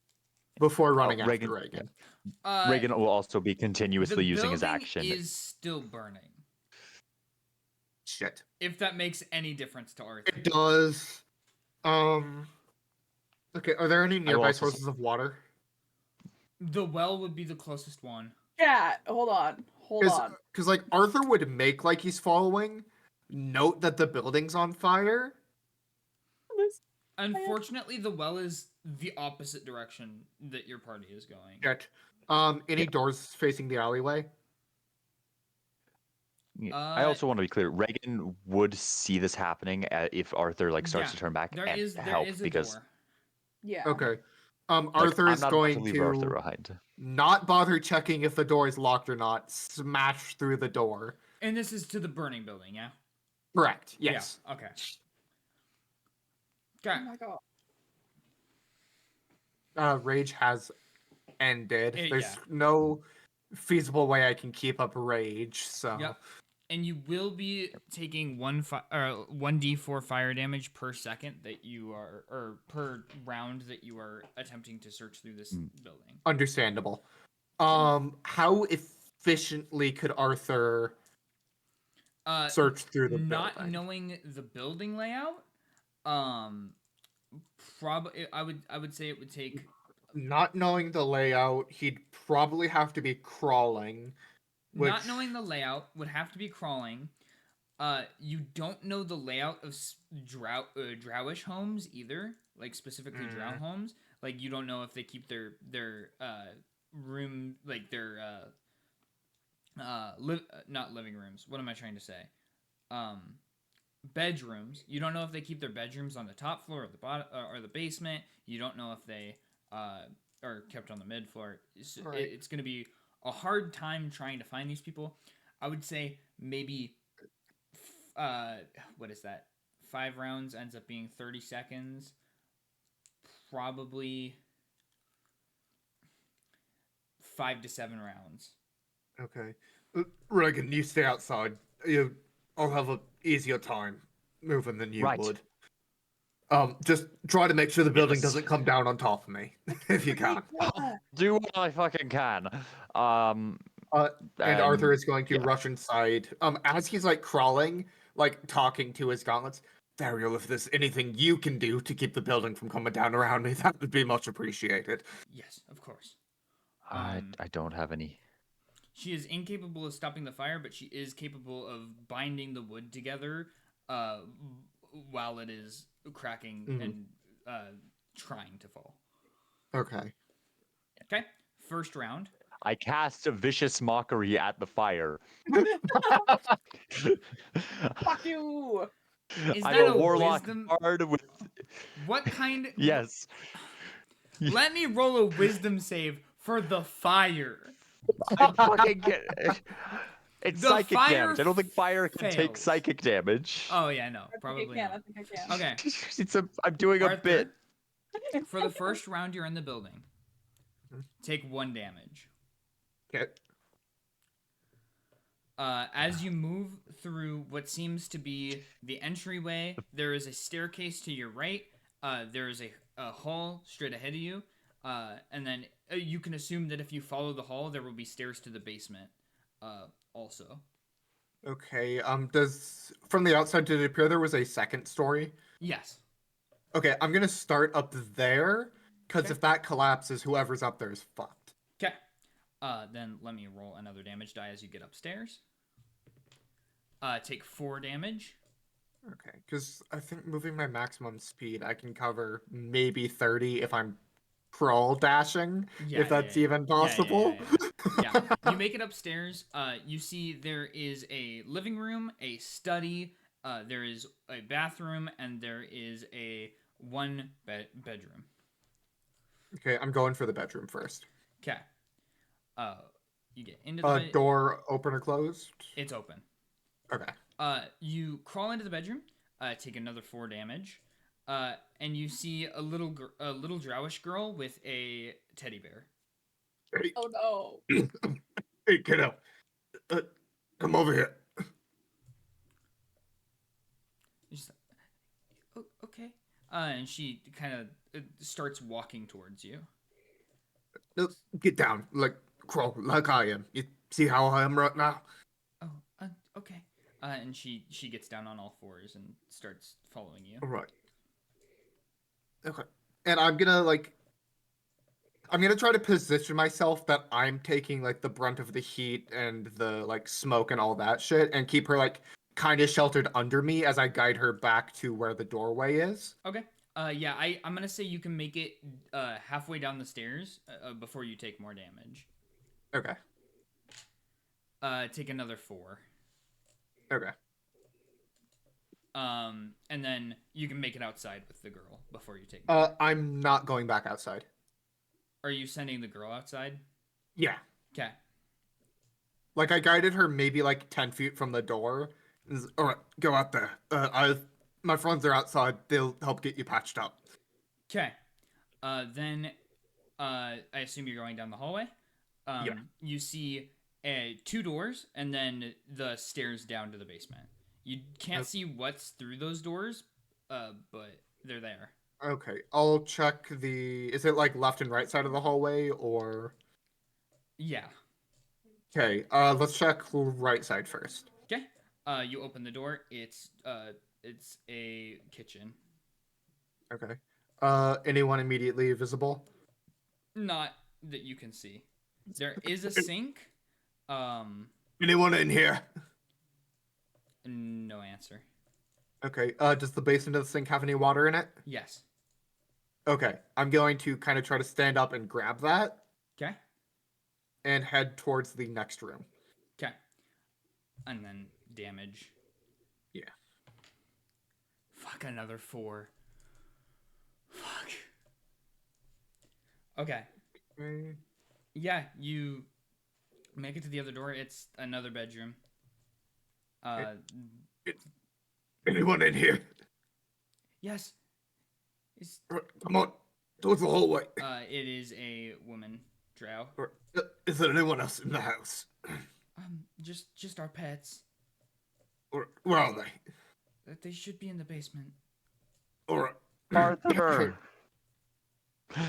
before running after Reaghan. Reaghan will also be continuously using his building action. is still burning. Shit. If that makes any difference to Arthur. It does. Okay, are there any nearby also sources of water? The well would be the closest one. Yeah, hold on. Because Arthur would make like he's following, note that the building's on fire. Unfortunately, the well is the opposite direction that your party is going. Yet. Any doors facing the alleyway? I also want to be clear. Reaghan would see this happening if Arthur starts to turn back there and is help a because door. Yeah. Okay. Arthur I'm is not going about to leave to Arthur behind. not bother checking if the door is locked or not. Smash through the door. And this is to the burning building, yeah? Correct. Yes. Yeah, okay. Oh Okay. my god. Rage has ended. There's yeah. no feasible way I can keep up rage, so. Yep. And you will be taking 1d4 fire damage per second that you are, or per round that you are attempting to search through this building. Understandable. How efficiently could Arthur search through the building? Not knowing the building layout, probably I would say it would take. Not knowing the layout, he'd probably have to be crawling. Not knowing the layout would have to be crawling. You don't know the layout of drowish homes either, like specifically drow homes. Like you don't know if they keep their room, like their not living rooms. What am I trying to say? Bedrooms. You don't know if they keep their bedrooms on the top floor or the bottom or the basement. You don't know if they are kept on the mid floor. It's going to be a hard time trying to find these people. I would say maybe what is that? 5 rounds ends up being 30 seconds. Probably 5 to 7 rounds. Okay. Reaghan, you stay outside. I'll have an easier time moving than you would. Just try to make sure the building doesn't come down on top of me, if you can. Do what I fucking can. And Arthur is going to rush inside. As he's crawling, talking to his gauntlets. Theriel, if there's anything you can do to keep the building from coming down around me, that would be much appreciated. Yes, of course. I don't have any. She is incapable of stopping the fire, but she is capable of binding the wood together while it is cracking and trying to fall. Okay. Okay, first round. I cast a vicious mockery at the fire. Fuck you! Is I'm that a warlock wisdom? bard with. What kind? Yes. Let me roll a wisdom save for the fire. I fucking get it. It's The psychic fire damage. I don't think fire can take fails. psychic damage. Oh yeah, no, I think probably I can. not. I think I can. Okay, I'm doing Arthur, a bit. For the first round, you're in the building. Take 1 damage. Okay. As you move through what seems to be the entryway, there is a staircase to your right. There is a hall straight ahead of you. And then you can assume that if you follow the hall, there will be stairs to the basement also. Okay, from the outside, did it appear there was a second story? Yes. Okay, I'm gonna start up there, because Okay. if that collapses, whoever's up there is fucked. Okay. Then let me roll another damage die as you get upstairs. Take 4 damage. Okay, because I think moving my maximum speed, I can cover maybe 30 if I'm crawl dashing, if that's even possible. Yeah. You make it upstairs. You see there is a living room, a study, there is a bathroom, and there is a bedroom. Okay, I'm going for the bedroom first. Okay. Uh, you get into the bed. Door open or closed? It's open. Okay. You crawl into the bedroom. Take another 4 damage. And you see a little drowish girl with a teddy bear. Hey, Oh no. hey kiddo. Come over here. She's like, oh, okay. And she kind of starts walking towards you. No, get down. Like, crawl like I am. You see how I am right now? Oh, okay. And she gets down on all fours and starts following you. All right. Okay. And I'm gonna try to position myself that I'm taking like the brunt of the heat and the like smoke and all that shit, and keep her like kind of sheltered under me as I guide her back to where the doorway is. Okay. Yeah, I'm gonna say you can make it halfway down the stairs before you take more damage. Okay. Take another 4. Okay. And then you can make it outside with the girl before you take more. I'm not going back outside. Are you sending the girl outside? Yeah. Okay. Like I guided her maybe like 10 feet from the door. All right, go out there. My friends are outside. They'll help get you patched up. Okay. Then I assume you're going down the hallway. Yeah. You see 2 doors and then the stairs down to the basement. You can't see what's through those doors, but they're there. Okay, I'll check the. Is it like left and right side of the hallway or? Yeah. Okay, let's check right side first. Okay. You open the door. It's a kitchen. Okay. Anyone immediately visible? Not that you can see. There is a sink. Anyone in here? No answer. Okay. Does the basin of the sink have any water in it? Yes. Okay, I'm going to kind of try to stand up and grab that Okay. and head towards the next room. Okay. And then damage. Yeah. Fuck, another 4. Fuck. Okay. Yeah, you make it to the other door. It's another bedroom. Anyone in here? Yes. It's Come on, towards the hallway. it is a woman, drow. Is there anyone else in the house? Just our pets. Where are they? They should be in the basement. Or Arthur.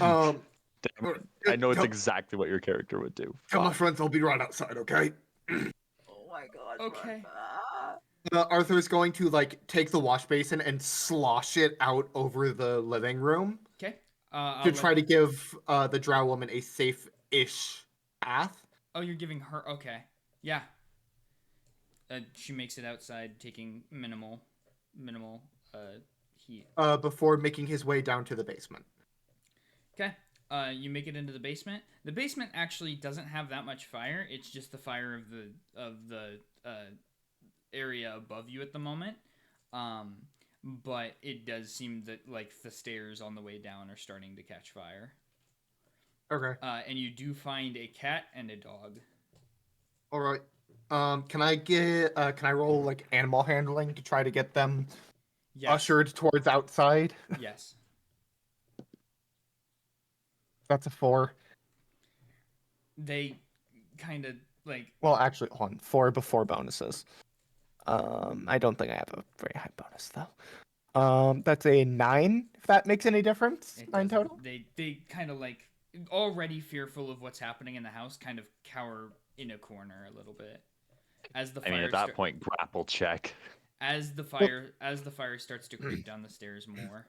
um, Damn it. I know it's exactly what your character would do. tell my friends I'll be right outside. Okay. Oh my god. Okay. Arthur's going to like take the wash basin and slosh it out over the living room Okay. to try to give the drow woman a safe-ish path. Oh, you're giving her. Okay. Yeah. She makes it outside, taking minimal heat. Before making his way down to the basement. Okay. You make it into the basement. The basement actually doesn't have that much fire. It's just the fire of the area above you at the moment. But it does seem that like the stairs on the way down are starting to catch fire. Okay. And you do find a cat and a dog. All right. Can I roll like animal handling to try to get them Yes. ushered towards outside? Yes. That's a 4. They kind of like. Well, actually, hold on. 4 before bonuses. I don't think I have a very high bonus though. That's a 9. If that makes any difference. 9 doesn't. total. They kind of like already fearful of what's happening in the house, kind of cower in a corner a little bit. As the fire. I mean, at that point, grapple check. As the fire starts to creep down the stairs more.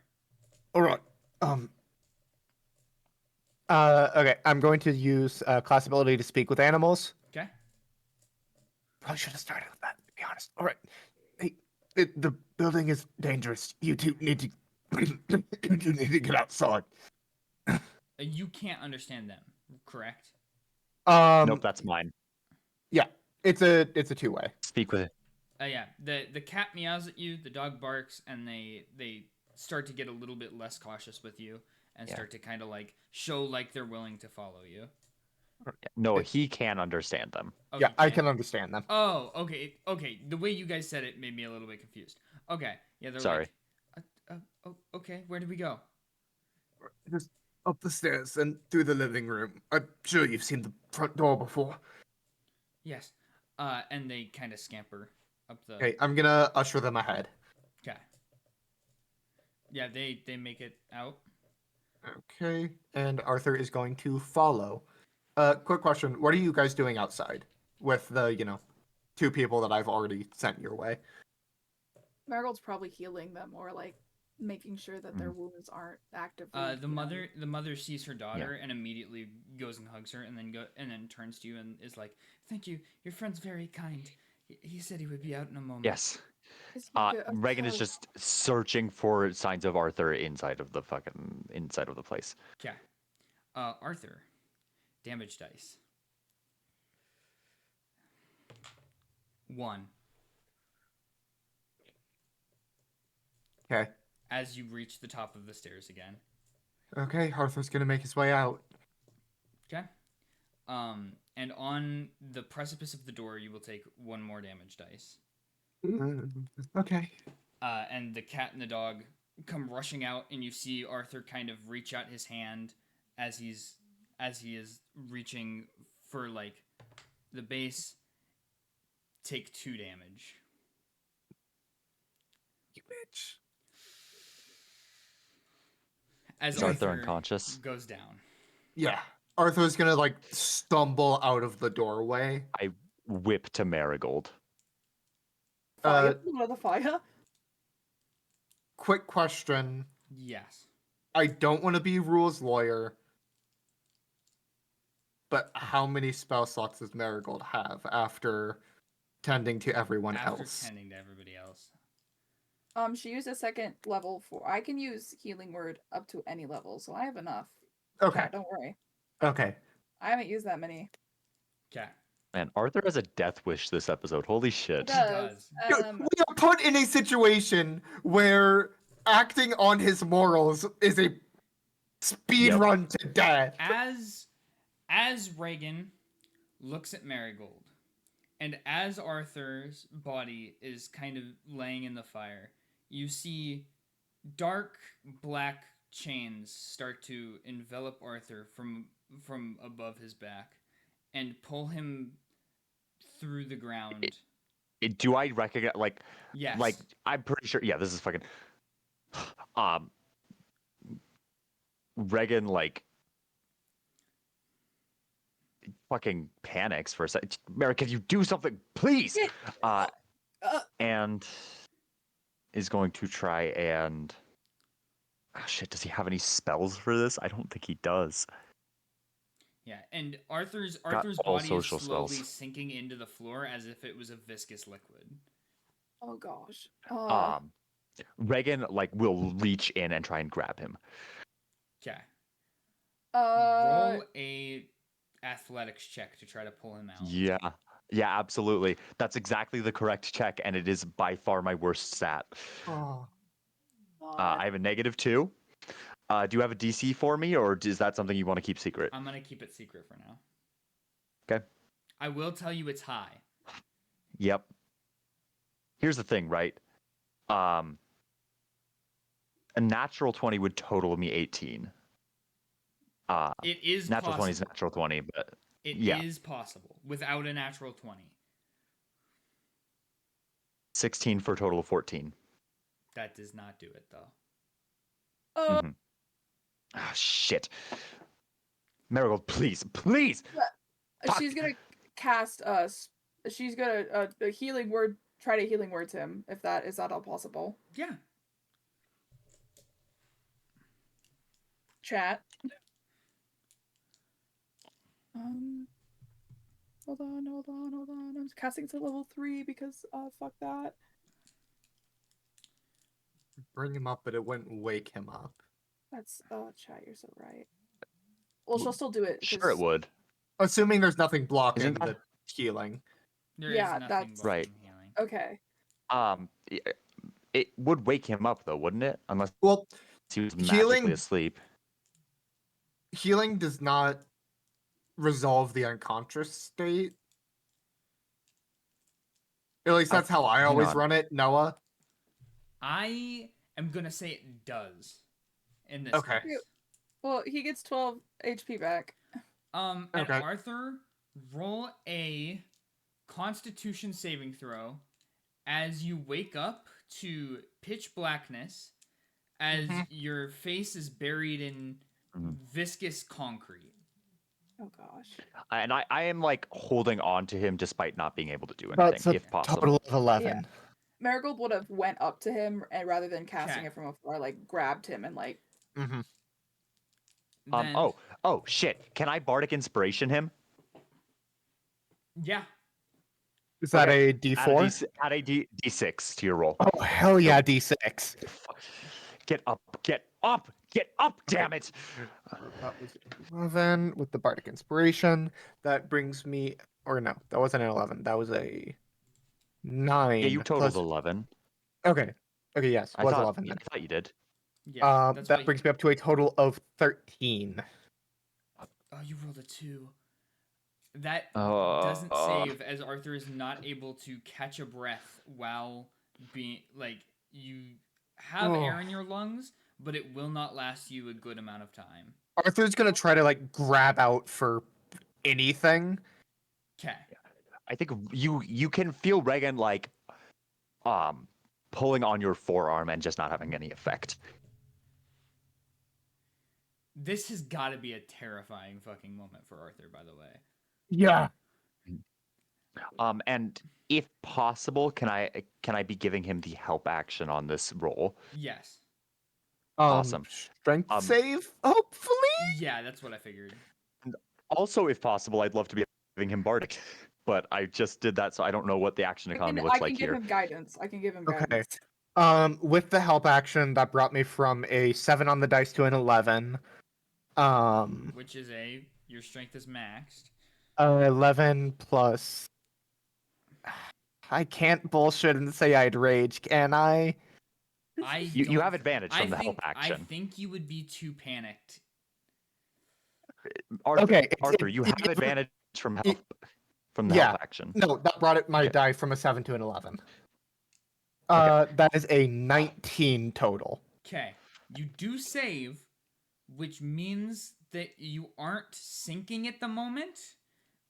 All right. Okay. I'm going to use class ability to speak with animals. Okay. Probably should have started with that, to be honest. All right. Hey, the building is dangerous. You two need to. You two need to get outside. You can't understand them, correct? Nope, that's mine. Yeah. It's a two-way. Speak with it. Yeah. The cat meows at you. The dog barks, and they start to get a little bit less cautious with you, and Yeah. start to kind of like show like they're willing to follow you. No, he can understand them. Oh, Yeah, you I can't? can understand them. Oh, okay, okay. The way you guys said it made me a little bit confused. Okay, yeah, they're Sorry. like, oh, okay. Where do we go? Just up the stairs and through the living room. I'm sure you've seen the front door before. Yes. And they kind of scamper up the. Okay, I'm gonna usher them ahead. Okay. Yeah, they make it out. Okay, and Arthur is going to follow. Quick question: what are you guys doing outside with the, two people that I've already sent your way? Marigold's probably healing them or like making sure that their wounds aren't actively. The mother sees her daughter and immediately goes and hugs her, and then turns to you and is like, "Thank you. Your friend's very kind. He said he would be out in a moment." Yes. Is he good? Reaghan is Okay. just searching for signs of Arthur inside of the place. Okay. Arthur, damage dice. 1. Okay. As you reach the top of the stairs again. Okay, Arthur's gonna make his way out. Okay. And on the precipice of the door, you will take 1 more damage dice. Okay. And the cat and the dog come rushing out, and you see Arthur kind of reach out his hand as he is reaching for like the base. Take 2 damage. You bitch. As Is Arthur unconscious? goes down. Yeah. Arthur's gonna like stumble out of the doorway. I whip to Marigold. Fire? Another fire? Quick question. Yes. I don't want to be rules lawyer, but how many spell slots does Marigold have after tending to everyone After else? tending to everybody else. She used a second level for. I can use healing word up to any level, so I have enough. Okay. Yeah, don't worry. Okay. I haven't used that many. Okay. Man, Arthur has a death wish this episode. Holy shit. It does. Dude, we are put in a situation where acting on his morals is a speed Yep. run to death. As Reaghan looks at Marigold, and as Arthur's body is kind of laying in the fire, you see dark black chains start to envelop Arthur from above his back and pull him through the ground. Do I recognize Yes. Like I'm pretty sure. Yeah, this is fucking. Reaghan fucking panics for a second. Mary, can you do something, please? And is going to try and. Oh, shit, does he have any spells for this? I don't think he does. Yeah, and Arthur's all body is social slowly spells. sinking into the floor as if it was a viscous liquid. Oh gosh. Reaghan will reach in and try and grab him. Okay. Uh. Roll a athletics check to try to pull him out. Yeah, absolutely. That's exactly the correct check, and it is by far my worst stat. Oh. I have a -2. Do you have a DC for me, or is that something you want to keep secret? I'm gonna keep it secret for now. Okay. I will tell you it's high. Yep. Here's the thing, right? A natural 20 would total me 18. It is natural possible. 20 is natural 20, but It yeah. is possible without a natural 20. 16 for a total of 14. That does not do it though. Ah, shit. Marigold, please. She's gonna cast us. She's gonna a healing word. Try to healing word to him. If that is that all possible. Yeah. chat. Hold on. I'm casting to level 3 because fuck that. Bring him up, but it wouldn't wake him up. That's chat. You're so right. Well, she'll still do it. Sure, it would. Assuming there's nothing blocking Isn't the that- healing. There Yeah, is nothing that's- blocking Right. healing. Okay. It would wake him up though, wouldn't it? Unless Well, he was Healing- magically asleep. healing does not resolve the unconscious state. At least that's how I hang always on. run it, Noah. I am gonna say it does. In this Okay. case. Well, he gets 12 HP back. And Okay. Arthur, roll a Constitution saving throw as you wake up to pitch blackness, as your face is buried in viscous concrete. Oh gosh. And I am like holding on to him despite not being able to do anything, That's a if possible. total of 11. Marigold would have went up to him and rather than casting Okay. it from afar, like grabbed him and like. Mm-hmm. Then, Oh shit! Can I bardic inspiration him? yeah. Is that Okay. a D4? Add a D6 to your roll. Oh, hell yeah, D6. Get up! Damn it! That was 11 with the Bardic Inspiration. That brings me, or no, that wasn't an 11. That was a 9. Yeah, you totaled plus- 11. Okay. Okay, yes, I was thought, 11 I then. thought you did. Yeah. That's That why brings me up to a total of 13. Oh, you rolled a 2. That Uh, doesn't save, as Arthur is not able to catch a breath while being like you have air in your lungs, but it will not last you a good amount of time. Arthur's gonna try to like grab out for anything. Okay. I think you can feel Reaghan like pulling on your forearm and just not having any effect. This has got to be a terrifying fucking moment for Arthur, by the way. Yeah. And if possible, can I be giving him the help action on this roll? Yes. Awesome. Strength save, hopefully. Yeah, that's what I figured. Also, if possible, I'd love to be giving him bardic, but I just did that, so I don't know what the action economy I looks can like give here. him guidance. I can give him Okay. guidance. With the help action, that brought me from a 7 on the dice to an 11. Which is your strength is maxed. 11 plus. I can't bullshit and say I'd rage, can I? You have advantage from the help I action. think you would be too panicked. Arthur, Okay, Arthur, you have advantage from the help action. No, that brought it my Okay. die from a 7 to an 11. Okay. That is a 19 total. Okay. You do save, which means that you aren't sinking at the moment,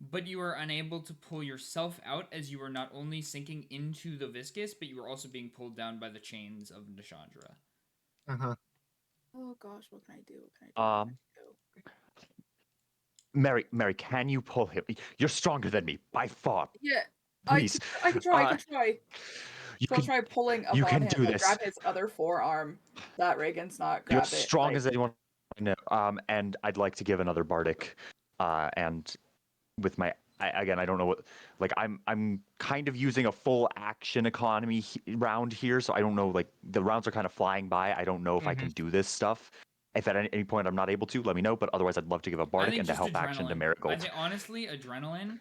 but you are unable to pull yourself out as you are not only sinking into the viscous, but you are also being pulled down by the chains of Nishandra. Uh-huh. Oh gosh, what can I do? What can I do? Mary, can you pull him? You're stronger than me by far. Yeah, Please. I can try. I can try. You So I'll can, try pulling up you on can him do and this. grab his other forearm that Reaghan's not You're grab it. strong as anyone I know. And I'd like to give another bardic. And with my I don't know what, like I'm kind of using a full action economy round here, so I don't know, like the rounds are kind of flying by. I don't know if I can do this stuff. If at any point I'm not able to, let me know. But otherwise, I'd love to give a bardic and a help action to I Marigold. think honestly, adrenaline.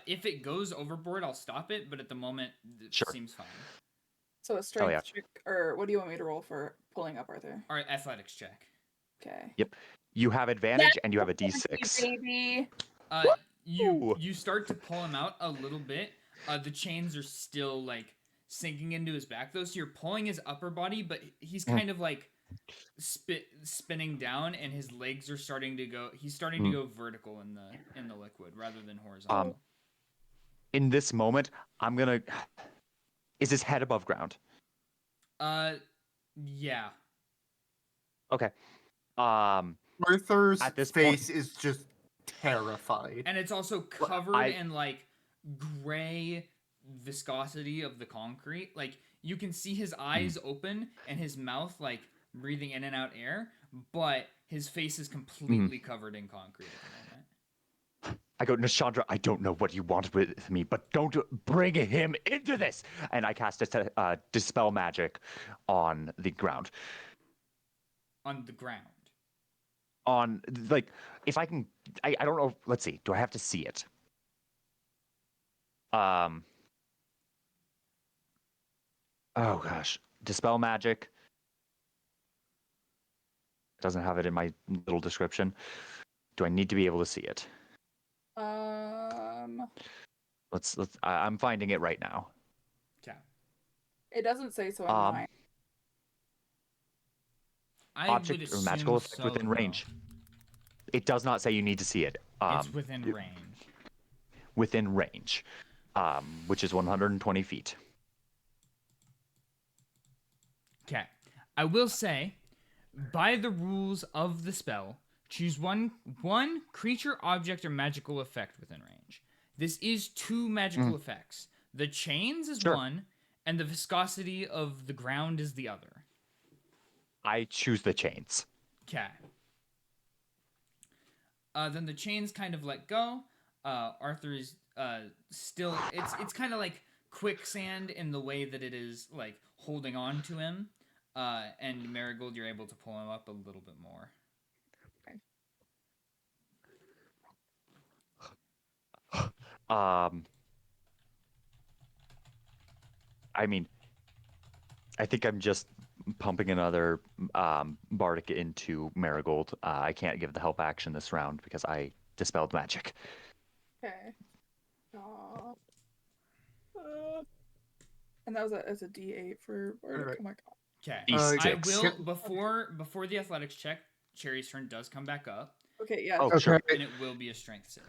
If it goes overboard, I'll stop it. But at the moment, it Sure. seems fine. So a strength check, or what do you want me to roll for pulling up Arthur? All right, athletics check. Okay. Yep. You have advantage and you have a D6. Baby. You start to pull him out a little bit. The chains are still like sinking into his back though, so you're pulling his upper body, but he's kind of like spinning down, and his legs are starting to go. He's starting to go vertical in the liquid rather than horizontal. In this moment, I'm gonna. Is his head above ground? Yeah. Okay. Arthur's At this face point- is just terrified. And it's also covered in like gray viscosity of the concrete. Like you can see his eyes open and his mouth like breathing in and out air, but his face is completely covered in concrete at the moment. I go, Nishandra, I don't know what you want with me, but don't bring him into this. And I cast a dispel magic on the ground. On the ground. On, like, if I can, I don't know. Let's see. Do I have to see it? Oh gosh. Dispel magic. Doesn't have it in my little description. Do I need to be able to see it? Let's. I'm finding it right now. Okay. It doesn't say so on Um, mine. I Object would or assume magical effect so, within though. range. It does not say you need to see it. It's within range. Within range, which is 120 feet. Okay. I will say, by the rules of the spell, choose one creature, object, or magical effect within range. This is 2 magical effects. The chains is Sure. 1, and the viscosity of the ground is the other. I choose the chains. Okay. Then the chains kind of let go. Arthur is still. It's kind of like quicksand in the way that it is like holding on to him. And Marigold, you're able to pull him up a little bit more. I mean, I think I'm just pumping another bardic into Marigold. I can't give the help action this round because I dispelled magic. Okay. Aw. And that was a D8 for Bardic. Alright. Oh my god. Okay. I D6. will before the athletics check. Cherry's turn does come back up, Okay, yeah. Oh, Okay. sure. and it will be a strength save.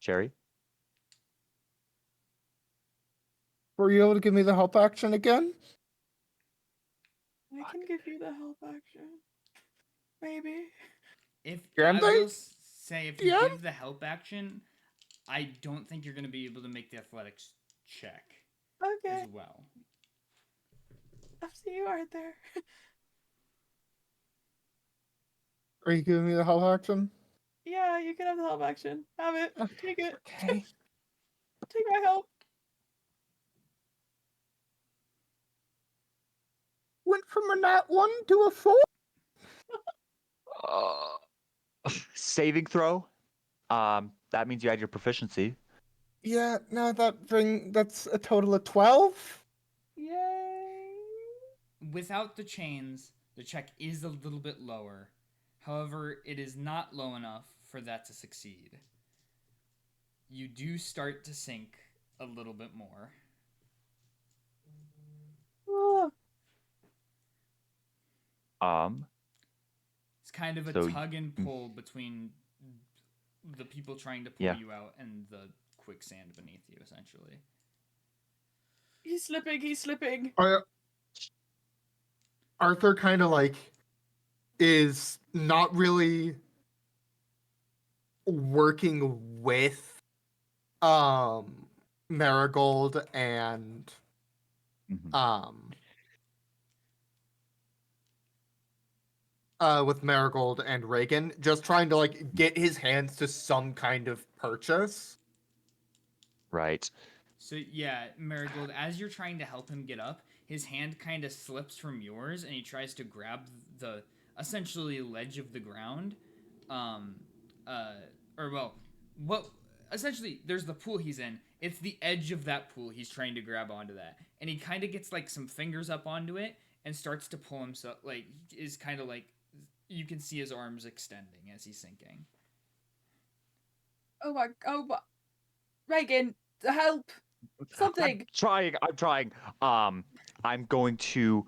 Cherry? Were you able to give me the help action again? I can give you the help action. Maybe. If Can I they? will say, if you Yeah. give the help action, I don't think you're going to be able to make the athletics check Okay. as well. Up to you, Arthur. Are you giving me the help action? Yeah, you can have the help action. Have it. Take it. Okay. Take my help. Went from a nat 1 to a 4. Saving throw. That means you add your proficiency. Yeah, no, that's a total of 12. Yay. Without the chains, the check is a little bit lower. However, it is not low enough for that to succeed. You do start to sink a little bit more. It's kind of a So- tug and pull between the people trying to pull Yeah. you out and the quicksand beneath you, essentially. He's slipping. He's slipping. Arthur kind of like is not really working with Marigold and Mhm. with Marigold and Reaghan, just trying to like get his hands to some kind of purchase. Right. So yeah, Marigold, as you're trying to help him get up, his hand kind of slips from yours, and he tries to grab the essentially ledge of the ground. Essentially, there's the pool he's in. It's the edge of that pool. He's trying to grab onto that, and he kind of gets like some fingers up onto it and starts to pull himself. Like, is kind of like you can see his arms extending as he's sinking. Oh my. Reaghan, help. Something. I'm trying. I'm going to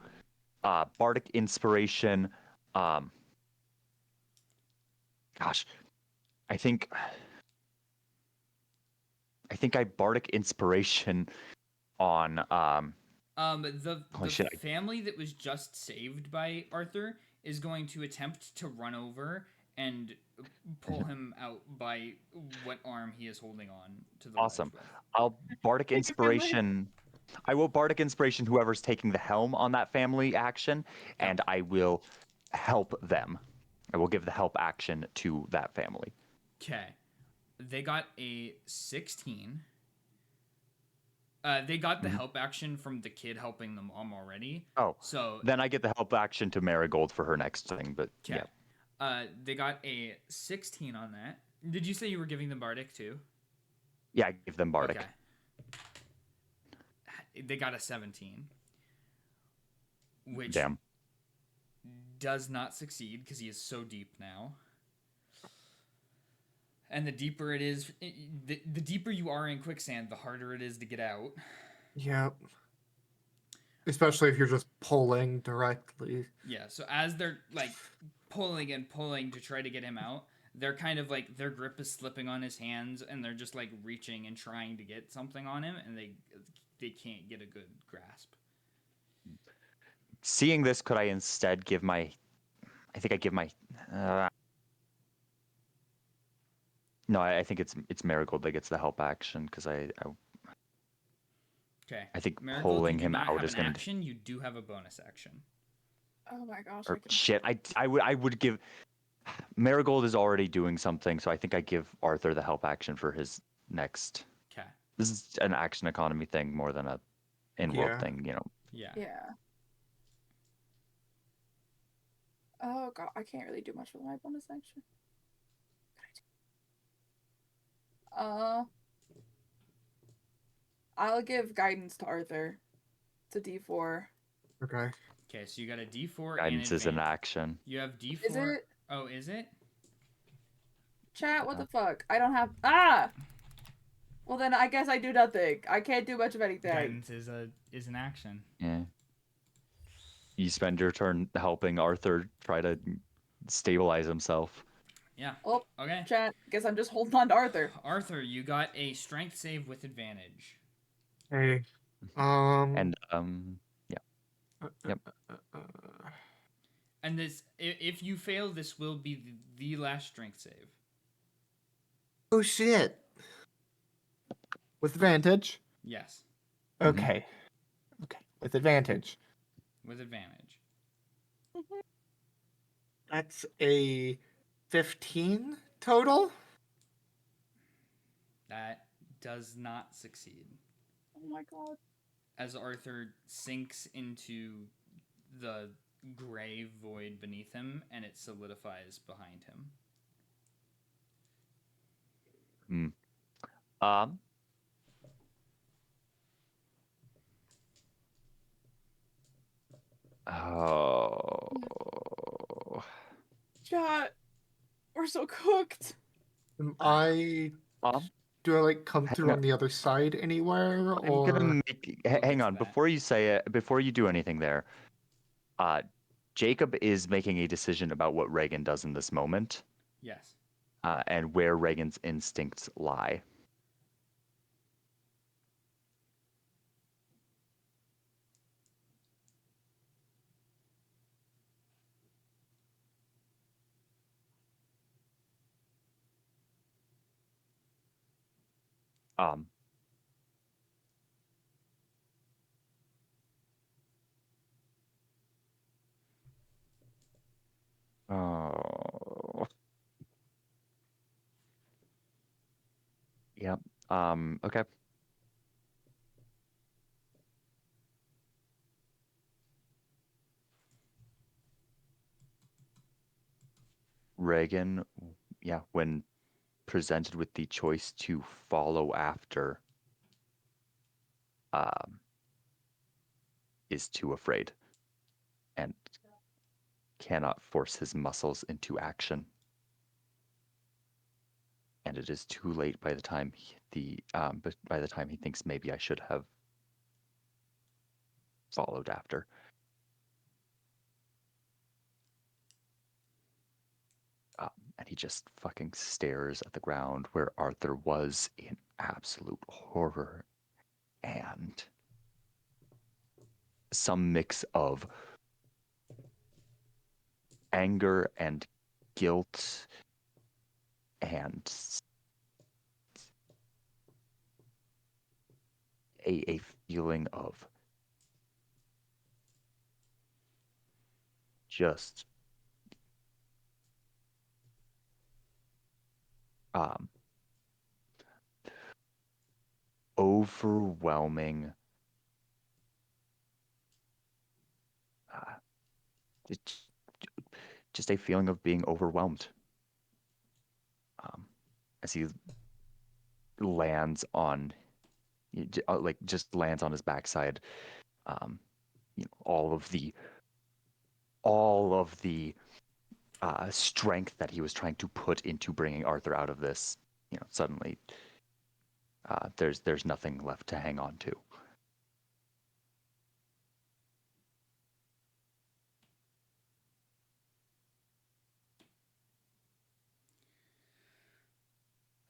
bardic inspiration. Gosh, I think I bardic inspiration on The Holy shit, family that was just saved by Arthur is going to attempt to run over and pull him out by what arm he is holding on to the Awesome. ledge with. I'll bardic Take a family. inspiration. I will bardic inspiration whoever's taking the helm on that family action, Yeah. and I will help them. I will give the help action to that family. Okay. They got a 16. They got the help action from the kid helping the mom already. Oh, So then I get the help action to Marigold for her next thing. But okay. yeah, They got a 16 on that. Did you say you were giving them bardic too? yeah, I give them bardic. Okay. They got a 17, which Damn. does not succeed because he is so deep now. And the deeper it is, the deeper you are in quicksand, the harder it is to get out. Yep. Especially if you're just pulling directly. Yeah, so as they're like pulling and pulling to try to get him out, they're kind of like their grip is slipping on his hands and they're just like reaching and trying to get something on him and they can't get a good grasp. Seeing this, could I instead give my? I think I give my. No, I think it's Marigold that gets the help action because Okay. I think Marigold, pulling you do him not out have is an going to. action. You do have a bonus action. Oh my gosh. Or shit, I would give. Marigold is already doing something, so I think I give Arthur the help action for his next. Okay. This is an action economy thing more than a in-world Yeah. thing, you know. Yeah. Yeah. Oh god, I can't really do much with my bonus action. I'll give guidance to Arthur. To D4. Okay. Okay, so you got a D4 Guidance and is an advantage. action. You have D4. Is it? Oh, is it? Chat, what the fuck? I don't have. Ah! Well, then I guess I do nothing. I can't do much of anything. Guidance is an action. Yeah. You spend your turn helping Arthur try to stabilize himself. Yeah. Oh, Okay. chat, guess I'm just holding on to Arthur. Arthur, you got a strength save with advantage. Hey. And yeah. Yep. And this, if you fail, this will be the last strength save. Oh shit. With advantage. Yes, Okay. Okay. With advantage. with advantage. That's a 15 total? That does not succeed. Oh my god. As Arthur sinks into the gray void beneath him, and it solidifies behind him. Oh. Chat, we're so cooked. Am I do I like come through on the other side anywhere I'm or gonna make. Hang on, before you say it, before you do anything there, Jacob is making a decision about what Reaghan does in this moment, Yes. and where Reaghan's instincts lie. Um. Oh. Yep. Okay. Reaghan, yeah, when presented with the choice to follow after, is too afraid and cannot force his muscles into action. And it is too late by the time but by the time he thinks maybe I should have followed after. And he just fucking stares at the ground where Arthur was in absolute horror and some mix of anger and guilt and a feeling of just um, overwhelming uh, it's just a feeling of being overwhelmed as he lands on like just lands on his backside. All of the strength that he was trying to put into bringing Arthur out of this, suddenly there's nothing left to hang on to.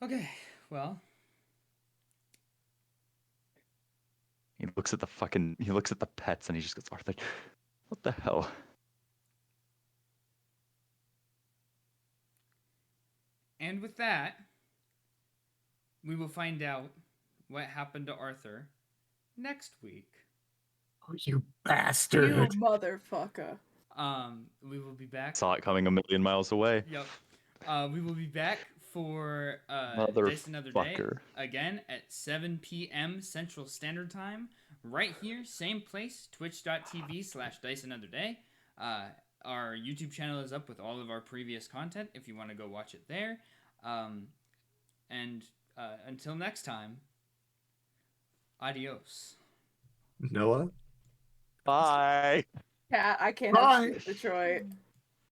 Okay, well, He looks at the pets and he just goes, Arthur, what the hell? and with that, we will find out what happened to Arthur next week. Oh, you You bastard! motherfucker. We will be back. Saw it coming a million miles away. Yep. We will be back for Dice Another Day Motherfucker. again at 7 p.m. Central Standard Time, right here, same place, twitch.tv/Dice Another Day. Our YouTube channel is up with all of our previous content if you want to go watch it there. And until next time, adios. Noah? Bye. Cat, I can't Bye. have Detroit.